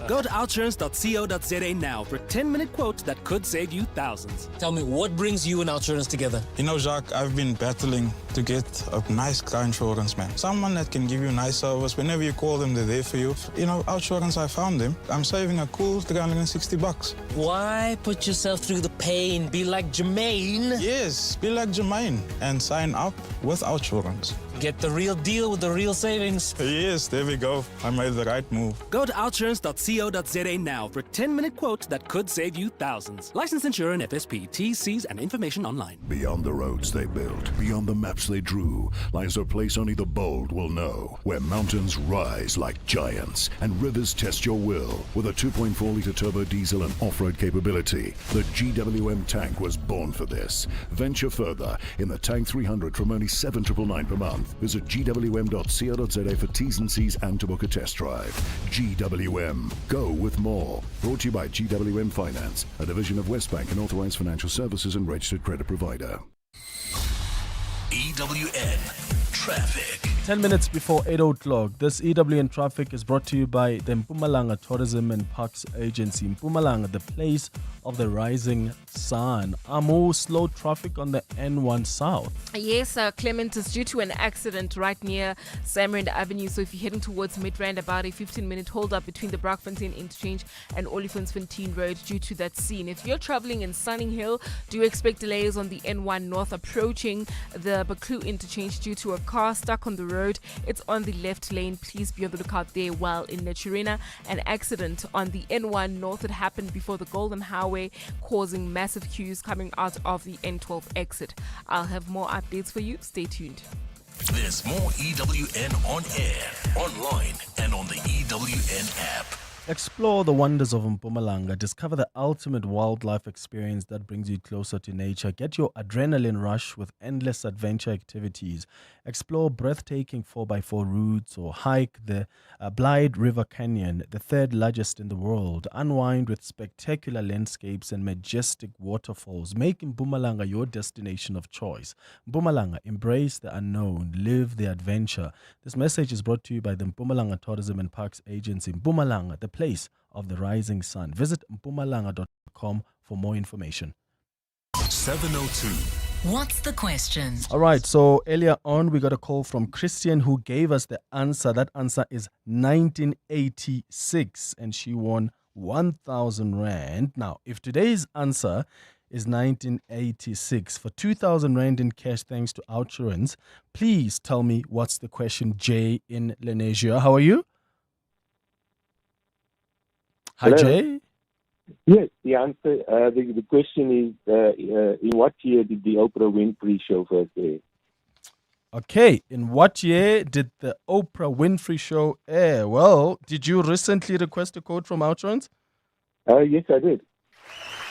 Go to outsurance.co.za now for a 10-minute quote that could save you thousands. Tell me, what brings you and OUTsurance together? You know, Jacques, I've been battling to get a nice car insurance, man. Someone that can give you nice service. Whenever you call them, they're there for you. You know, OUTsurance, I found them. I'm saving a cool $360. Why put yourself through the pain? Be like Jermaine. Yes, be like Jermaine and sign up with OUTsurance. Get the real deal with the real savings. Yes, there we go. I made the right move. Go to outsurance.co.za now for a 10-minute quote that could save you thousands. Licensed insurer and FSP. T's, C's, and information online. Beyond the roads they built, beyond the maps they drew, lies a place only the bold will know, where mountains rise like giants and rivers test your will. With a 2.4-litre turbo diesel and off-road capability, the GWM tank was born for this. Venture further in the Tank 300 from only $7,999 per month. Visit gwm.co.za for T's and C's and to book a test drive. GWM. Go with more. Brought to you by GWM Finance, a division of Westbank and authorized financial services and registered credit provider. EWN Traffic. 10 minutes before 8 o'clock, this EWN Traffic is brought to you by the Mpumalanga Tourism and Parks Agency. Mpumalanga, the place of the rising sun. More slow traffic on the N1 South. Yes, Clement, is due to an accident right near Samrand Avenue. So if you're heading towards Midrand, about a 15-minute hold-up between the Brakfontein Interchange and Olifantsfontein Road due to that scene. If you're traveling in Sunninghill, do expect delays on the N1 North approaching the Baklu Interchange due to a car stuck on the road. It's on the left lane. Please be on the lookout there. While in Naturena, an accident on the N1 North had happened before the Golden Highway, causing massive queues coming out of the N12 exit. I'll have more updates for you. Stay tuned. There's more EWN on air, online, and on the EWN app. Explore the wonders of Mpumalanga. Discover the ultimate wildlife experience that brings you closer to nature. Get your adrenaline rush with endless adventure activities. Explore breathtaking 4x4 routes or hike the Blyde River Canyon, the third largest in the world. Unwind with spectacular landscapes and majestic waterfalls. Make Mpumalanga your destination of choice. Mpumalanga, embrace the unknown. Live the adventure. This message is brought to you by the Mpumalanga Tourism and Parks Agency. Mpumalanga, the place of the rising sun. Visit mpumalanga.com for more information. 702. What's the question? All right, so earlier on we got a call from Christian who gave us the answer. That answer is 1986 and she won 1,000 Rand. Now, if today's answer is 1986 for 2,000 Rand in cash thanks to OUTsurance, please tell me what's the question. Jay in Lenasia, how are you? Hi, Hello. Jay. Yes, the answer, the question is, in what year did the Oprah Winfrey Show first air? Okay, in what year did the Oprah Winfrey Show air? Well, did you recently request a quote from OUTsurance? Yes, I did.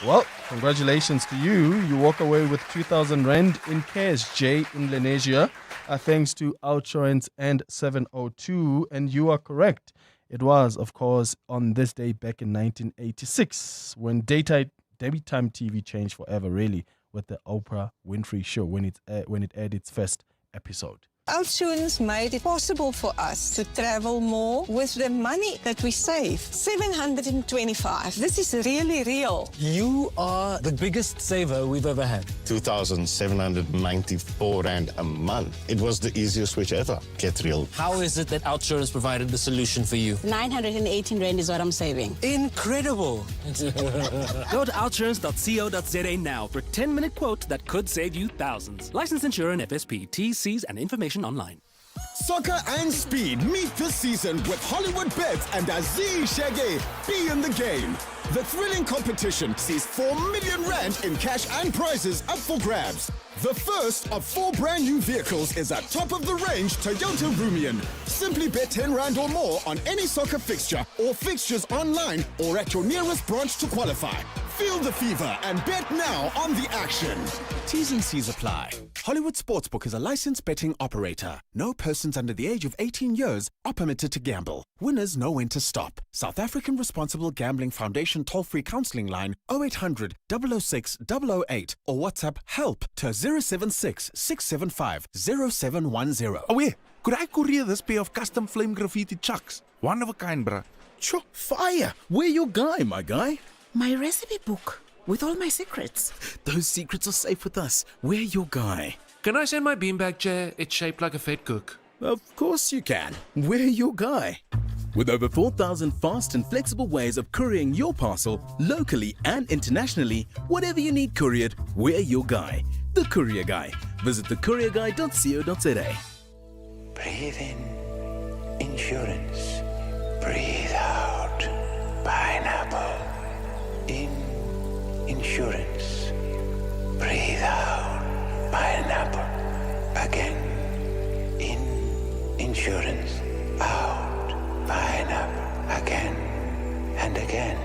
Well, congratulations to you. You walk away with 2,000 Rand in cash, Jay in Lenasia, thanks to OUTsurance and 702, and you are correct. It was, of course, on this day back in 1986 when daytime TV changed forever, really, with the Oprah Winfrey Show when it aired its first episode. OUTsurance made it possible for us to travel more with the money that we save. 725. This is really real. You are the biggest saver we've ever had. 2,794 Rand a month. It was the easiest switch ever. Get real. How is it that OUTsurance provided the solution for you? 918 Rand is what I'm saving. Incredible. Go to outsurance.co.za now for a 10-minute quote that could save you thousands. Licensed insurer and FSP. T's, C's, and information online. Soccer and speed meet this season with Hollywood Bets and Aziz Shege. Be in the game. The thrilling competition sees 4 million Rand in cash and prizes up for grabs. The first of 4 brand new vehicles is a top-of-the-range Toyota Rumian. Simply bet 10 Rand or more on any soccer fixture or fixtures online or at your nearest branch to qualify. Feel the fever and bet now on the action. T's and C's apply. Hollywood Sportsbook is a licensed betting operator. No persons under the age of 18 years are permitted to gamble. Winners know when to stop. South African Responsible Gambling Foundation toll-free counselling line 0800 006 008 or WhatsApp help to 076 675 0710. Oh yeah, could I courier this pair of custom flame graffiti chucks? One of a kind, bruh. Sure, fire. Where your guy, my guy? My recipe book with all my secrets. Those secrets are safe with us. We're your guy. Can I send my beanbag chair? It's shaped like a fed cook. Of course you can. We're your guy. With over 4,000 fast and flexible ways of couriering your parcel locally and internationally, whatever you need couriered, we're your guy. The Courier Guy. Visit thecourierguy.co.za. Breathe in, insurance. Breathe out, pineapple. In, insurance. Breathe out, pineapple. Again. In, insurance. Out, pineapple. Again and again.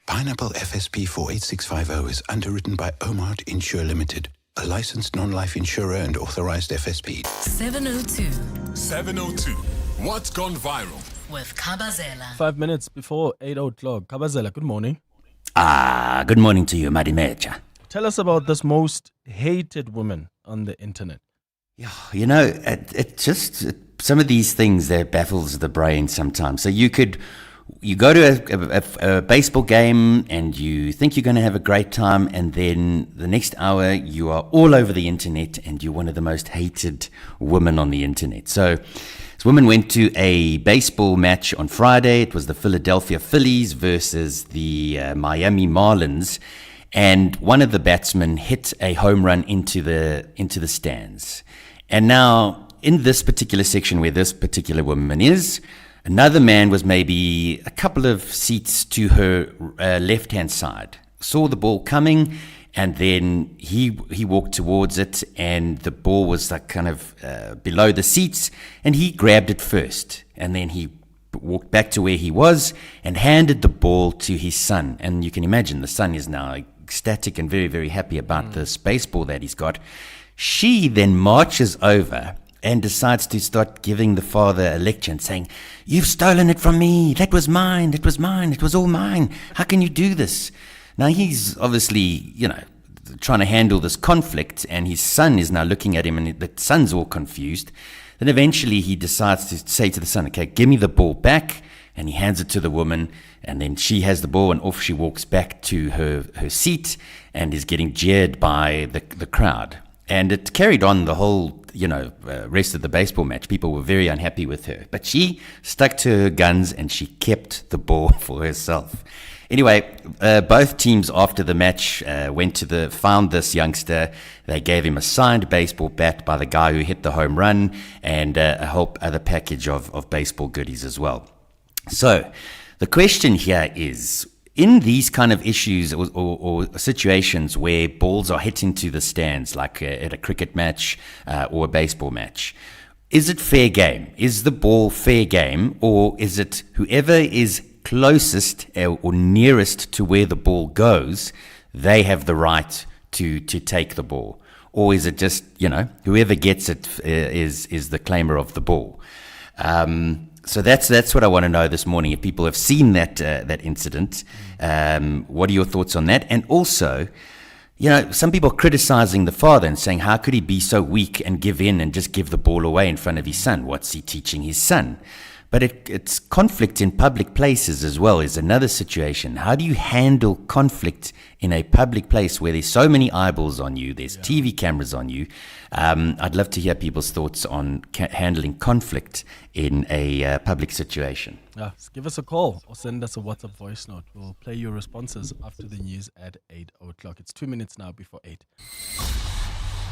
Pineapple FSP 48650 is underwritten by Omart Insure Limited, a licensed non-life insurer and authorized FSP. 702 702. What's gone viral? with Kabazela. 5 minutes before 8 o'clock. Kabazela, good morning. Good morning to you, Marimecha. Tell us about this most hated woman on the internet. Yeah, you know, it just, some of these things, that baffles the brain sometimes. So you go to a baseball game and you think you're going to have a great time, and then the next hour you are all over the internet and you're one of the most hated women on the internet. So this woman went to a baseball match on Friday. It was the Philadelphia Phillies versus the Miami Marlins, and one of the batsmen hit a home run into the stands. And now, in this particular section where this particular woman is, another man was maybe a couple of seats to her left-hand side, saw the ball coming, and then he walked towards it, and the ball was like kind of below the seats, and he grabbed it first, and then he walked back to where he was and handed the ball to his son. And you can imagine the son is now ecstatic and very, very happy about this baseball that he's got. She then marches over and decides to start giving the father a lecture and saying, "You've stolen it from me. That was mine. It was mine. It was all mine. How can you do this?" Now he's obviously, trying to handle this conflict, and his son is now looking at him, and the son's all confused. Then eventually he decides to say to the son, "Okay, give me the ball back." And he hands it to the woman, and then she has the ball, and off she walks back to her seat and is getting jeered by the crowd. And it carried on the whole, rest of the baseball match. People were very unhappy with her. But she stuck to her guns and she kept the ball for herself. Anyway, both teams after the match found this youngster. They gave him a signed baseball bat by the guy who hit the home run, and a whole other package of baseball goodies as well. So the question here is, in these kind of issues or situations where balls are hit into the stands, like at a cricket match or a baseball match, is it fair game? Is the ball fair game, or is it whoever is closest or nearest to where the ball goes, they have the right to take the ball? Or is it just, whoever gets it is the claimer of the ball? So that's what I want to know this morning. If people have seen that incident, what are your thoughts on that? And also, some people are criticizing the father and saying, how could he be so weak and give in and just give the ball away in front of his son? What's he teaching his son? But it's conflict in public places as well is another situation. How do you handle conflict in a public place where there's so many eyeballs on you, there's TV cameras on you? I'd love to hear people's thoughts on handling conflict in a public situation. Give us a call or send us a WhatsApp voice note. We'll play your responses after the news at 8 o'clock. It's 2 minutes now before 8.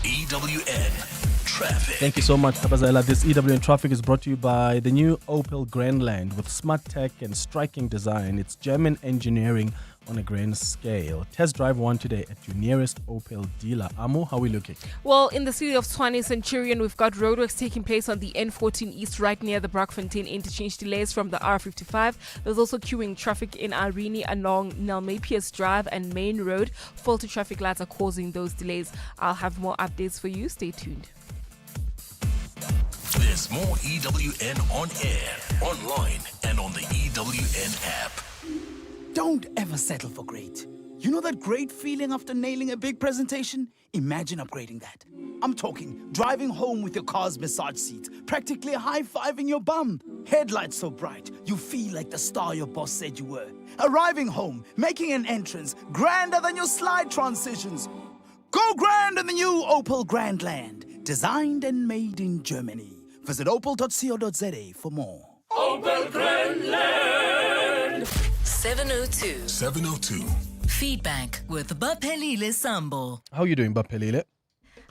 EWN Traffic. Thank you so much, Kabazela. This EWN Traffic is brought to you by the new Opel Grandland with smart tech and striking design. It's German engineering on a grand scale. Test drive one today at your nearest Opel dealer. Amo, how are we looking? Well, in the city of Tshwane Centurion, we've got roadworks taking place on the N14 East right near the Brockfontein interchange. Delays from the R55. There's also queuing traffic in Irene along Nelmapius Drive and Main Road. Faulty traffic lights are causing those delays. I'll have more updates for you. Stay tuned. There's more EWN on air, online, and on the EWN app. Don't ever settle for great. You know that great feeling after nailing a big presentation? Imagine upgrading that. I'm talking driving home with your car's massage seat, practically high-fiving your bum. Headlights so bright, you feel like the star your boss said you were. Arriving home, making an entrance, grander than your slide transitions. Go grand in the new Opel Grandland, designed and made in Germany. Visit opel.co.za for more. Opel Grandland. 702. 702. Feedback with Baphelile Sambo. How are you doing, Baphelile?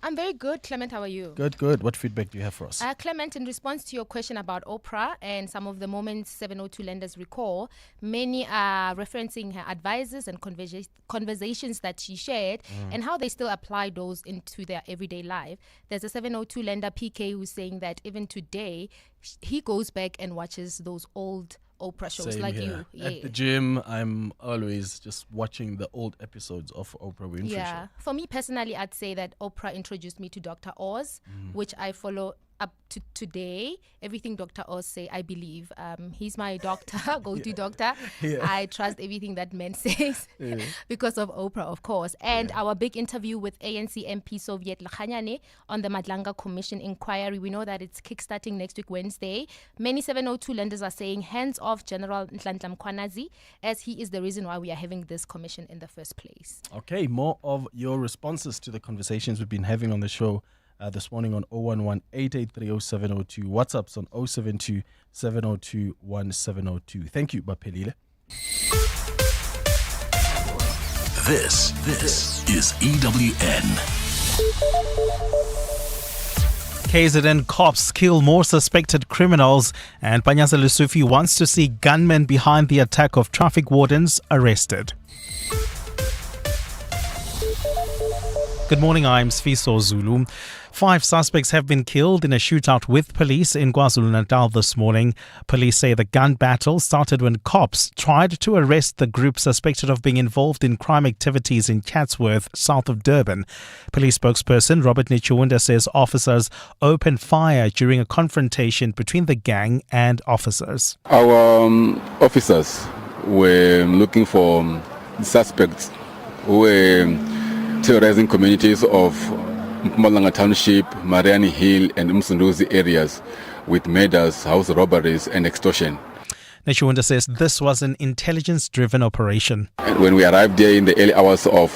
I'm very good. Clement, how are you? Good. What feedback do you have for us? Clement, in response to your question about Oprah and some of the moments 702 lenders recall, many are referencing her advices and conversations that she shared and how they still apply those into their everyday life. There's a 702 lender, PK, who's saying that even today, he goes back and watches those old Oprah shows. Same like here. you. At the gym, I'm always just watching the old episodes of Oprah Winfrey Show. For me personally, I'd say that Oprah introduced me to Dr. Oz, which I follow up to today. Everything Dr. Oz say, I believe. He's my doctor, go-to doctor. Yeah. I trust everything that man says because of Oprah, of course. And our big interview with ANC MP Soviet Lakhanyane on the Madlanga Commission inquiry. We know that it's kickstarting next week, Wednesday. Many 702 lenders are saying hands off General Nhlanhla Mkhwanazi, as he is the reason why we are having this commission in the first place. Okay, more of your responses to the conversations we've been having on the show this morning on 011-883-0702. WhatsApp's on 072-702-1702. Thank you, Baphelile. This is EWN. KZN cops kill more suspected criminals, and Panyaza Lusufi wants to see gunmen behind the attack of traffic wardens arrested. Good morning, I'm Sfiso Zulu. 5 suspects have been killed in a shootout with police in KwaZulu-Natal this morning. Police say the gun battle started when cops tried to arrest the group suspected of being involved in crime activities in Chatsworth, south of Durban. Police spokesperson Robert Nichunda says officers opened fire during a confrontation between the gang and officers. Our officers were looking for suspects who were terrorizing communities of Mpumalanga Township, Mariani Hill and Msunduzi areas with murders, house robberies and extortion. Nichunda says this was an intelligence-driven operation. And when we arrived there in the early hours of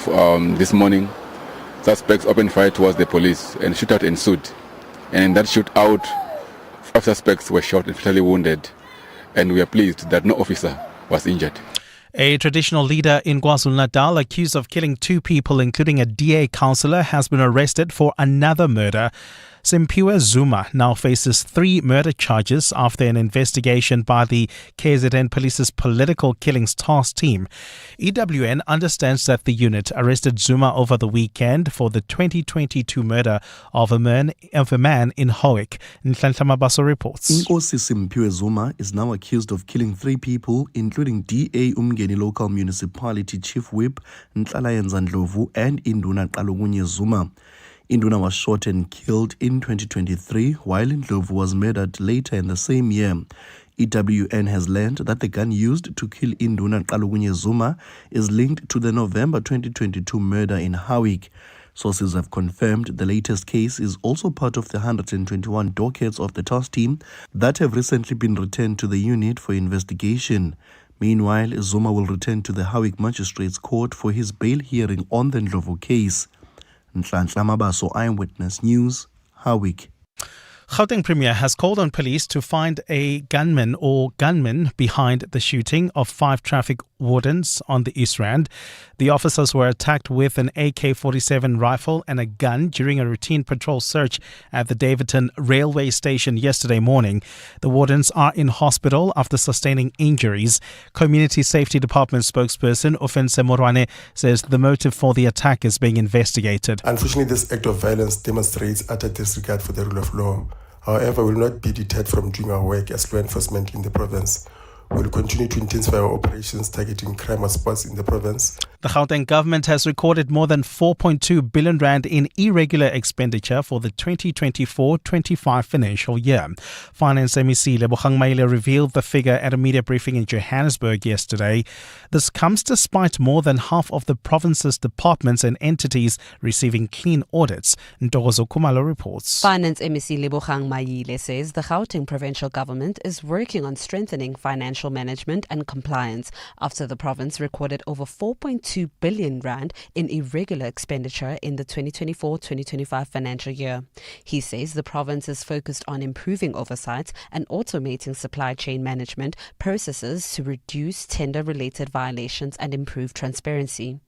this morning, suspects opened fire towards the police and shootout ensued. And in that shootout, 5 suspects were shot and fatally wounded. And we are pleased that no officer was injured. A traditional leader in KwaZulu-Natal accused of killing 2 people, including a DA councillor, has been arrested for another murder. Simpiwe Zuma now faces 3 murder charges after an investigation by the KZN Police's Political Killings Task Team. EWN understands that the unit arrested Zuma over the weekend for the 2022 murder of a man in Howick. Nhlanhla Mabaso reports. Inkosi Simpiwe Zuma is now accused of killing 3 people, including DA Umngeni Local Municipality Chief Whip Nhlalayenza Ndlovu and Induna Qalungunye Zuma. Induna was shot and killed in 2023, while Ndlovu was murdered later in the same year. EWN has learned that the gun used to kill Induna Qalungunye Zuma is linked to the November 2022 murder in Howick. Sources have confirmed the latest case is also part of the 121 dockets of the task team that have recently been returned to the unit for investigation. Meanwhile, Zuma will return to the Howick Magistrates Court for his bail hearing on the Ndlovu case. Nhlanhla Mabaso, Eyewitness News, Howick. Gauteng Premier has called on police to find a gunman or gunmen behind the shooting of 5 traffic wardens on the East Rand. The officers were attacked with an AK-47 rifle and a gun during a routine patrol search at the Davidton railway station yesterday morning. The wardens are in hospital after sustaining injuries. Community Safety Department spokesperson Ofense Morwane says the motive for the attack is being investigated. Unfortunately, this act of violence demonstrates utter disregard for the rule of law. However, we will not be deterred from doing our work as law enforcement in the province. We will continue to intensify our operations targeting crime hotspots in the province. The Gauteng government has recorded more than 4.2 billion rand in irregular expenditure for the 2024-25 financial year. Finance MEC Lebogang Maile revealed the figure at a media briefing in Johannesburg yesterday. This comes despite more than half of the province's departments and entities receiving clean audits. Ntokozo Kumalo reports. Finance MEC Lebogang Maile says the Gauteng provincial government is working on strengthening financial management and compliance after the province recorded over 4.2 billion rand in irregular expenditure in the 2024-2025 financial year. He says the province is focused on improving oversight and automating supply chain management processes to reduce tender-related violations and improve transparency.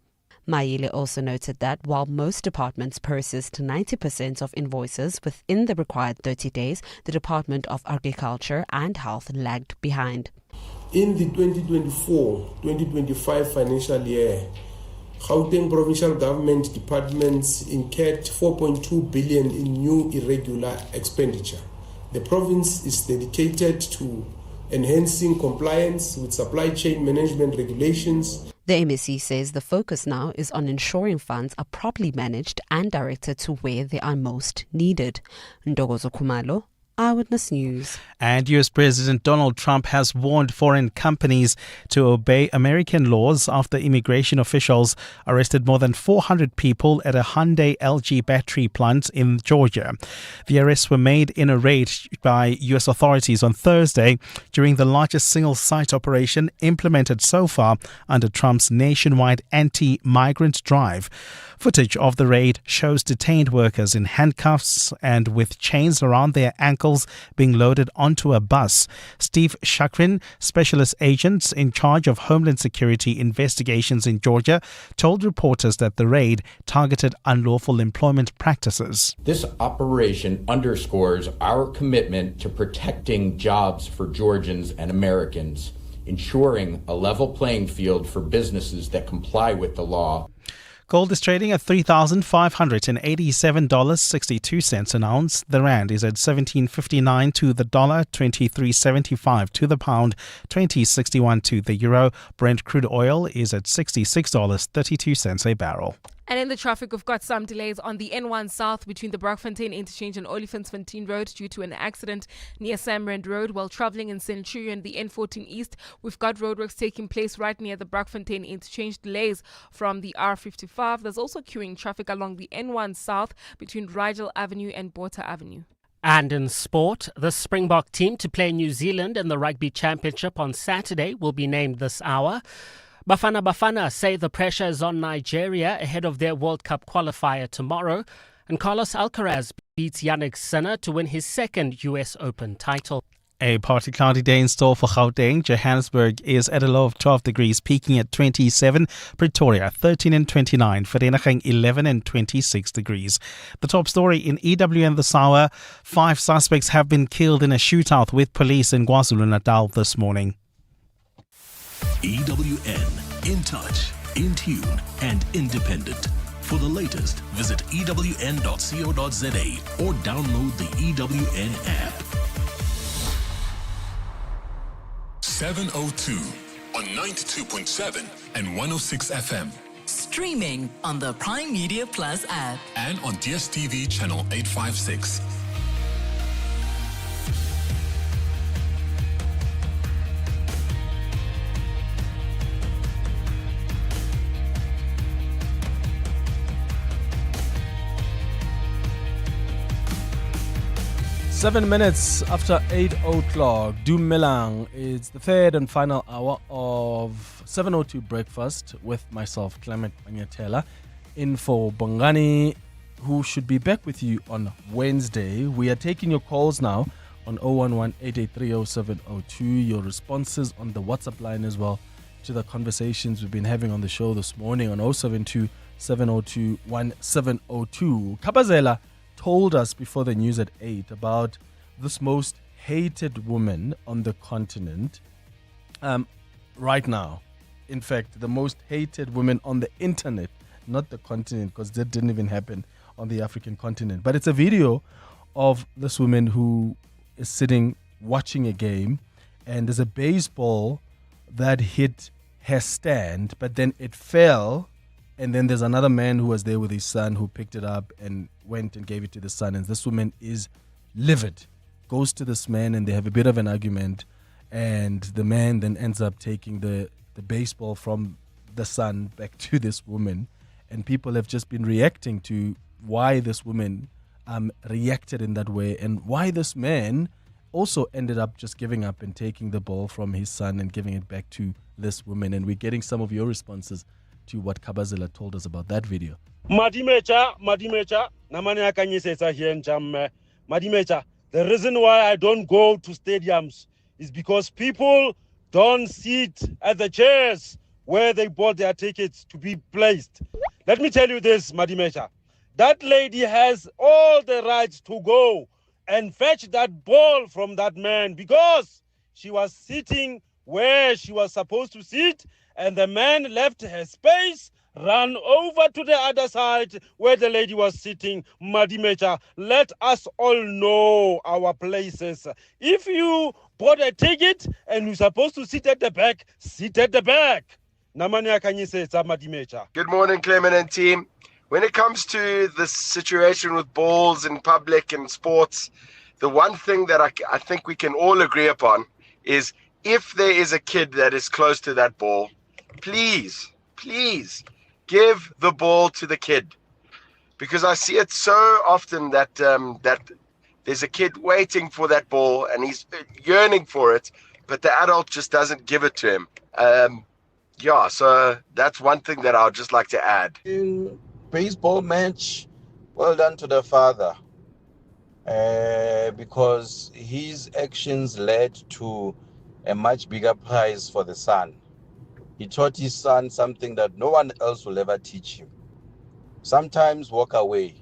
Maile also noted that while most departments processed 90% of invoices within the required 30 days, the Department of Agriculture and Health lagged behind. In the 2024-2025 financial year, Gauteng Provincial Government departments incurred 4.2 billion in new irregular expenditure. The province is dedicated to enhancing compliance with supply chain management regulations. The MEC says the focus now is on ensuring funds are properly managed and directed to where they are most needed. Ntokozo Khumalo, Eyewitness News. And US President Donald Trump has warned foreign companies to obey American laws after immigration officials arrested more than 400 people at a Hyundai LG battery plant in Georgia. The arrests were made in a raid by US authorities on Thursday during the largest single-site operation implemented so far under Trump's nationwide anti-migrant drive. Footage of the raid shows detained workers in handcuffs and with chains around their ankles being loaded onto a bus. Steve Shakrin, specialist agent in charge of Homeland Security investigations in Georgia, told reporters that the raid targeted unlawful employment practices. This operation underscores our commitment to protecting jobs for Georgians and Americans, ensuring a level playing field for businesses that comply with the law. Gold is trading at $3,587.62 an ounce. The rand is at 17.59 to the dollar, 23.75 to the pound, 20.61 to the euro. Brent crude oil is at $66.32 a barrel. And in the traffic, we've got some delays on the N1 South between the Brakfontein interchange and Olifantsfontein Road due to an accident near Samrand Road. While travelling in Centurion, the N14 East, we've got roadworks taking place right near the Brakfontein interchange. Delays from the R55. There's also queuing traffic along the N1 South between Rigel Avenue and Botha Avenue. And in sport, the Springbok team to play New Zealand in the Rugby Championship on Saturday will be named this hour. Bafana say the pressure is on Nigeria ahead of their World Cup qualifier tomorrow. And Carlos Alcaraz beats Yannick Sinner to win his second US Open title. A partly cloudy day in store for Gauteng. Johannesburg is at a low of 12 degrees, peaking at 27. Pretoria 13 and 29. Vereeniging 11 and 26 degrees. The top story in EWN this hour: 5 suspects have been killed in a shootout with police in KwaZulu-Natal this morning. EWN, in touch, in tune, and independent. For the latest, visit ewn.co.za or download the EWN app. 702 on 92.7 and 106 FM. Streaming on the Prime Media Plus app. And on DSTV channel 856. Seven minutes after 8 o'clock, Dumelang. It's the third and final hour of 702 Breakfast with myself, Clement Manyatela, in for Bongani, who should be back with you on Wednesday. We are taking your calls now on 011-883-0702, your responses on the WhatsApp line as well to the conversations we've been having on the show this morning on 072 702 1702. Kabazela told us before the news at 8 about this most hated woman on the continent right now. In fact, the most hated woman on the internet, not the continent, because that didn't even happen on the African continent. But it's a video of this woman who is sitting watching a game, and there's a baseball that hit her stand, but then it fell, and then there's another man who was there with his son who picked it up and went and gave it to the son, and this woman is livid, goes to this man, and they have a bit of an argument, and the man then ends up taking the baseball from the son back to this woman, and people have just been reacting to why this woman reacted in that way, and why this man also ended up just giving up and taking the ball from his son and giving it back to this woman. And we're getting some of your responses to what Kabazela told us about that video. Madimecha, namani akanyisesa here in Jamme. Madimecha, the reason why I don't go to stadiums is because people don't sit at the chairs where they bought their tickets to be placed. Let me tell you this, Madimecha. That lady has all the rights to go and fetch that ball from that man because she was sitting where she was supposed to sit, and the man left her space, ran over to the other side where the lady was sitting. Madimecha, let us all know our places. If you bought a ticket and you're supposed to sit at the back, sit at the back. Namani akanyise Madimecha. Good morning, Clement and team. When it comes to this situation with balls in public and sports, the one thing that I think we can all agree upon is if there is a kid that is close to that ball, please give the ball to the kid. Because I see it so often that that there's a kid waiting for that ball and he's yearning for it, but the adult just doesn't give it to him. So that's one thing that I would just like to add. Baseball match, well done to the father, because his actions led to a much bigger prize for the son. He taught his son something that no one else will ever teach him. Sometimes walk away.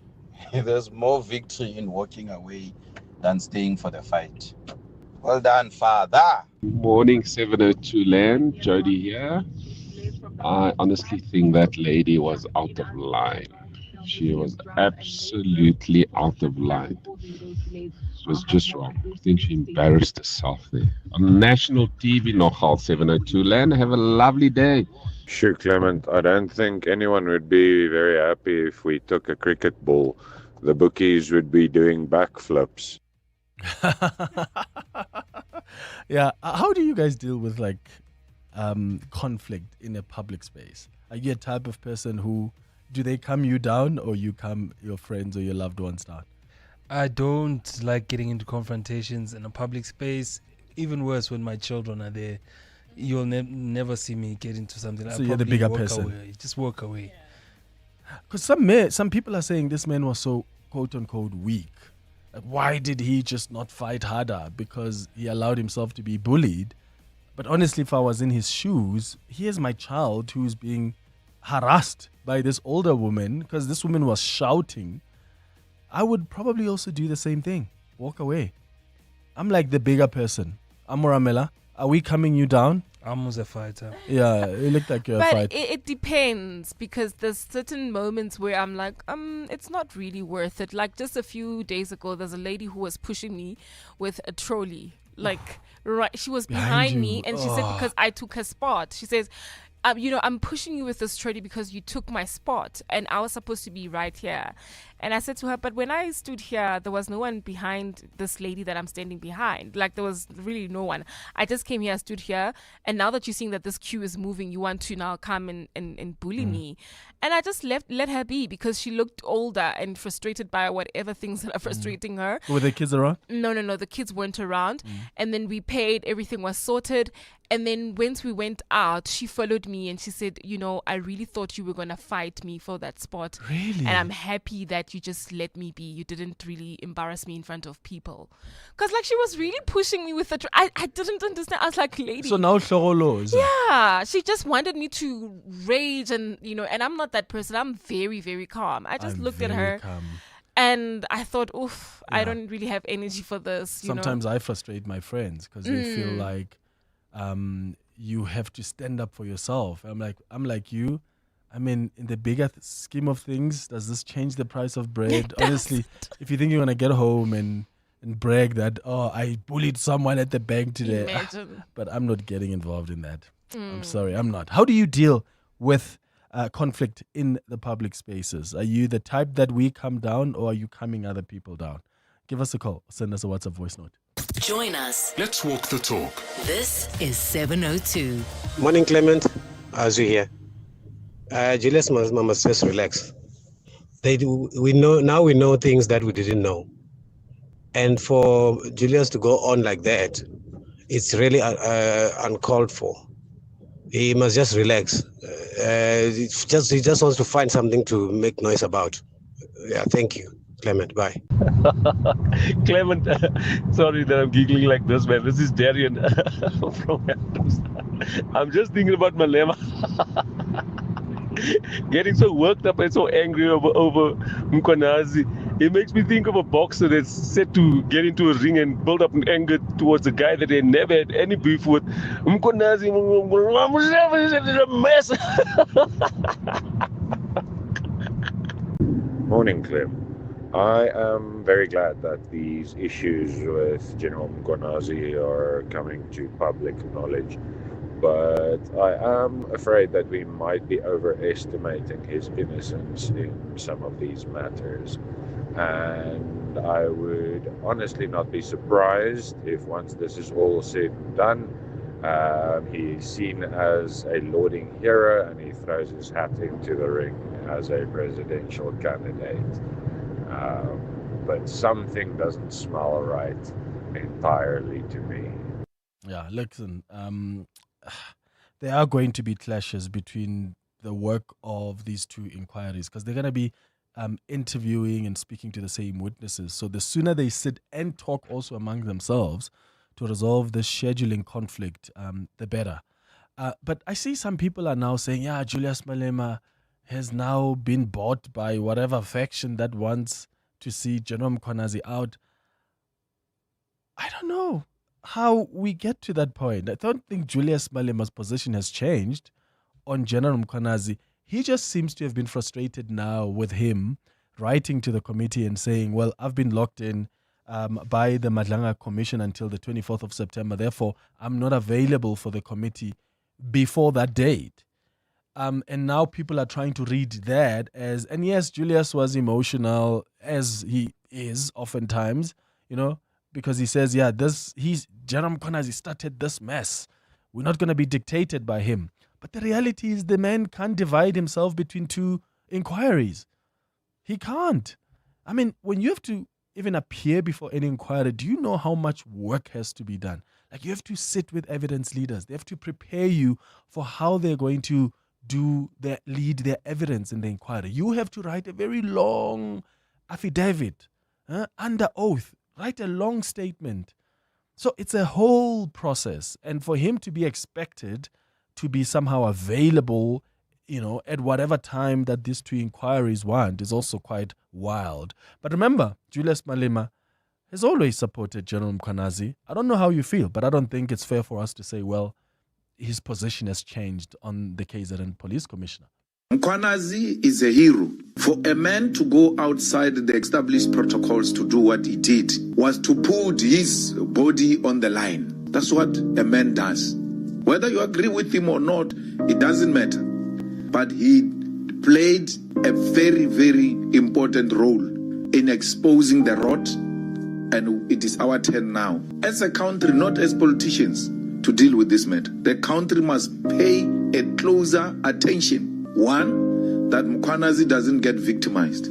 There's more victory in walking away than staying for the fight. Well done, father. Morning, 702 Land. Jody here. I honestly think that lady was out of line. She was absolutely out of line. It was just wrong. I think she embarrassed herself there. On national TV, nogal 702 Land. Have a lovely day. Sure, Clement. I don't think anyone would be very happy if we took a cricket ball. The bookies would be doing backflips. Yeah. How do you guys deal with conflict in a public space? Are you a type of person who, do they calm you down or you calm your friends or your loved ones down? I don't like getting into confrontations in a public space. Even worse when my children are there. You'll never see me get into something. So you're the bigger person. Away. Just walk away. Because some people are saying this man was so quote unquote weak. Like, why did he just not fight harder? Because he allowed himself to be bullied. But honestly, if I was in his shoes, here's my child who's being harassed by this older woman because this woman was shouting. I would probably also do the same thing. Walk away. I'm like the bigger person. Amoramela, are we calming you down? I'm a fighter. Yeah, you look like you're a fighter. But it depends, because there's certain moments where I'm like, it's not really worth it. Like just a few days ago, there's a lady who was pushing me with a trolley. Like, right, she was behind me, and she said because I took her spot. She says, I'm pushing you with this trolley because you took my spot, and I was supposed to be right here. And I said to her, but when I stood here, there was no one behind this lady that I'm standing behind. Like, there was really no one. I just came here, stood here, and now that you're seeing that this queue is moving, you want to now come and bully me. And I just let her be because she looked older and frustrated by whatever things that are frustrating her. Were the kids around? No, the kids weren't around. And then we paid, everything was sorted. And then once we went out, she followed me and she said, you know, I really thought you were going to fight me for that spot. Really? And I'm happy that you just let me be. You didn't really embarrass me in front of people. Because, like, she was really pushing me with the... I didn't understand. I was like, lady. So now Shogolo. Yeah. She just wanted me to rage and, you know, and I'm not that person. I'm very, very calm. I just looked at her. Calm. And I thought, oof, I don't really have energy for this. Sometimes I frustrate my friends because they feel like you have to stand up for yourself. I'm like you. I mean, in the bigger scheme of things, does this change the price of bread? Honestly, if you think you're going to get home and brag that, oh, I bullied someone at the bank today. Imagine. But I'm not getting involved in that. I'm sorry, I'm not. How do you deal with conflict in the public spaces? Are you the type that we come down, or are you calming other people down? Give us a call. Send us a WhatsApp voice note. Join us. Let's walk the talk. This is 702. Morning, Clement. As you hear, Julius must just relax. We know things that we didn't know, and for Julius to go on like that, it's really uncalled for. He must just relax. He just wants to find something to make noise about. Yeah, thank you, Clement. Bye. Clement, sorry that I'm giggling like this, man. This is Darian from Adams. I'm just thinking about Malema. Getting so worked up and so angry over Mkonazi. It makes me think of a boxer that's set to get into a ring and build up an anger towards a guy that they never had any beef with. Mkonazi is a mess. Morning, Clem. I am very glad that these issues with General Mkonazi are coming to public knowledge, but I am afraid that we might be overestimating his innocence in some of these matters. And I would honestly not be surprised if once this is all said and done, he's seen as a lauding hero and he throws his hat into the ring as a presidential candidate. But something doesn't smell right entirely to me. Yeah, listen, there are going to be clashes between the work of these two inquiries because they're going to be interviewing and speaking to the same witnesses. So the sooner they sit and talk also among themselves to resolve this scheduling conflict, the better. But I see some people are now saying, yeah, Julius Malema has now been bought by whatever faction that wants to see General Mkonazi out. I don't know how we get to that point. I don't think Julius Malema's position has changed on General Mkonazi. He just seems to have been frustrated now with him writing to the committee and saying, well, I've been locked in by the Madlanga Commission until the 24th of September. Therefore, I'm not available for the committee before that date. And now people are trying to read that as, and yes, Julius was emotional, as he is oftentimes, you know, because he says, yeah, General Mkonazi started this mess. We're not going to be dictated by him. But the reality is the man can't divide himself between two inquiries. He can't. I mean, when you have to even appear before any inquiry, do you know how much work has to be done? Like, you have to sit with evidence leaders. They have to prepare you for how they're going to lead their evidence in the inquiry. You have to write a very long affidavit under oath, write a long statement. So it's a whole process. And for him to be expected to be somehow available, you know, at whatever time that these two inquiries want is also quite wild. But remember, Julius Malema has always supported General Mkonazi. I don't know how you feel, but I don't think it's fair for us to say, well, his position has changed on the KZN Police Commissioner. Mkonazi is a hero. For a man to go outside the established protocols to do what he did was to put his body on the line. That's what a man does. Whether you agree with him or not, it doesn't matter. But he played a very, very important role in exposing the rot, and it is our turn now, as a country, not as politicians, to deal with this matter. The country must pay a closer attention. One, that Mkonazi doesn't get victimized.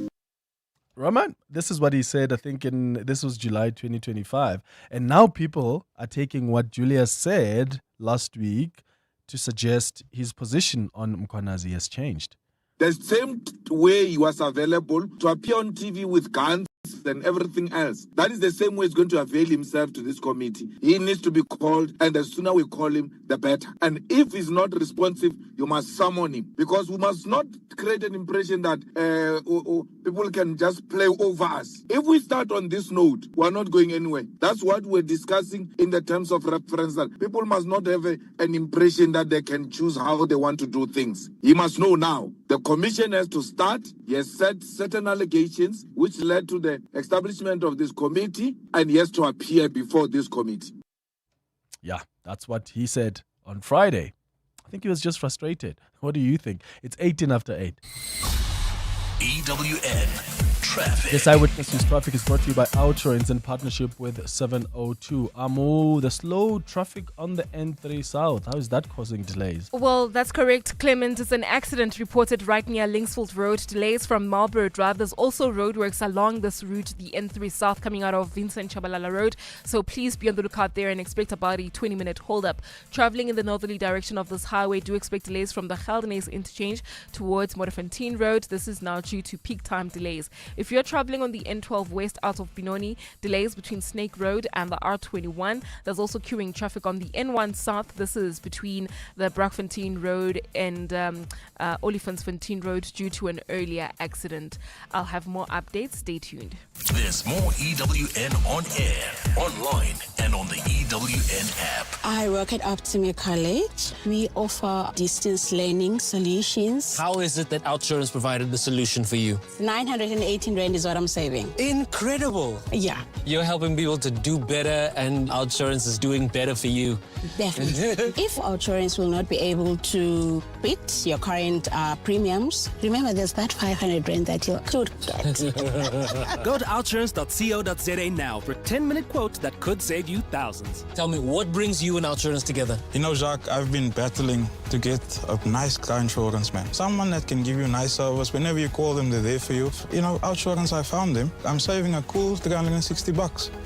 Raman, this is what he said, I think this was July 2025. And now people are taking what Julius said last week to suggest his position on Mkhwanazi has changed. The same way he was available to appear on TV with guns and everything else, that is the same way he's going to avail himself to this committee. He needs to be called, and the sooner we call him, the better. And if he's not responsive, you must summon him, because we must not create an impression that people can just play over us. If we start on this note, we're not going anywhere. That's what we're discussing in the terms of reference. That people must not have an impression that they can choose how they want to do things. He must know now. The commission has to start. He has set certain allegations which led to the establishment of this committee, and he has to appear before this committee. Yeah, that's what he said on Friday. I think he was just frustrated. What do you think? It's 18 after 8. EWN Traffic. This Eyewitness News Traffic is brought to you by Outsurance in partnership with 702. Amo, the slow traffic on the N3 South. How is that causing delays? Well, that's correct, Clement. It's an accident reported right near Linksfield Road. Delays from Marlborough Drive. There's also roadworks along this route, the N3 South, coming out of Vincent Chabalala Road. So please be on the lookout there and expect about a 20-minute hold-up. Traveling in the northerly direction of this highway, do expect delays from the Geldenhuys interchange towards Modderfontein Road. This is now due to peak time delays. If you're traveling on the N12 west out of Benoni, delays between Snake Road and the R21. There's also queuing traffic on the N1 south. This is between the Braakfontein Road and Olifantsfontein Road due to an earlier accident. I'll have more updates. Stay tuned. There's more EWN on air, online, and on the EWN app. I work at Optimum College. We offer distance learning solutions. How is it that Outsurance provided the solution for you? 918 Rand is what I'm saving. Incredible. Yeah. You're helping people to do better, and Outsurance is doing better for you. Definitely. If Outsurance will not be able to beat your current premiums, remember there's that 500 Rand that you could get. Go to outsurance.co.za now for a 10-minute quote that could save you thousands. Tell me, what brings you and Outsurance together? You know, Jacques, I've been battling to get a nice car insurance, man. Someone that can give you nice service. Whenever you call them, they're there for you. You know, Outsurance, I found them. I'm saving a cool $360.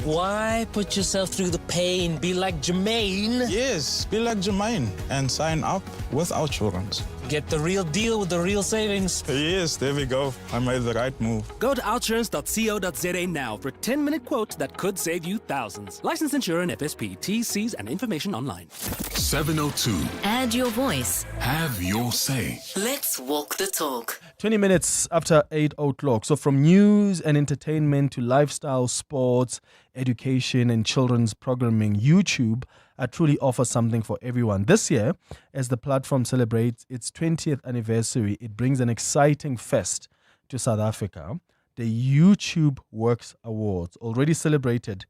Why put yourself through the pain? Be like Jermaine. Yes, be like Jermaine and sign up with Outsurance. Get the real deal with the real savings. Yes, there we go. I made the right move. Go to outsurance.co.za now for a 10-minute quote that could save you thousands. Licensed insurer and FSP. TCs and information online. 702. Add your voice. Have your say. Let's walk the talk. 20 minutes after 8 o'clock. So from news and entertainment to lifestyle, sports, education and children's programming, YouTube truly offers something for everyone. This year, as the platform celebrates its 20th anniversary, it brings an exciting fest to South Africa. The YouTube Works Awards, already celebrated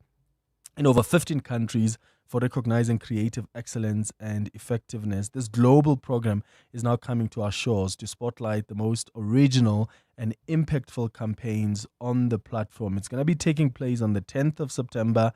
in over 15 countries for recognizing creative excellence and effectiveness. This global program is now coming to our shores to spotlight the most original and impactful campaigns on the platform. It's going to be taking place on the 10th of September.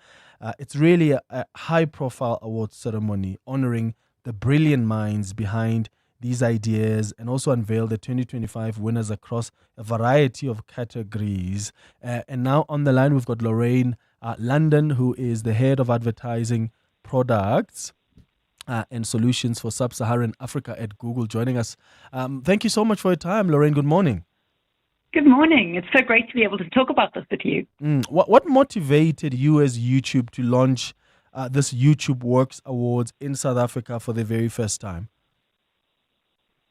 It's really a high-profile awards ceremony honoring the brilliant minds behind these ideas and also unveil the 2025 winners across a variety of categories. And now on the line, we've got Lorraine London, who is the head of advertising products and solutions for Sub-Saharan Africa at Google, joining us. Thank you so much for your time, Lorraine. Good morning. Good morning. It's so great to be able to talk about this with you. What motivated you as YouTube to launch this YouTube Works Awards in South Africa for the very first time?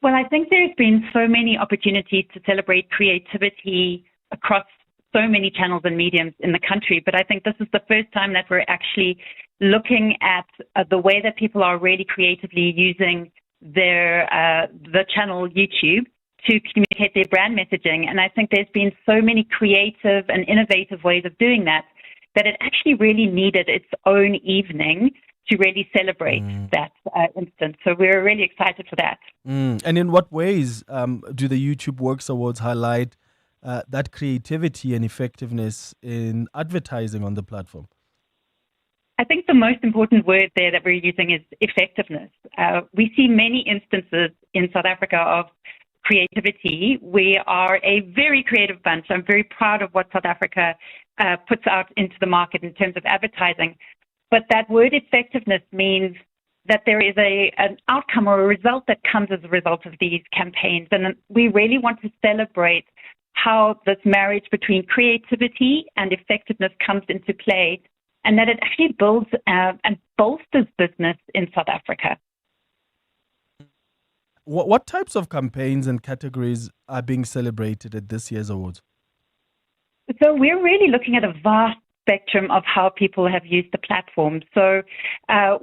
Well, I think there's been so many opportunities to celebrate creativity across so many channels and mediums in the country, but I think this is the first time that we're actually looking at the way that people are really creatively using the channel YouTube to communicate their brand messaging. And I think there's been so many creative and innovative ways of doing that it actually really needed its own evening to really celebrate that instance. So we're really excited for that. And in what ways do the YouTube Works Awards highlight that creativity and effectiveness in advertising on the platform? I think the most important word there that we're using is effectiveness. We see many instances in South Africa of creativity. We are a very creative bunch. I'm very proud of what South Africa puts out into the market in terms of advertising. But that word effectiveness means that there is an outcome or a result that comes as a result of these campaigns. And we really want to celebrate how this marriage between creativity and effectiveness comes into play, and that it actually builds and bolsters business in South Africa. What types of campaigns and categories are being celebrated at this year's awards? So we're really looking at a vast spectrum of how people have used the platform. So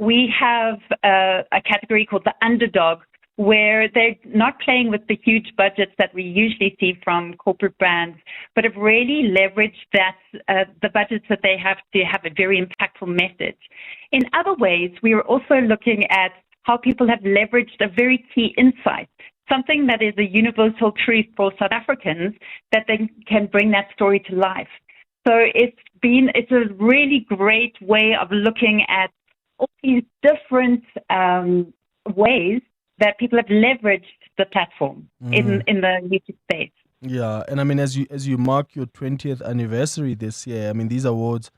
we have a category called the underdog, where they're not playing with the huge budgets that we usually see from corporate brands, but have really leveraged that the budgets that they have to have a very impactful message. In other ways, we are also looking at how people have leveraged a very key insight, something that is a universal truth for South Africans, that they can bring that story to life. So it's a really great way of looking at all these different ways that people have leveraged the platform in the YouTube space. Yeah, and I mean, as you mark your 20th anniversary this year, I mean, these awards,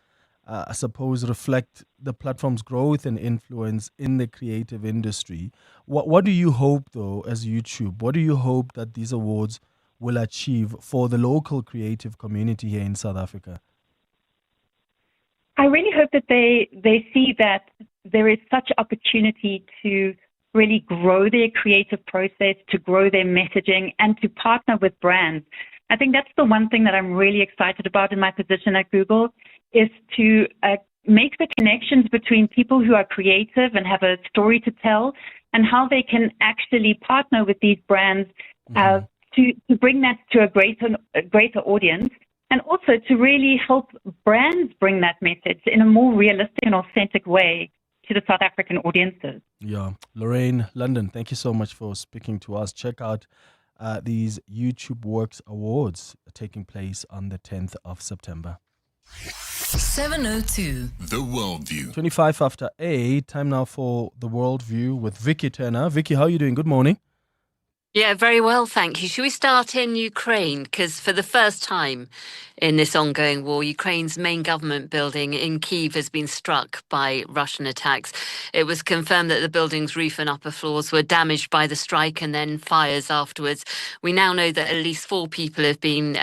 I suppose, reflect the platform's growth and influence in the creative industry. What do you hope, though, as YouTube? What do you hope that these awards will achieve for the local creative community here in South Africa? I really hope that they see that there is such opportunity to really grow their creative process, to grow their messaging, and to partner with brands. I think that's the one thing that I'm really excited about in my position at Google, is to make the connections between people who are creative and have a story to tell, and how they can actually partner with these brands to bring that to a greater audience, and also to really help brands bring that message in a more realistic and authentic way to the South African audiences. Yeah. Lorraine London, thank you so much for speaking to us. Check out these YouTube Works Awards taking place on the 10th of September. 702 The Worldview. 25 after 8, time now for The Worldview with Vicky Turner. Vicky, how are you doing? Good morning. Yeah, very well, thank you. Should we start in Ukraine? Because for the first time in this ongoing war, Ukraine's main government building in Kyiv has been struck by Russian attacks. It was confirmed that the building's roof and upper floors were damaged by the strike and then fires afterwards. We now know that at least 4 people have been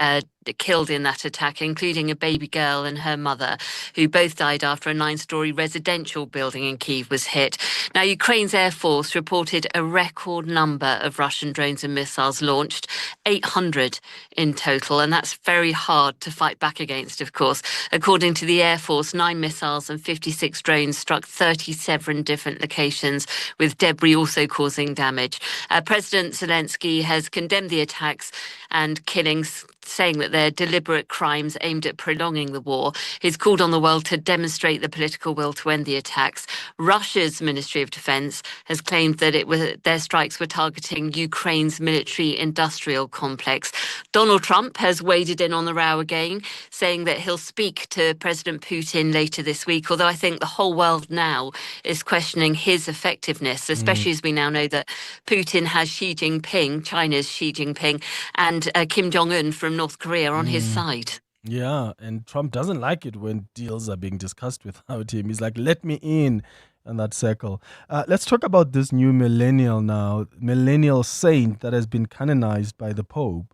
killed in that attack, including a baby girl and her mother, who both died after a 9-story residential building in Kyiv was hit. Now, Ukraine's Air Force reported a record number of Russian drones and missiles launched, 800 in total, and that's very hard to fight back against, of course. According to the Air Force, 9 missiles and 56 drones struck 37 different locations, with debris also causing damage. President Zelensky has condemned the attacks and killings, saying that they're deliberate crimes aimed at prolonging the war. He's called on the world to demonstrate the political will to end the attacks. Russia's Ministry of Defense has claimed that their strikes were targeting Ukraine's military-industrial complex. Donald Trump has waded in on the row again, saying that he'll speak to President Putin later this week, although I think the whole world now is questioning his effectiveness, especially as we now know that Putin has Xi Jinping, China's Xi Jinping, and Kim Jong-un from North Korea on his side. Yeah, and Trump doesn't like it when deals are being discussed without him. He's like, let me in that circle. Let's talk about this new millennial saint that has been canonized by the Pope.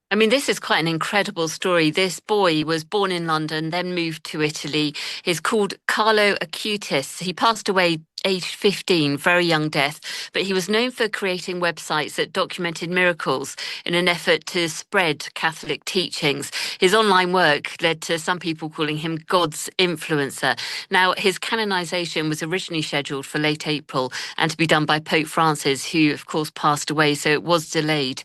I mean, this is quite an incredible story. This boy was born in London, then moved to Italy. He's called Carlo Acutis. He passed away aged 15, very young death, but he was known for creating websites that documented miracles in an effort to spread Catholic teachings. His online work led to some people calling him God's influencer. Now, his canonization was originally scheduled for late April and to be done by Pope Francis, who, of course, passed away, so it was delayed.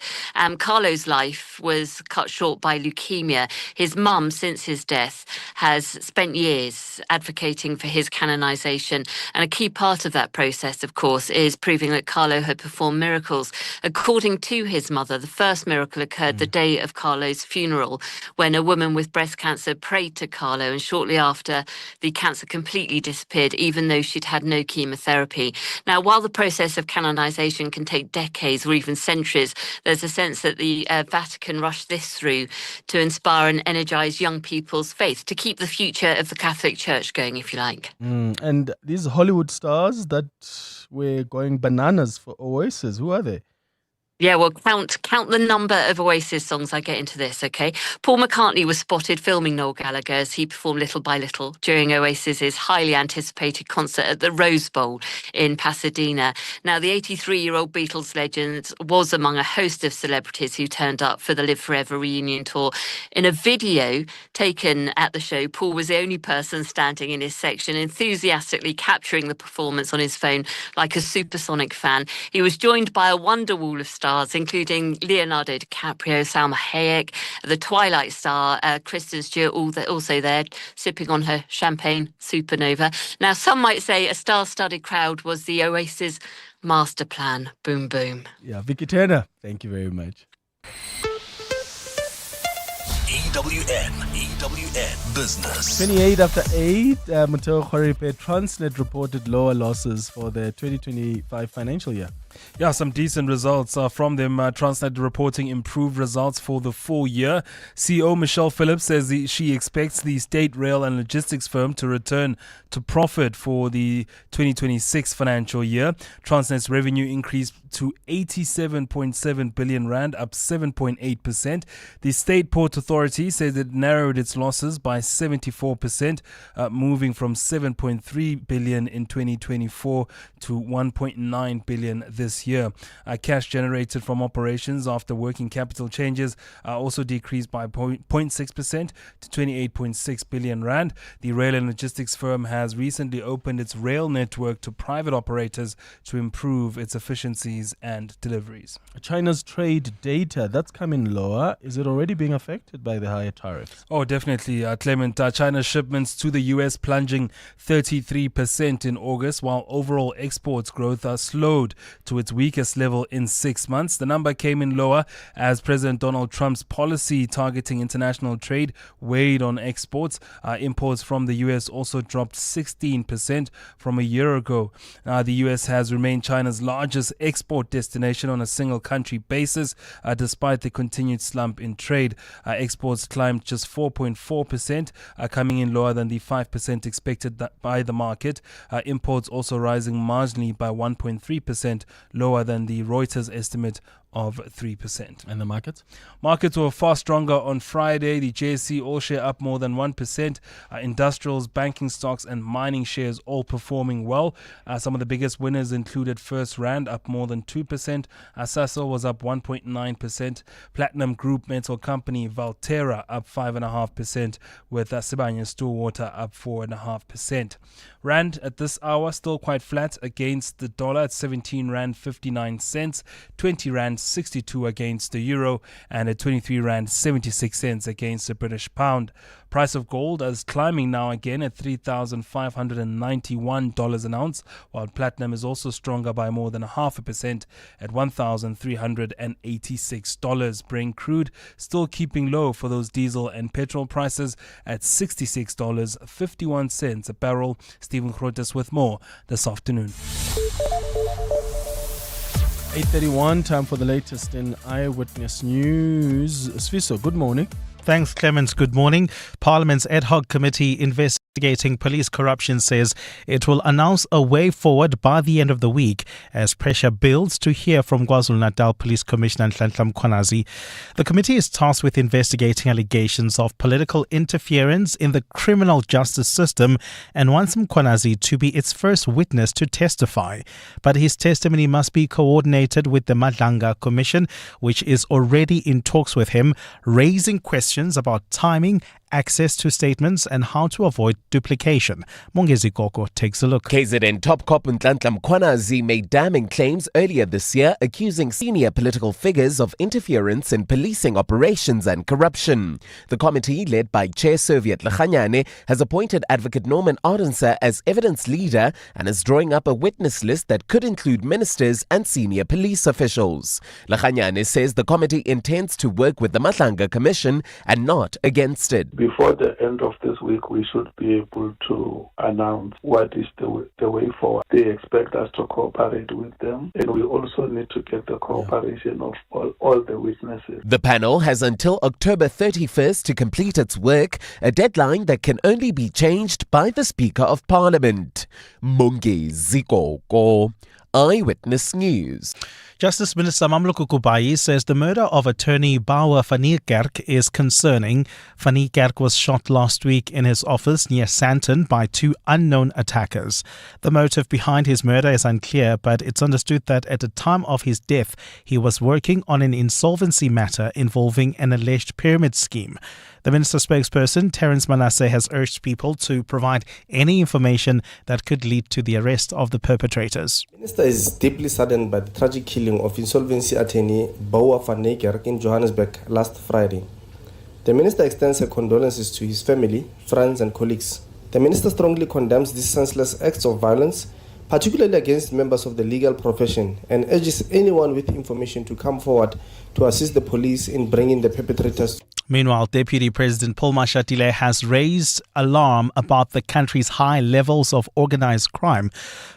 Carlo's life was cut short by leukemia. His mum, since his death, has spent years advocating for his canonization, and a key part part of that process, of course, is proving that Carlo had performed miracles. According to his mother, the first miracle occurred the day of Carlo's funeral, when a woman with breast cancer prayed to Carlo, and shortly after, the cancer completely disappeared, even though she'd had no chemotherapy. Now, while the process of canonization can take decades or even centuries, there's a sense that the Vatican rushed this through to inspire and energize young people's faith, to keep the future of the Catholic Church going, if you like. And these Hollywood stars that were going bananas for Oasis, who are they? Yeah, well, count the number of Oasis songs. I get into this, okay? Paul McCartney was spotted filming Noel Gallagher as he performed Little by Little during Oasis's highly anticipated concert at the Rose Bowl in Pasadena. Now, the 83-year-old Beatles legend was among a host of celebrities who turned up for the Live Forever reunion tour. In a video taken at the show, Paul was the only person standing in his section, enthusiastically capturing the performance on his phone like a supersonic fan. He was joined by a wonder wall of stars, including Leonardo DiCaprio, Salma Hayek, the Twilight star, Kristen Stewart, also there, sipping on her champagne supernova. Now, some might say a star-studded crowd was the Oasis master plan. Boom, boom. Yeah, Vicky Turner, thank you very much. EWN Business. 28 after 8, Mateo Khoripe, Transnet reported lower losses for the 2025 financial year. Yeah, some decent results from them. Transnet reporting improved results for the full year. CEO Michelle Phillips says she expects the state rail and logistics firm to return to profit for the 2026 financial year. Transnet's revenue increased to 87.7 billion rand, up 7.8%. The State Port Authority says it narrowed its losses by 74%, moving from 7.3 billion in 2024 to 1.9 billion this year. Cash generated from operations after working capital changes also decreased by 0.6% to 28.6 billion rand. The rail and logistics firm has recently opened its rail network to private operators to improve its efficiencies and deliveries. China's trade data, that's coming lower. Is it already being affected by the higher tariffs? Oh, definitely, Clement. China's shipments to the US plunging 33% in August, while overall exports growth slowed to its weakest level in 6 months. The number came in lower as President Donald Trump's policy targeting international trade weighed on exports. Imports from the US also dropped 16% from a year ago. The US has remained China's largest export destination on a single country basis, despite the continued slump in trade. Exports climbed just 4.4%, coming in lower than the 5% expected by the market. Imports also rising marginally by 1.3%, lower than the Reuters estimate of 3%. And the markets? Markets were far stronger on Friday. The JSE all share up more than 1%. Industrials, banking stocks and mining shares all performing well. Some of the biggest winners included First Rand up more than 2%. Sasol was up 1.9%. Platinum Group Metal Company Valterra up 5.5%, with Sibanye Stillwater up 4.5%. Rand at this hour still quite flat against the dollar at 17 Rand 59 cents, 20 Rand 62 against the euro, and at 23 Rand 76 cents against the British pound. Price of gold is climbing now again at $3,591 an ounce, while platinum is also stronger by more than 0.5% at $1,386. Brent crude still keeping low for those diesel and petrol prices at $66.51 a barrel. Stephen Grotes with more this afternoon. 8:31, time for the latest in Eyewitness News. Sviso, good morning. Thanks, Clemens. Good morning. Parliament's ad hoc committee investigating police corruption says it will announce a way forward by the end of the week as pressure builds to hear from KwaZulu-Natal Police Commissioner Nhlanhla Mkhwanazi. The committee is tasked with investigating allegations of political interference in the criminal justice system and wants Mkhwanazi to be its first witness to testify. But his testimony must be coordinated with the Madlanga Commission, which is already in talks with him, raising questions about timing access to statements and how to avoid duplication. Mongezi Koko takes a look. KZN top cop Nhlanhla Mkhwanazi made damning claims earlier this year, accusing senior political figures of interference in policing operations and corruption. The committee, led by Chair Soviet Lekhanyane, has appointed Advocate Norman Ardenser as evidence leader and is drawing up a witness list that could include ministers and senior police officials. Lekhanyane says the committee intends to work with the Matlanga Commission and not against it. Before the end of this week, we should be able to announce what is the way forward. They expect us to cooperate with them, and we also need to get the cooperation of all the witnesses. The panel has until October 31st to complete its work, a deadline that can only be changed by the Speaker of Parliament. Mongezi Koko, Eyewitness News. Justice Minister Mamloko Kubayi says the murder of attorney Bawa van Niekerk is concerning. Van Niekerk was shot last week in his office near Sandton by two unknown attackers. The motive behind his murder is unclear, but it's understood that at the time of his death, he was working on an insolvency matter involving an alleged pyramid scheme. The minister's spokesperson, Terence Manasseh, has urged people to provide any information that could lead to the arrest of the perpetrators. The minister is deeply saddened by the tragic killing of insolvency attorney Bawa van Niekerk in Johannesburg last Friday. The minister extends her condolences to his family, friends and colleagues. The minister strongly condemns these senseless acts of violence, particularly against members of the legal profession, and urges anyone with information to come forward to assist the police in bringing the perpetrators. Meanwhile, Deputy President Paul Mashatile has raised alarm about the country's high levels of organized crime.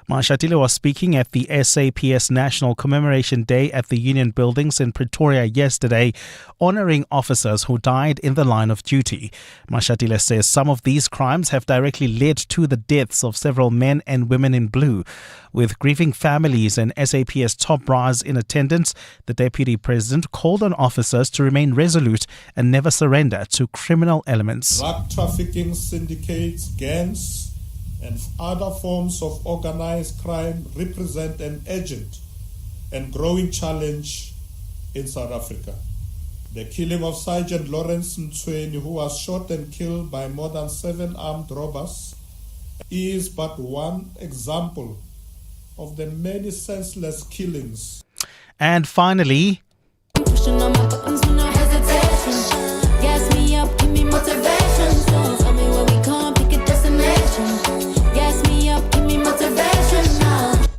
Mashatile was speaking at the SAPS National Commemoration Day at the Union Buildings in Pretoria yesterday, honoring officers who died in the line of duty. Mashatile says some of these crimes have directly led to the deaths of several men and women in blue. With grieving families and SAPS top brass in attendance, the Deputy President called on officers to remain resolute and never surrender to criminal elements. Drug trafficking syndicates, gangs, and other forms of organized crime represent an urgent and growing challenge in South Africa. The killing of Sergeant Lawrence Mtsweni, who was shot and killed by more than 7 armed robbers, is but one example of the many senseless killings. And finally,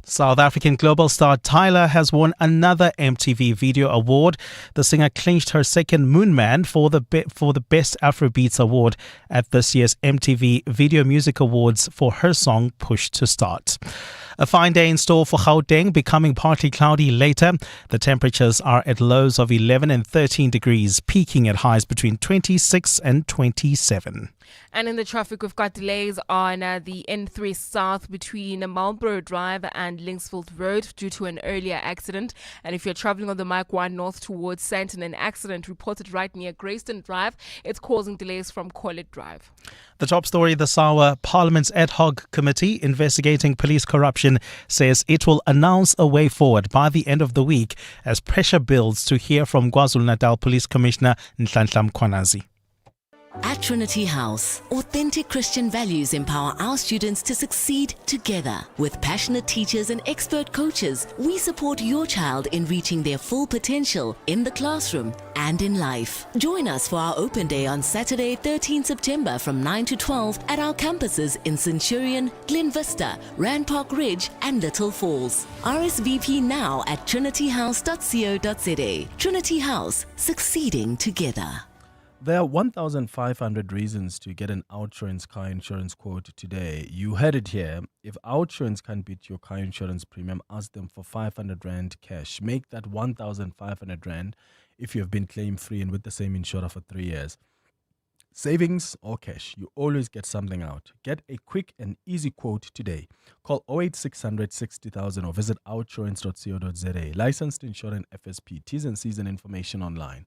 South African global star Tyler has won another MTV Video Award. The singer clinched her second Moon Man for the Best Afrobeats Award at this year's MTV Video Music Awards for her song Push to Start. A fine day in store for Gauteng, becoming partly cloudy later. The temperatures are at lows of 11 and 13 degrees, peaking at highs between 26 and 27. And in the traffic, we've got delays on the N3 South between Marlborough Drive and Linksfield Road due to an earlier accident. And if you're traveling on the Mike 1 North towards Sandton, an accident reported right near Greyston Drive. It's causing delays from Corlett Drive. The top story, the SAWA Parliament's ad hoc committee investigating police corruption says it will announce a way forward by the end of the week as pressure builds to hear from KwaZulu-Natal Police Commissioner Nhlanhla Mkhwanazi. At Trinity House, authentic Christian values empower our students to succeed together. With passionate teachers and expert coaches, we support your child in reaching their full potential in the classroom and in life. Join us for our open day on Saturday, 13 September from 9 to 12 at our campuses in Centurion, Glen Vista, Rand Park Ridge and Little Falls. RSVP now at trinityhouse.co.za. Trinity House, succeeding together. There are 1,500 reasons to get an OUTsurance car insurance quote today. You heard it here. If OUTsurance can't beat your car insurance premium, ask them for 500 Rand cash. Make that 1,500 Rand if you have been claim-free and with the same insurer for 3 years. Savings or cash, you always get something out. Get a quick and easy quote today. Call 08600 60,000 or visit outsurance.co.za. Licensed insurance FSP. T's and C's and information online.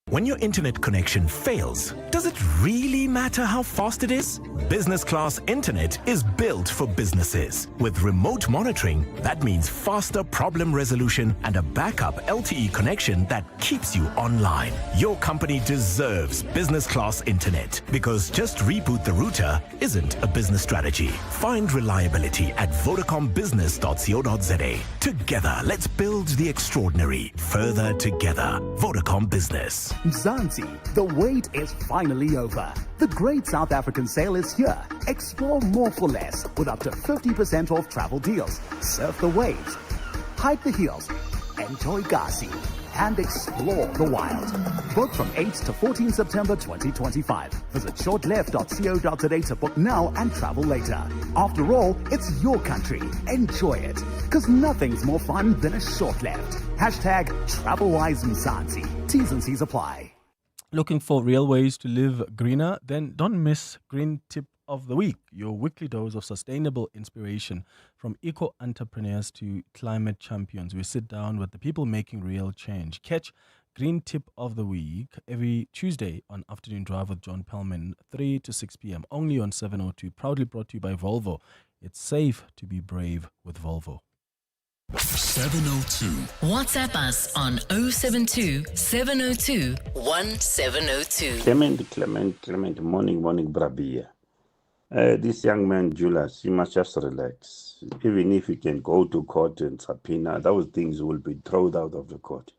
When your internet connection fails, does it really matter how fast it is? Business class internet is built for businesses. With remote monitoring, that means faster problem resolution and a backup LTE connection that keeps you online. Your company deserves business class internet because just reboot the router isn't a business strategy. Find reliability at vodacombusiness.co.za. Together, let's build the extraordinary. Further together. Vodacom Business. Mzansi, the wait is finally over. The great South African sale is here. Explore more for less with up to 50% off travel deals. Surf the waves, hike the hills, enjoy Gasi, and explore the wild. Book from 8 to 14 September 2025. Visit shortleft.co.za to book now and travel later. After all, it's your country. Enjoy it. Because nothing's more fun than a short left. Hashtag TravelWise Mzansi. T's and C's apply. Looking for real ways to live greener? Then don't miss Green Tip of the Week, your weekly dose of sustainable inspiration from eco-entrepreneurs to climate champions. We sit down with the people making real change. Catch Green Tip of the Week every Tuesday on Afternoon Drive with John Pellman, 3 to 6 p.m. only on 702. Proudly brought to you by Volvo. It's safe to be brave with Volvo. 702. WhatsApp us on 072 702 1702. Clement, morning, Brabia. This young man, Julius, he must just relax. Even if he can go to court and subpoena, those things will be thrown out of the court.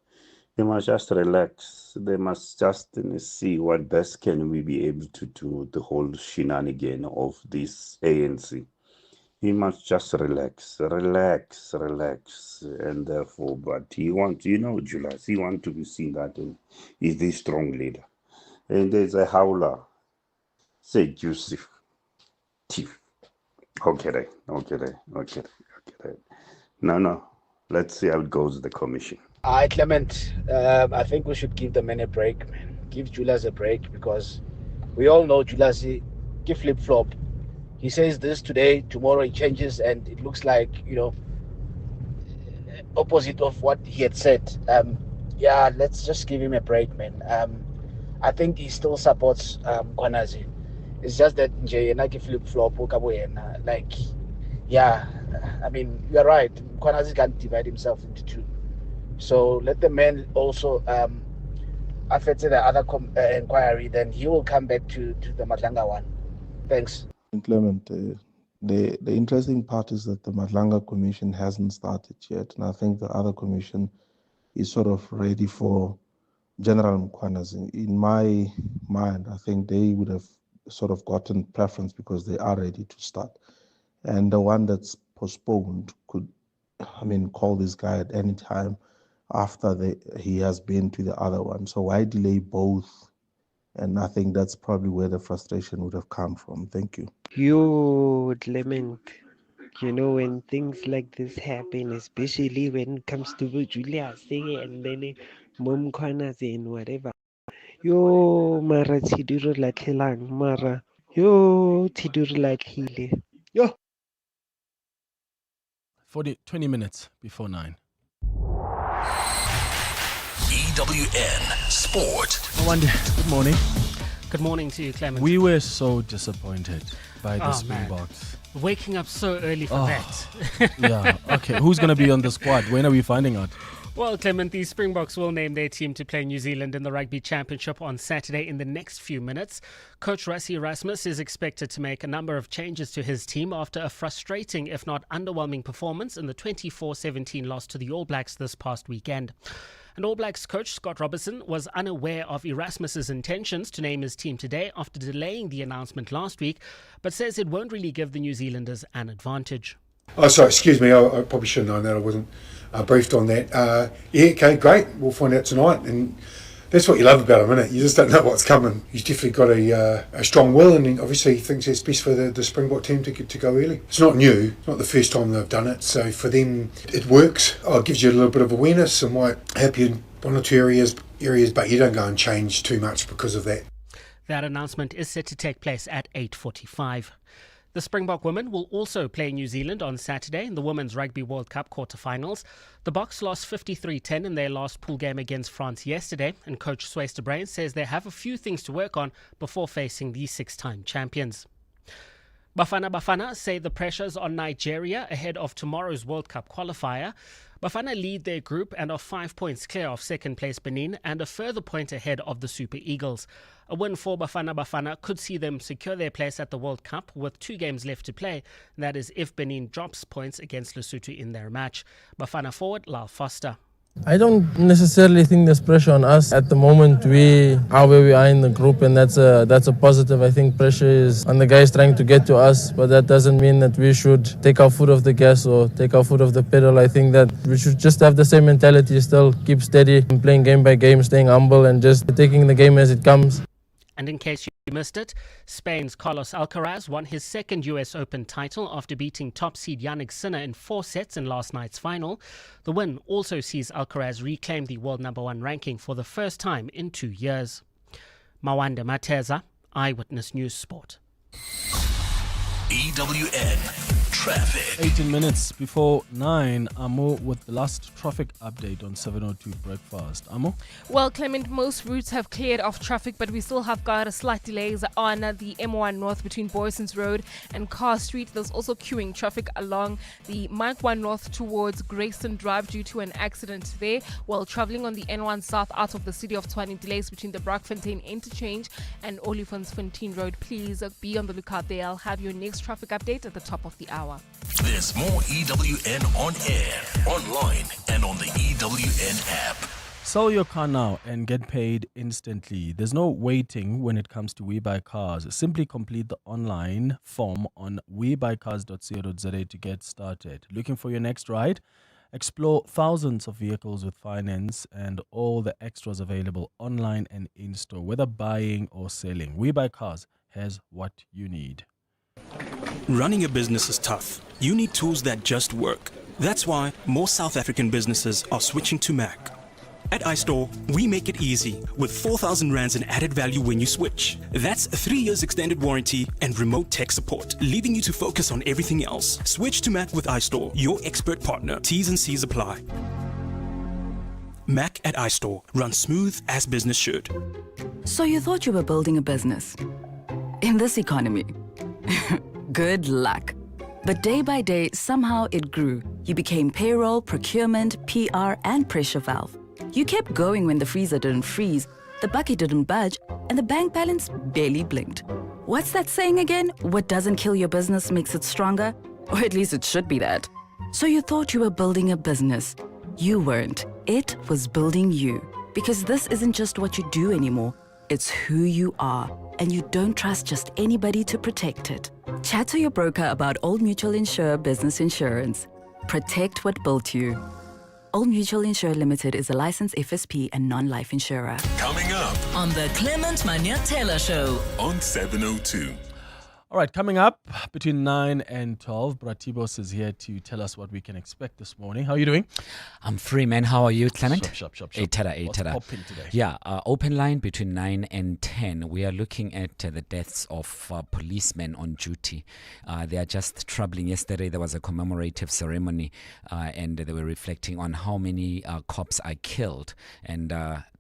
They must just relax. They must just see what best can we be able to do the whole shenanigan of this ANC. He must just relax, and therefore, but he wants, Julius, he wants to be seen that he's the strong leader. And there's a howler, say Joseph, thief. Okay. No, let's see how it goes with the commission. Clement, I think we should give the man a break, man. Give Julius a break because we all know Julius, he flip-flop. He says this today, tomorrow he changes, and it looks like, opposite of what he had said. Let's just give him a break, man. I think he still supports Mkhwanazi. It's just that Nje flip-flop, you're right. Mkhwanazi can't divide himself into two. So let the man also affect the other inquiry, then he will come back to the Madlanga one. Thanks. Clement, the interesting part is that the Madlanga Commission hasn't started yet, and I think the other commission is sort of ready for General Mkhwanazi. In my mind, I think they would have sort of gotten preference because they are ready to start. And the one that's postponed could, call this guy at any time after he has been to the other one. So why delay both? And I think that's probably where the frustration would have come from. Thank you. You, Clement, when things like this happen, especially when it comes to Julius and then Mom Mkhwanazi and whatever. Yo, Mara Tiduru la Kelang, Mara. Yo, Tiduru la Kile. Yo. 20 minutes before 9. EWN Sport. Good morning. Good morning to you, Clement. We were so disappointed by the Springboks. Waking up so early for that. Yeah, okay. Who's going to be on the squad? When are we finding out? Well, Clement, the Springboks will name their team to play New Zealand in the Rugby Championship on Saturday in the next few minutes. Coach Rassie Erasmus is expected to make a number of changes to his team after a frustrating, if not underwhelming, performance in the 24-17 loss to the All Blacks this past weekend. And All Blacks coach Scott Robertson was unaware of Erasmus's intentions to name his team today after delaying the announcement last week, but says it won't really give the New Zealanders an advantage. Oh, sorry, excuse me, I probably should have known that. I wasn't briefed on that. Okay, great. We'll find out tonight. And that's what you love about him, isn't it? You just don't know what's coming. He's definitely got a strong will, and obviously he thinks it's best for the Springbok team to go early. It's not new. It's not the first time they've done it. So for them, it works. It gives you a little bit of awareness and might help you in one or two areas, but you don't go and change too much because of that. That announcement is set to take place at 8:45. The Springbok women will also play New Zealand on Saturday in the Women's Rugby World Cup quarterfinals. The Boks lost 53-10 in their last pool game against France yesterday, and coach Swayze de Bruin says they have a few things to work on before facing the six-time champions. Bafana say the pressures on Nigeria ahead of tomorrow's World Cup qualifier. Bafana lead their group and are 5 points clear of second place Benin and a further point ahead of the Super Eagles. A win for Bafana could see them secure their place at the World Cup with 2 games left to play. That is if Benin drops points against Lesotho in their match. Bafana forward Lyle Foster. I don't necessarily think there's pressure on us. At the moment, we are where we are in the group, and that's a positive. I think pressure is on the guys trying to get to us, but that doesn't mean that we should take our foot off the gas or take our foot off the pedal. I think that we should just have the same mentality, still keep steady, and playing game by game, staying humble, and just taking the game as it comes. And in case you missed it, Spain's Carlos Alcaraz won his second US Open title after beating top seed Yannick Sinner in 4 sets in last night's final. The win also sees Alcaraz reclaim the world #1 ranking for the first time in 2 years. Mawanda Mateza, Eyewitness News Sport. EWN Traffic. 18 minutes before 9, Amo with the last traffic update on 702 Breakfast. Amo? Well, Clement, most routes have cleared off traffic, but we still have got a slight delays on the M1 North between Boyson's Road and Carr Street. There's also queuing traffic along the Mike 1 North towards Grayson Drive due to an accident there. While traveling on the N1 South out of the city of Tshwane, delays between the Brakfontein Interchange and Olifantsfontein Road. Please be on the lookout there. I'll have your next traffic update at the top of the hour. There's more EWN on air, online, and on the EWN app. Sell your car now and get paid instantly. There's no waiting when it comes to We Buy Cars. Simply complete the online form on webuycars.co.za to get started. Looking for your next ride? Explore thousands of vehicles with finance and all the extras available online and in-store. Whether buying or selling, We Buy Cars has what you need. Running a business is tough. You need tools that just work. That's why more South African businesses are switching to Mac. At iStore, we make it easy with 4,000 rands in added value when you switch. That's 3 years extended warranty and remote tech support, leaving you to focus on everything else. Switch to Mac with iStore, your expert partner. T's and C's apply. Mac at iStore. Run smooth as business should. So you thought you were building a business? In this economy? Good luck. But day by day, somehow it grew. You became payroll, procurement, PR, and pressure valve. You kept going when the freezer didn't freeze, the bucket didn't budge, and the bank balance barely blinked. What's that saying again? What doesn't kill your business makes it stronger? Or at least it should be that. So you thought you were building a business. You weren't. It was building you. Because this isn't just what you do anymore. It's who you are. And you don't trust just anybody to protect it. Chat to your broker about Old Mutual Insure Business Insurance. Protect what built you. Old Mutual Insure Limited is a licensed FSP and non-life insurer. Coming up On the Clement Manyatela Show. on 702. All right, coming up between 9 and 12, Bratibos is here to tell us what we can expect this morning. How are you doing? I'm free, man. How are you, Clement? Shop. What's popping today? Yeah, open line between 9 and 10. We are looking at the deaths of policemen on duty. They are just troubling. Yesterday, there was a commemorative ceremony, and they were reflecting on how many cops are killed. And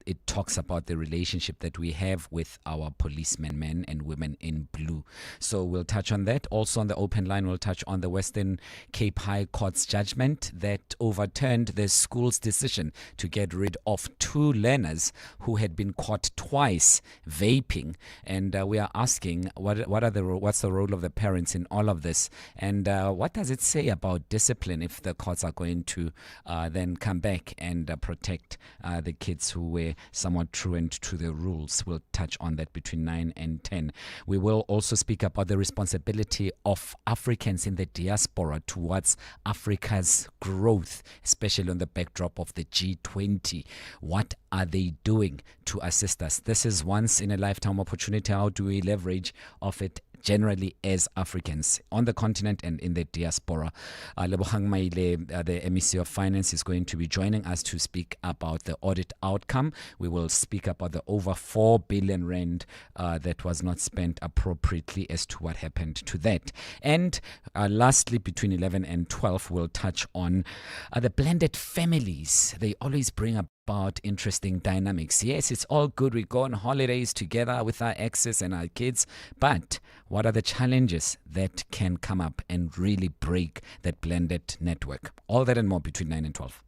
it talks about the relationship that we have with our policemen, men and women in blue. So we'll touch on that. Also on the open line, we'll touch on the Western Cape High Court's judgment that overturned the school's decision to get rid of 2 learners who had been caught twice vaping. And we are asking, what's the role of the parents in all of this? And what does it say about discipline if the courts are going to then come back and protect the kids who were somewhat truant to the rules? We'll touch on that between 9 and 10. We will also speak about the responsibility of Africans in the diaspora towards Africa's growth, especially on the backdrop of the G20. What are they doing to assist us? This is once in a lifetime opportunity. How do we leverage off it? generally as Africans on the continent and in the diaspora. Lebogang Maile, the MEC of Finance, is going to be joining us to speak about the audit outcome. We will speak about the over 4 billion rand that was not spent appropriately as to what happened to that. And lastly, between 11 and 12, we'll touch on the blended families. They always bring about interesting dynamics. Yes, it's all good. We go on holidays together with our exes and our kids. But what are the challenges that can come up and really break that blended network? All that and more between 9 and 12.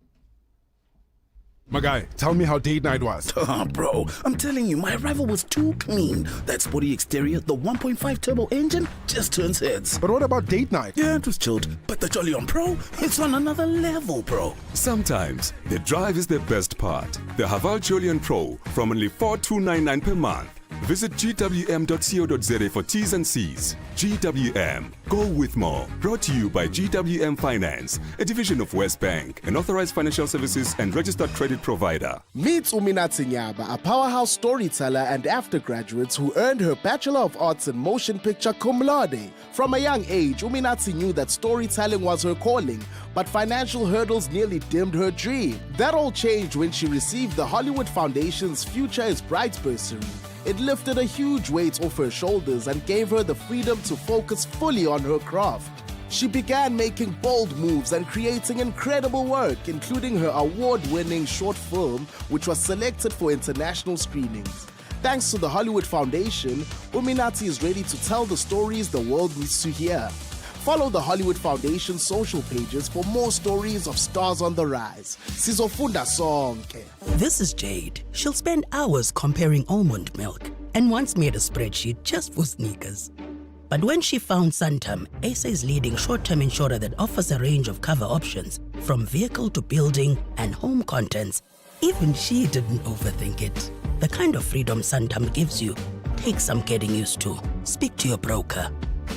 My guy, tell me how date night was. Bro, I'm telling you, my arrival was too clean. That sporty exterior, the 1.5 turbo engine, just turns heads. But what about date night? Yeah, it was chilled. But the Jolly on Pro, it's on another level, bro. Sometimes the drive is the best part. The Haval Julian Pro from only $4,299 per month. Visit gwm.co.za for T's and C's. GWM. Go with more. Brought to you by GWM Finance, a division of West Bank, an authorized financial services and registered credit provider. Meet Uminati Nyaba, a powerhouse storyteller and after-graduate who earned her Bachelor of Arts in Motion Picture cum laude. From a young age, Uminati knew that storytelling was her calling, but financial hurdles nearly dimmed her dream. That all changed when she received the Hollywood Foundation's Future is Bright bursary. It lifted a huge weight off her shoulders and gave her the freedom to focus fully on her craft. She began making bold moves and creating incredible work, including her award-winning short film, which was selected for international screenings. Thanks to the Hollywood Foundation, Uminati is ready to tell the stories the world needs to hear. Follow the Hollywood Foundation social pages for more stories of stars on the rise. Sizofunda sonke. This is Jade. She'll spend hours comparing almond milk and once made a spreadsheet just for sneakers. But when she found Santam, SA's leading short-term insurer that offers a range of cover options, from vehicle to building and home contents, even she didn't overthink it. The kind of freedom Santam gives you takes some getting used to. Speak to your broker.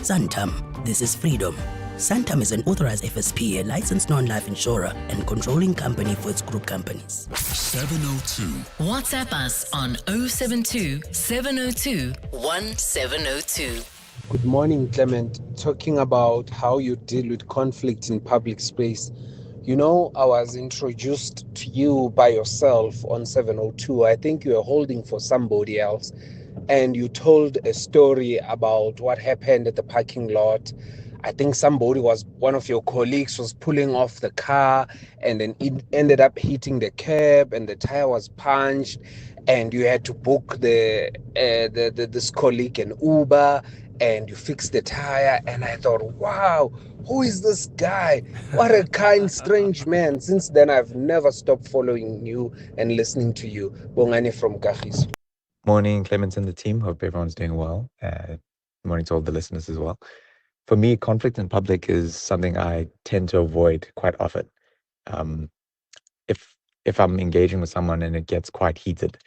Santam, this is freedom. Santam is an authorized FSP, a licensed non-life insurer and controlling company for its group companies. 702. WhatsApp us on 072 702 1702. Good morning, Clement. Talking about how you deal with conflict in public space. You know, I was introduced to you by yourself on 702. I think you were holding for somebody else. And you told a story about what happened at the parking lot. I think one of your colleagues was pulling off the car and then it ended up hitting the curb and the tire was punched and you had to book this colleague an Uber and you fixed the tire. And I thought, wow, who is this guy? What a kind, strange man. Since then, I've never stopped following you and listening to you. Bongani from Kagiso. Morning, Clemens and the team. Hope everyone's doing well. Morning to all the listeners as well. For me, conflict in public is something I tend to avoid quite often. If I'm engaging with someone and it gets quite heated,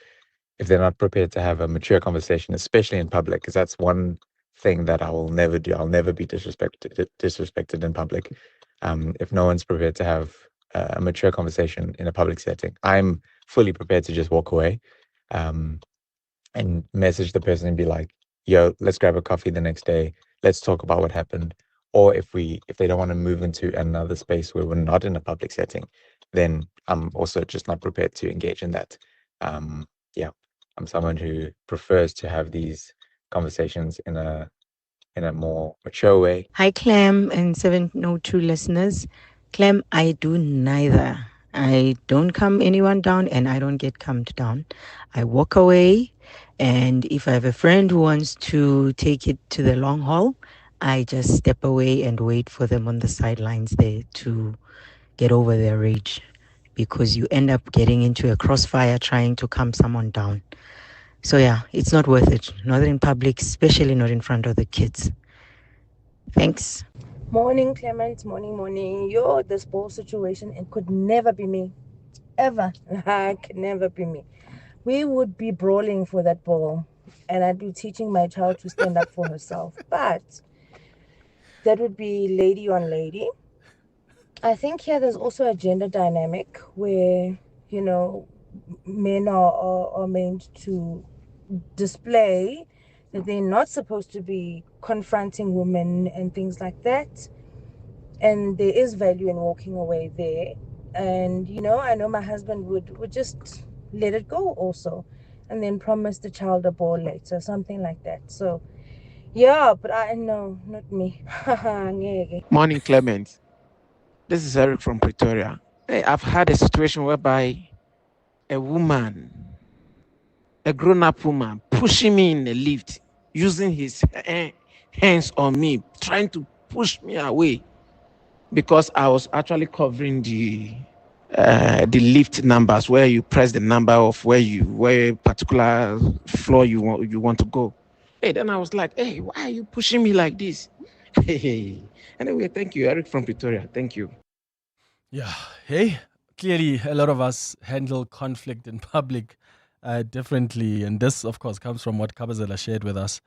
if they're not prepared to have a mature conversation, especially in public, because that's one thing that I will never do. I'll never be disrespected in public. If no one's prepared to have a mature conversation in a public setting, I'm fully prepared to just walk away. And message the person and be like, yo, let's grab a coffee the next day. Let's talk about what happened. Or if they don't want to move into another space where we're not in a public setting, then I'm also just not prepared to engage in that. I'm someone who prefers to have these conversations in a more mature way. Hi, Clem and 702 listeners. Clem, I do neither. I don't calm anyone down and I don't get calmed down. I walk away. And if I have a friend who wants to take it to the long haul, I just step away and wait for them on the sidelines there to get over their rage, because you end up getting into a crossfire trying to calm someone down. So yeah, it's not worth it. Not in public, especially not in front of the kids. Thanks. Morning, Clement. Morning. This whole situation, it could never be me. Ever. It could never be me. We would be brawling for that ball and I'd be teaching my child to stand up for herself. But that would be lady on lady. I think here there's also a gender dynamic where, men are meant to display that they're not supposed to be confronting women and things like that. And there is value in walking away there. And, I know my husband would just let it go also, and then promise the child a ball later, something like that. So, yeah, but I know, not me. Ngeke. Morning, Clement. This is Eric from Pretoria. Hey, I've had a situation whereby a woman, a grown-up woman, pushing me in the lift, using his hands on me, trying to push me away because I was actually covering the lift numbers where you press the number of where particular floor you want to go. Hey, then I was like, hey, why are you pushing me like this? Hey. Anyway, thank you, Eric from Pretoria. Thank you. Yeah. Hey, clearly a lot of us handle conflict in public differently. And this, of course, comes from what Kabazela shared with us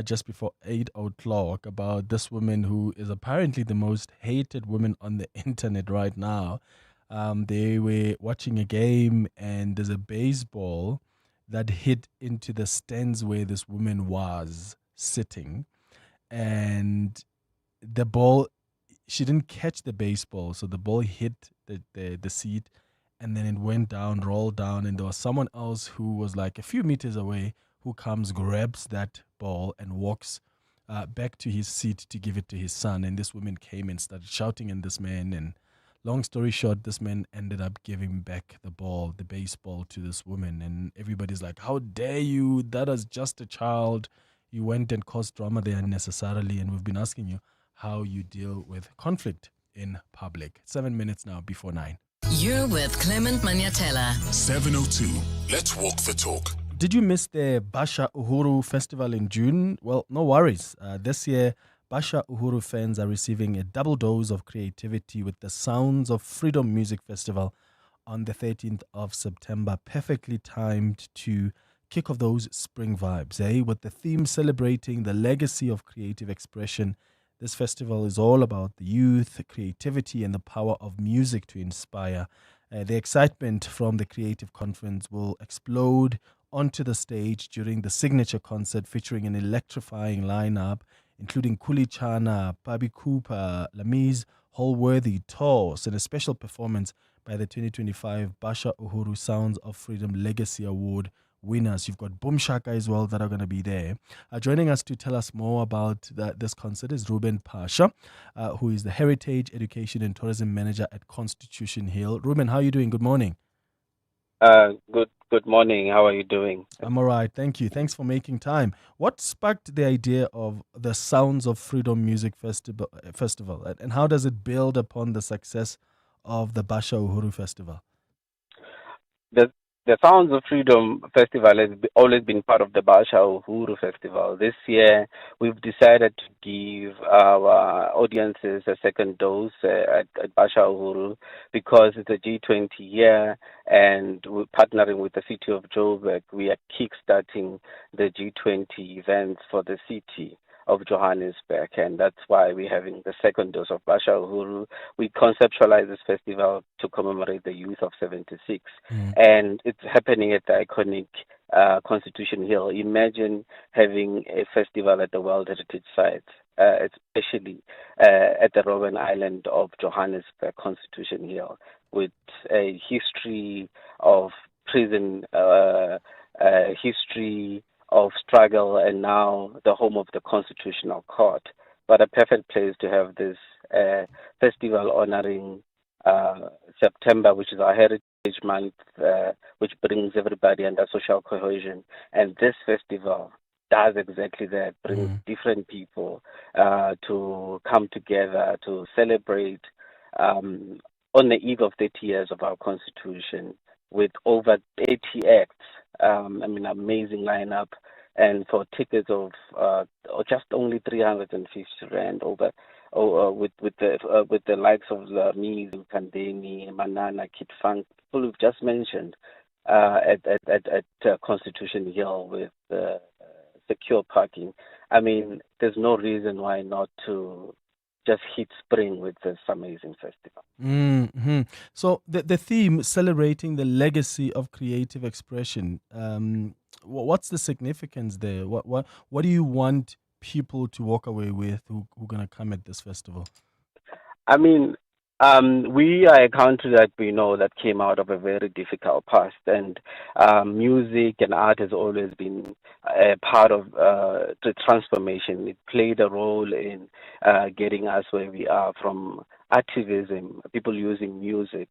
just before 8 o'clock about this woman who is apparently the most hated woman on the internet right now. They were watching a game and there's a baseball that hit into the stands where this woman was sitting. And the ball, she didn't catch the baseball, so the ball hit the seat, and then it went down, rolled down, and there was someone else who was like a few meters away who comes, grabs that ball, and walks back to his seat to give it to his son. And this woman came and started shouting at this man, and long story short, this man ended up giving back the baseball to this woman, and everybody's like, how dare you, that is just a child, you went and caused drama there unnecessarily. And we've been asking you how you deal with conflict in public. 7 minutes now before 9. You're with Clement Maniatela. 702. Let's walk the talk. Did you miss the Basha Uhuru Festival in June? Well, no worries. This year, Basha Uhuru fans are receiving a double dose of creativity with the Sounds of Freedom Music Festival on the 13th of September, perfectly timed to kick off those spring vibes, with the theme celebrating the legacy of creative expression. This festival is all about the youth, creativity, and the power of music to inspire. The excitement from the creative conference will explode onto the stage during the signature concert featuring an electrifying lineup, including Kuli Chana, Pabi Cooper, Lamiz, Holworthy, Toss, and a special performance by the 2025 Basha Uhuru Sounds of Freedom Legacy Award winners. You've got Boom Shaka as well that are going to be there. Joining us to tell us more about this concert is Ruben Pasha, who is the Heritage, Education and Tourism Manager at Constitution Hill. Ruben, how are you doing? Good morning. Good morning. How are you doing? I'm all right. Thank you. Thanks for making time. What sparked the idea of the Sounds of Freedom Music Festival, and how does it build upon the success of the Basha Uhuru Festival? The Sounds of Freedom Festival has always been part of the Basha Uhuru Festival. This year, we've decided to give our audiences a second dose at Basha Uhuru because it's a G20 year, and we're partnering with the city of Joburg. We are kickstarting the G20 events for the city of Johannesburg, and that's why we're having the second dose of Basha Uhuru. We conceptualize this festival to commemorate the youth of 76, and it's happening at the iconic Constitution Hill. Imagine having a festival at the World Heritage Site, especially at the Robben Island of Johannesburg, Constitution Hill, with a history of prison, history of struggle, and now the home of the Constitutional Court. But a perfect place to have this festival honoring September, which is our Heritage Month, which brings everybody under social cohesion. And this festival does exactly that, brings different people to come together to celebrate on the eve of 30 years of our Constitution with over 80 acts. Amazing lineup, and for tickets of just only 350 rand with the likes of me, Kandeni, Manana, Kid Funk, people we've just mentioned at Constitution Hill with secure parking. There's no reason why not to just hit spring with this amazing festival. Mm-hmm. So the theme, celebrating the legacy of creative expression, What's the significance there? What do you want people to walk away with who are gonna come at this festival? I mean, we are a country that we know that came out of a very difficult past, and music and art has always been a part of the transformation. It played a role in getting us where we are, from activism, people using music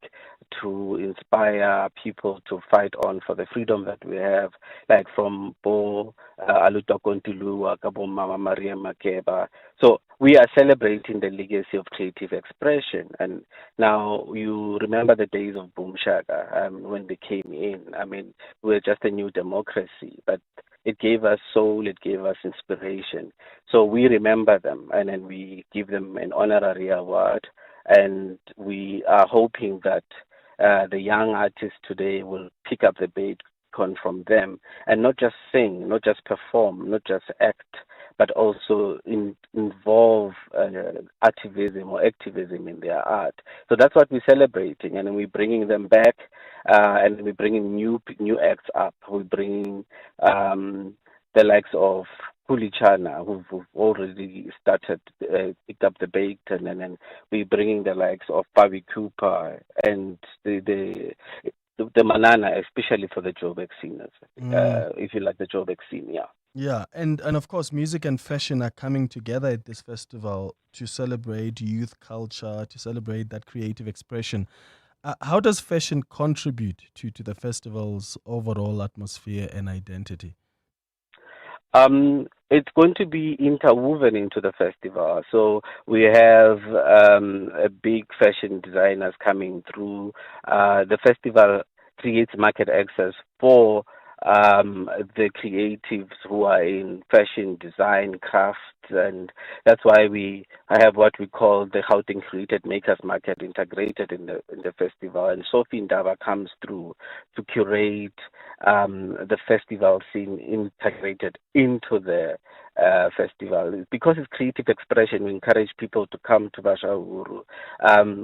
to inspire people to fight on for the freedom that we have, like from Bo Aluta Kontulu, Kabo Mama Maria Makeba. So we are celebrating the legacy of creative expression. And now you remember the days of Boom Shaka when they came in. I mean, we're just a new democracy, but it gave us soul, it gave us inspiration. So we remember them, and then we give them an honorary award. And we are hoping that the young artists today will pick up the baton from them and not just sing, not just perform, not just act, but also involve activism in their art. So that's what we're celebrating, and we're bringing them back, and we're bringing new acts up. We're bringing the likes of Kulichana, who've already started, picked up the baton, and then we're bringing the likes of Pavi Cooper and the Manana, especially for the Joburg sceners, if you like the Joburg scene, yeah. Yeah, and of course, music and fashion are coming together at this festival to celebrate youth culture, to celebrate that creative expression. How does fashion contribute to the festival's overall atmosphere and identity? It's going to be interwoven into the festival. So we have a big fashion designers coming through. The festival creates market access for the creatives who are in fashion design, crafts, and that's why I have what we call the Gauteng Created Makers Market integrated in the festival. And Sophie Ndaba comes through to curate the festival scene integrated into the festival. Because it's creative expression, we encourage people to come to Basha Uhuru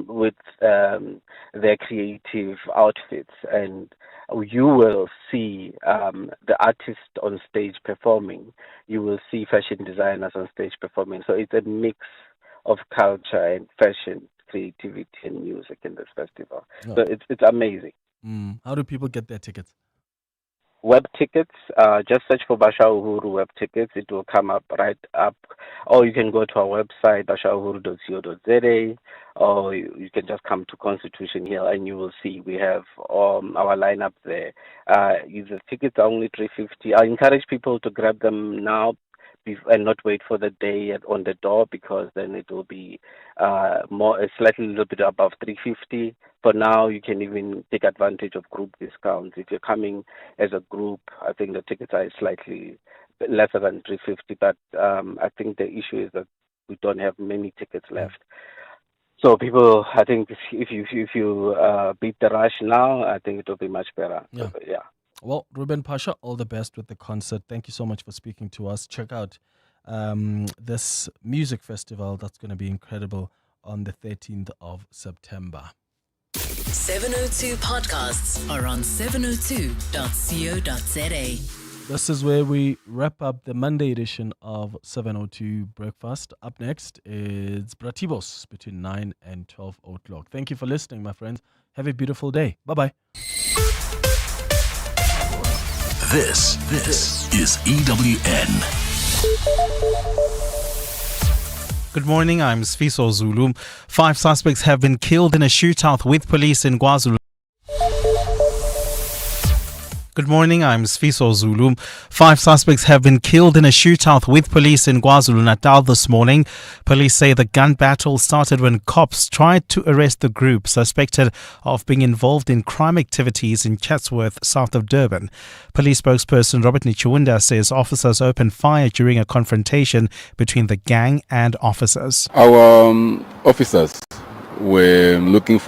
with their creative outfits, and you will see the artist on stage performing. You will see fashion designers on stage performing. So it's a mix of culture and fashion, creativity and music in this festival. Oh. So it's amazing. How do people get their tickets? Web tickets, just search for Basha Uhuru web tickets. It will come up right up. Or you can go to our website, bashauhuru.co.za, or you can just come to Constitution Hill and you will see we have our lineup there. The tickets are only $350. I encourage people to grab them now and not wait for the day on the door, because then it will be slightly a little bit above $350. For now, you can even take advantage of group discounts. If you're coming as a group, I think the tickets are slightly lesser than $350. But I think the issue is that we don't have many tickets left. So people, I think if you beat the rush now, I think it will be much better. Yeah. So, yeah. Well, Ruben Pasha, all the best with the concert. Thank you so much for speaking to us. Check out this music festival that's going to be incredible on the 13th of September. 702 podcasts are on 702.co.za. This is where we wrap up the Monday edition of 702 Breakfast. Up next is Bratibos between 9 and 12 o'clock. Thank you for listening, my friends. Have a beautiful day. Bye-bye. This is EWN. Good morning, I'm Sfiso Zulu. 5 suspects have been killed in a shootout with police in KwaZulu. Good morning, I'm Sfiso Zulu. 5 suspects have been killed in a shootout with police in KwaZulu-Natal this morning. Police say the gun battle started when cops tried to arrest the group suspected of being involved in crime activities in Chatsworth, south of Durban. Police spokesperson Robert Nichunda says officers opened fire during a confrontation between the gang and officers. Our officers were looking for